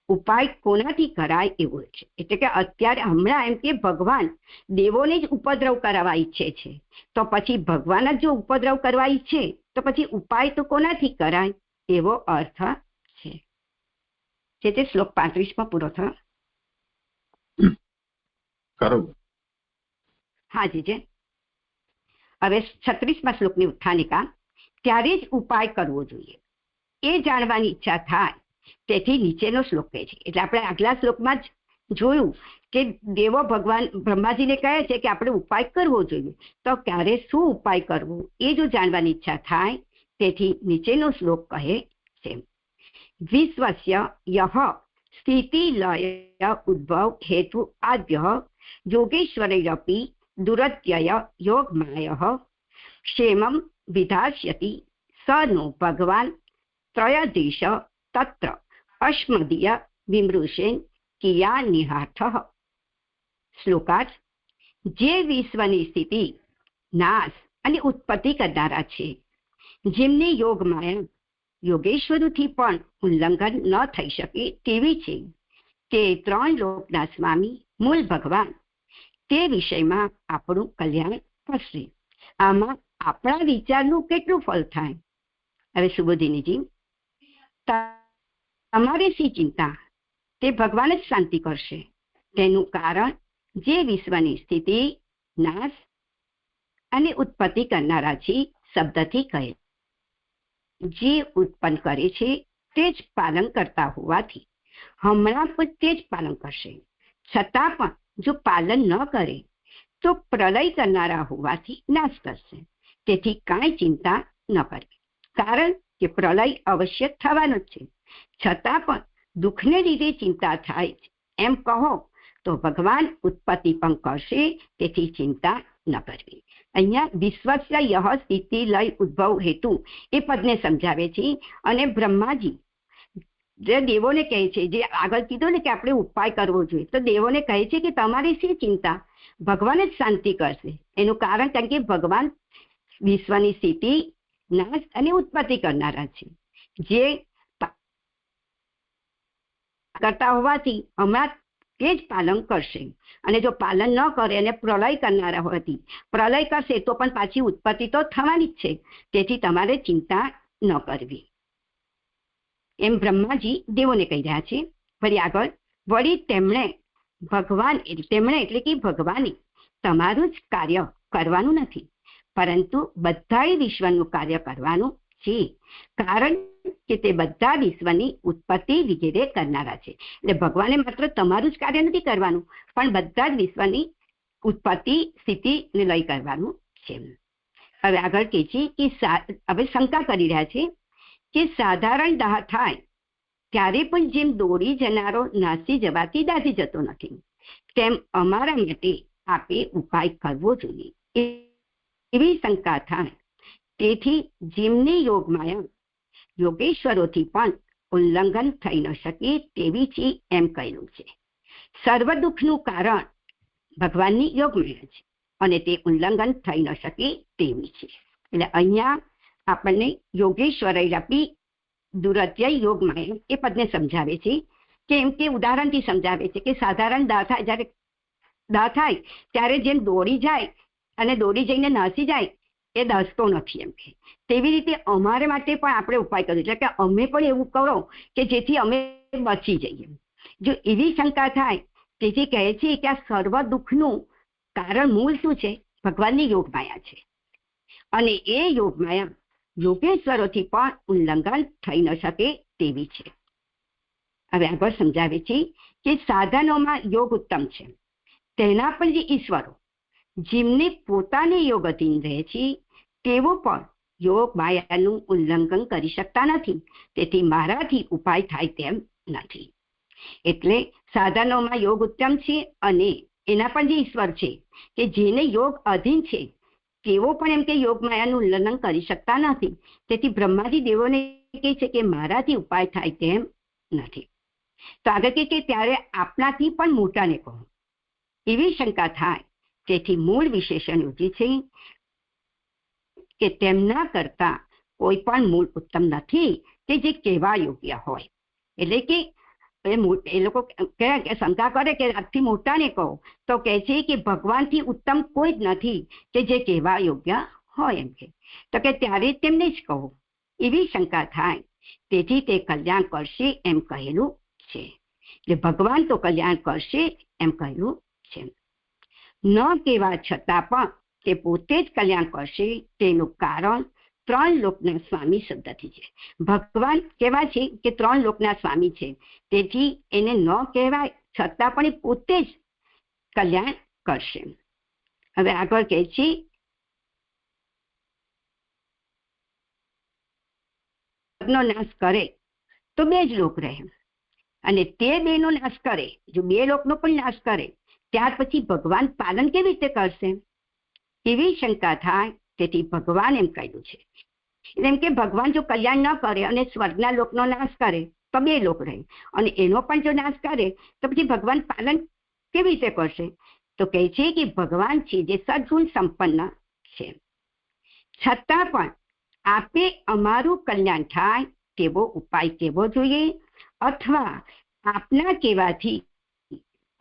ઉપાય કોનાથી કરાય એવો છે. એટલે કે અત્યારે હમણાં એમ કે ભગવાન દેવોને જ ઉપદ્રવ કરવા ઈચ્છે છે, તો પછી ભગવાન જ જો ઉપદ્રવ કરવા ઈચ્છે તો પછી ઉપાય તો કોનાથી કરાય એવો અર્થ છે. જે તે શ્લોક 35 પૂરો થયો. હા જી. હવે 36મા શ્લોકની ઉત્થાનિકા. ત્યારે જ ઉપાય કરવો જોઈએ એ જાણવાની ઈચ્છા થાય તેથી નીચેનો શ્લોક કહે છે. એટલે આપણે આગલા શ્લોકમાં જ જોયું કે દેવો ભગવાન બ્રહ્માજીને કહે છે કે આપણે ઉપાય કરવો જોઈએ, તો ક્યારે શું ઉપાય કરવો એ જો જાણવાની ઈચ્છા થાય તેથી નીચેનો શ્લોક કહે છે. વિશ્વસ્ય યહ સ્થિતિ લય ઉદ્ભવ હેતુ આદ્ય યોગેશ્વરૈરપી દુરત્યય યોગમાય ક્ષેમં વિધાસ્યતિ સ નો ભગવાન ત્રયદિશ તત્ર અસ્મદીય વિમૃશેન કિયા નિહાઠ. શ્લોકાર્થ: જે વિશ્વની સ્થિતિ, નાશ અને ઉત્પત્તિ કરનારા છે, જેમની યોગમાયા યોગેશ્વરોથી પણ ઉલ્લંઘન ન થઈ શકે તેવી છે, તે ત્રણ લોકના સ્વામી મૂળ ભગવાન તે વિષયમાં આપણું કલ્યાણ કરશે. આમાં આપણા વિચારનું કેટલું ફળ થાય? હવે સુબોધિનીજી, તમારે શી ચિંતા? તે ભગવાન જ શાંતિ કરશે. તેનું કારણ જે વિશ્વની સ્થિતિ, નાશ અને ઉત્પત્તિ કરનારા છે શબ્દથી કહે, જે ઉત્પન્ન કરે છે તે જ પાલન કરતા હોવાથી હમણાં પણ તે જ પાલન કરશે. છતાં પણ જો પાલન ન કરે તો પ્રલય કરનારા હોવાથી નાશ કરશે. તેથી કાંઈ ચિંતા ન કરવી, કારણ કે પ્રલય અવશ્ય થવાનો જ છે. છતાં પણ દુઃખને લીધે ચિંતા થાય એમ કહો તો ભગવાન ઉત્પત્તિ પણ કરશે, તેથી ચિંતા ન કરવી. અહીંયા વિશ્વસ્ય યહ સ્થિતિ લય ઉદ્ભવ હેતુ એ પદને સમજાવે છે. અને બ્રહ્માજી જે દેવોને કહે છે, જે આગળ કીધું ને કે આપણે ઉપાય કરવો જોઈએ, તો દેવોને કહે છે કે તમારી શી ચિંતા, ભગવાન જ શાંતિ કરશે. એનું કારણ કારણ કે ભગવાન વિશ્વની સ્થિતિ, નાશ અને ઉત્પત્તિ કરનારા છે, જે કરતા હોવાથી હમણાં તે જ પાલન કરશે. અને જો પાલન ન કરે અને પ્રલય કરનારા હોવાથી પ્રલય કરશે તો પણ પાછી ઉત્પત્તિ તો થવાની જ છે, તેથી તમારે ચિંતા ન કરવી. એમ બ્રહ્માજી દેવોને કહી રહ્યા છે. ફરી આગળ, વળી તેમણે એટલે કે ભગવાને તમારું જ કાર્ય કરવાનું નથી, પરંતુ બધા વિશ્વનું કાર્ય કરવાનું છે, કારણ કે તે બધા વિશ્વની ઉત્પત્તિ વગેરે કરનારા છે. એટલે ભગવાને માત્ર તમારું જ કાર્ય નથી કરવાનું, પણ બધા જ વિશ્વની ઉત્પત્તિ, સ્થિતિ ને લય કરવાનું છે. હવે આગળ કહે છે કે હવે શંકા કરી રહ્યા છે કે સાધારણ દાહ થાય ત્યારે પણ જેમ દોડી જનારો નાસી જવાથી દાઝી જતો નથી, તેમ અમારા માટે આપે ઉપાય કરવો જોઈએ એવી શંકા થાય. તેથી જેમની યોગમાયા યોગેશ્વરોથી પણ ઉલ્લંઘન થઈ ન શકે તેવી છે એમ કહેલું છે. સર્વ દુઃખનું કારણ ભગવાનની યોગમાયા છે અને તે ઉલ્લંઘન થઈ ન શકે તેવી છે. એટલે અહીંયા આપણને યોગેશ્વરૈરપી દુરત્ય યોગમાયા એ પદને સમજાવે છે. કેમ કે ઉદાહરણથી સમજાવે છે કે સાધારણ દાહ થાય, જ્યારે દાહ થાય ત્યારે જેમ દોડી જાય અને દોડી જઈને નાસી જાય એ દસતો નથી એમ કે, તેવી રીતે અમારે માટે પણ આપણે ઉપાય કર્યો, એટલે કે અમે પણ એવું કરો કે જેથી અમે બચી જઈએ. જો એવી શંકા થાય, તેથી કહે છે કે આ સર્વ દુઃખનું કારણ મૂળ શું છે? ભગવાનની યોગમાયા છે, અને એ યોગમાયા યોગેશ્વરોથી પણ ઉલ્લંઘન થઈ ન શકે તેવી છે. હવે આગળ સમજાવે છે કે સાધનોમાં યોગ ઉત્તમ છે, તેના પણ જે ઈશ્વરો જેમને પોતાને યોગ અધીન રહે છે તેઓ પણ યોગ માયાનું ઉલ્લંઘન કરી શકતા નથી, તેથી મારાથી ઉપાય થાય તેમ નથી. એટલે સાધનોમાં યોગ ઉત્તમ છે અને એના પણ જે ઈશ્વર છે કે જેને યોગ અધીન છે તેઓ પણ એમ કે યોગ માયાનું ઉલ્લંઘન કરી શકતા નથી, તેથી બ્રહ્માજી દેવોને કહે છે કે મારાથી ઉપાય થાય તેમ નથી. તો આગળ કે ત્યારે આપણાથી પણ મોટાને કહો એવી શંકા થાય, તેથી મૂળ વિશેષણ યોજી છે કે તેમના કરતા કોઈ પણ મૂળ ઉત્તમ નથી કે જે કહેવા યોગ્ય હોય. એટલે કે એ લોકો શંકા કરે કે આજથી મોટાને કહો, તો કહે છે કે ભગવાનથી ઉત્તમ કોઈ જ નથી કે જે કહેવા યોગ્ય હોય એમ કે, તો કે ત્યારે તેમને જ કહો એવી શંકા થાય, તેથી તે કલ્યાણ કરશે એમ કહેલું છે. એટલે ભગવાન તો કલ્યાણ કરશે એમ કહેલું છે. ન કહેવા છતાં પણ તે પોતે જ કલ્યાણ કરશે તેનું કારણ ત્રણ લોકના સ્વામી શબ્દથી છે. ભગવાન કેવા છે કે ત્રણ લોકના સ્વામી છે, તેથી એને ન કહેવાય છતાં પણ એ પોતે જ કલ્યાણ કરશે. હવે આગળ કહે છે નો નાશ કરે તો બે જ લોક રહે, અને તે બે નો નાશ કરે, જો બે લોકનો પણ નાશ કરે ત્યાર પછી ભગવાન પાલન કેવી રીતે કરશે એવી શંકા થાય, તેથી ભગવાન એમ કહ્યું છે. એટલે એમ કે ભગવાન જો કલ્યાણ ન કરે અને સ્વર્ગના લોકનો નાશ કરે તો બે લોક રહે, અને એનો પણ જો નાશ કરે તો પછી ભગવાન પાલન કેવી રીતે કરશે? તો કહે છે કે ભગવાન છે જે સદગુણ સંપન્ન છે, છતાં પણ આપે અમારું કલ્યાણ થાય તેવો ઉપાય કેવો જોઈએ, અથવા આપના કહેવાથી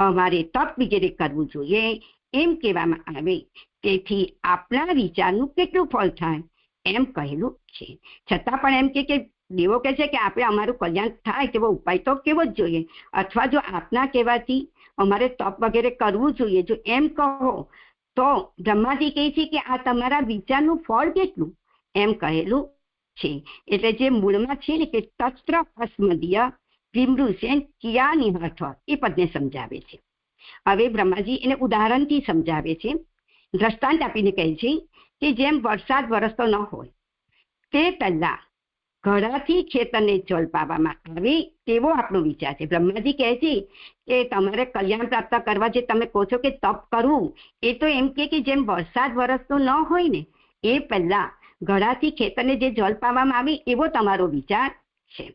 અમારે તપ વગેરે કરવું જોઈએ એમ કહેવામાં આવે, તેથી આપના વિચારનું કેટલું ફળ થાય એમ કહેલું છે. છતાં પણ એમ કે દેવો કહે છે કે આપણે અમારું કલ્યાણ થાય તેવો ઉપાય તો કેવો જ જોઈએ, અથવા જો આપના કહેવાથી અમારે તપ વગેરે કરવું જોઈએ, જો એમ કહો તો બ્રહ્માજી કહે છે કે આ તમારા વિચારનું ફળ કેટલું એમ કહેલું છે. એટલે જે મૂળમાં છે ને કે તત્ર અસ્મદીય વિમૃષેન કિયા નિહર્થ એ પદને સમજાવે છે. હવે બ્રહ્માજી એને ઉદાહરણથી સમજાવે છે, દ્રષ્ટાંત આપીને કહે છે કે જેમ વરસાદ વરસતો ન હોય તે પહેલા ઘડાથી ખેતરને જળ પાવામાં આવે તેવો આપણો વિચાર છે. બ્રહ્માજી કહે છે કે તમારે કલ્યાણ પ્રાપ્ત કરવા જે તમે કહો છો કે તપ કરવું, એ તો એમ કે જેમ વરસાદ વરસતો ન હોય ને એ પહેલા ઘડાથી ખેતરને જે જળ પાવામાં આવે એવો તમારો વિચાર છે.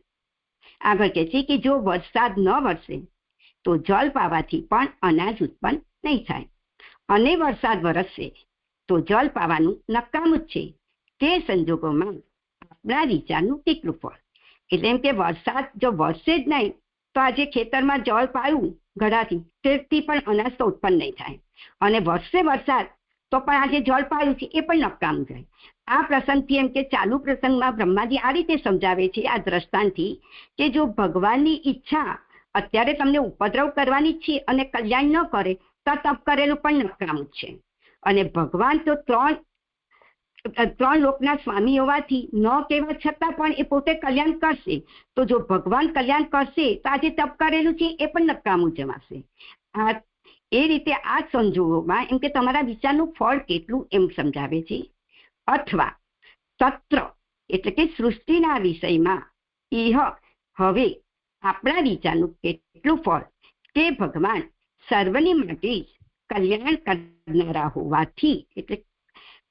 આગળ કહે છે કે જો વરસાદ ન વરસે તો જળ પાવાથી પણ અનાજ ઉત્પન્ન નહીં થાય, અને વરસાદ વરસશે તો જળ પાવાનું નકામું જ છે. તે સંજોગોમાં આપણા વિચારનું કેટલું ફળ? એટલે એમ કે વરસાદ જો વરસે જ નહીં તો આજે ખેતરમાં જળ પાયું ઘડાથી, તેથી પણ અનાજ તો ઉત્પન્ન નહીં થાય, અને વરસે વરસાદ તો પણ આજે જળ પાયું છે એ પણ નકામું જાય. આ પ્રસંગથી એમ કે ચાલુ પ્રસંગમાં બ્રહ્માજી આ રીતે સમજાવે છે આ દ્રષ્ટાંતથી કે જો ભગવાનની ઈચ્છા અત્યારે તમને ઉપદ્રવ કરવાની છે અને કલ્યાણ ન કરે તો તપ કરેલું પણ નકામું છે. અને ભગવાન તો ત્રણ લોકના સ્વામી હોવાથી ન કહેવા છતાં પણ એ પોતે કલ્યાણ કરશે. તો જો ભગવાન કલ્યાણ કરશે તો આજે તપ કરેલું છે એ પણ નકામું જવાશે. એ રીતે આ સંજોગોમાં એમ કે તમારા વિચારનું ફળ કેટલું એમ સમજાવે છે. અથવા તત્ર એટલે કે સૃષ્ટિના વિષયમાં હવે આપણા વિચારનું કેટલું ફળ કે ભગવાન સર્વની માટે જ કલ્યાણ કરનારા હોવાથી એટલે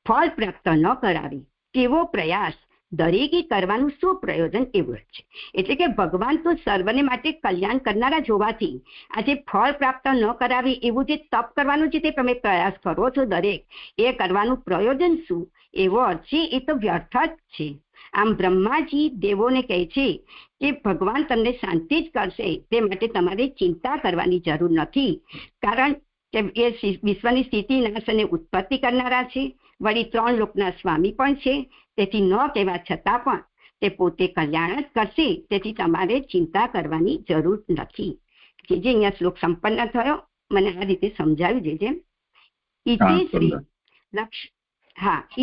ફળ પ્રાપ્ત ન કરાવે તેવો પ્રયાસ દરેકે કરવાનું શું પ્રયોજન એવું છે. એટલે કે ભગવાન તો સર્વને માટે કલ્યાણ કરનારા જ હોવાથી આજે ફળ પ્રાપ્ત ન કરાવે એવું જે તપ કરવાનું છે તે તમે પ્રયાસ કરો છો દરેક, એ કરવાનું પ્રયોજન શું? એવો અર્થ છે એ તો વ્યર્થ જ છે. આમ બ્રહ્માજી દેવોને કહે છે કે ભગવાન તમને શાંતિ જ કરશે, તે માટે તમારે ચિંતા કરવાની જરૂર નથી, કારણ કે એ વિશ્વની સ્થિતિ નાશ અને ઉત્પત્તિ કરનારા છે, વળી ત્રણ લોકના સ્વામી પણ છે, તેથી ન કહેવા છતાં પણ તે પોતે કલ્યાણ જ કરશે, તેથી તમારે ચિંતા કરવાની જરૂર નથી. જે અહીંયા શ્લોક સંપન્ન થયો, મને આ રીતે સમજાવ્યું છે.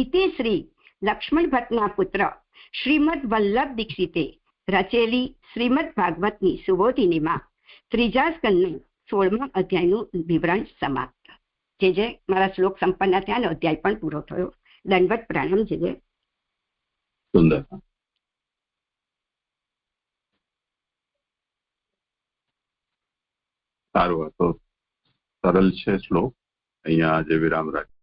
ઇતિ શ્રી લક્ષ્મણ ભટ્ટના પુત્ર શ્રીમદ વલ્લભ દીક્ષિતે રચેલી શ્રીમદ ભાગવતની સુબોધિનીમાં ત્રીજા સ્કંદના 16મા અધ્યાયનું વિવરણ સમાપ્ત. જે મારા શ્લોક સંપન્ન થયા અને અધ્યાય પણ પૂરો થયો. દંડવત પ્રણામ. જે સુંદર. સારું, તો સરળ છે શ્લોક. અહીંયા આજે વિરામ રાખીએ.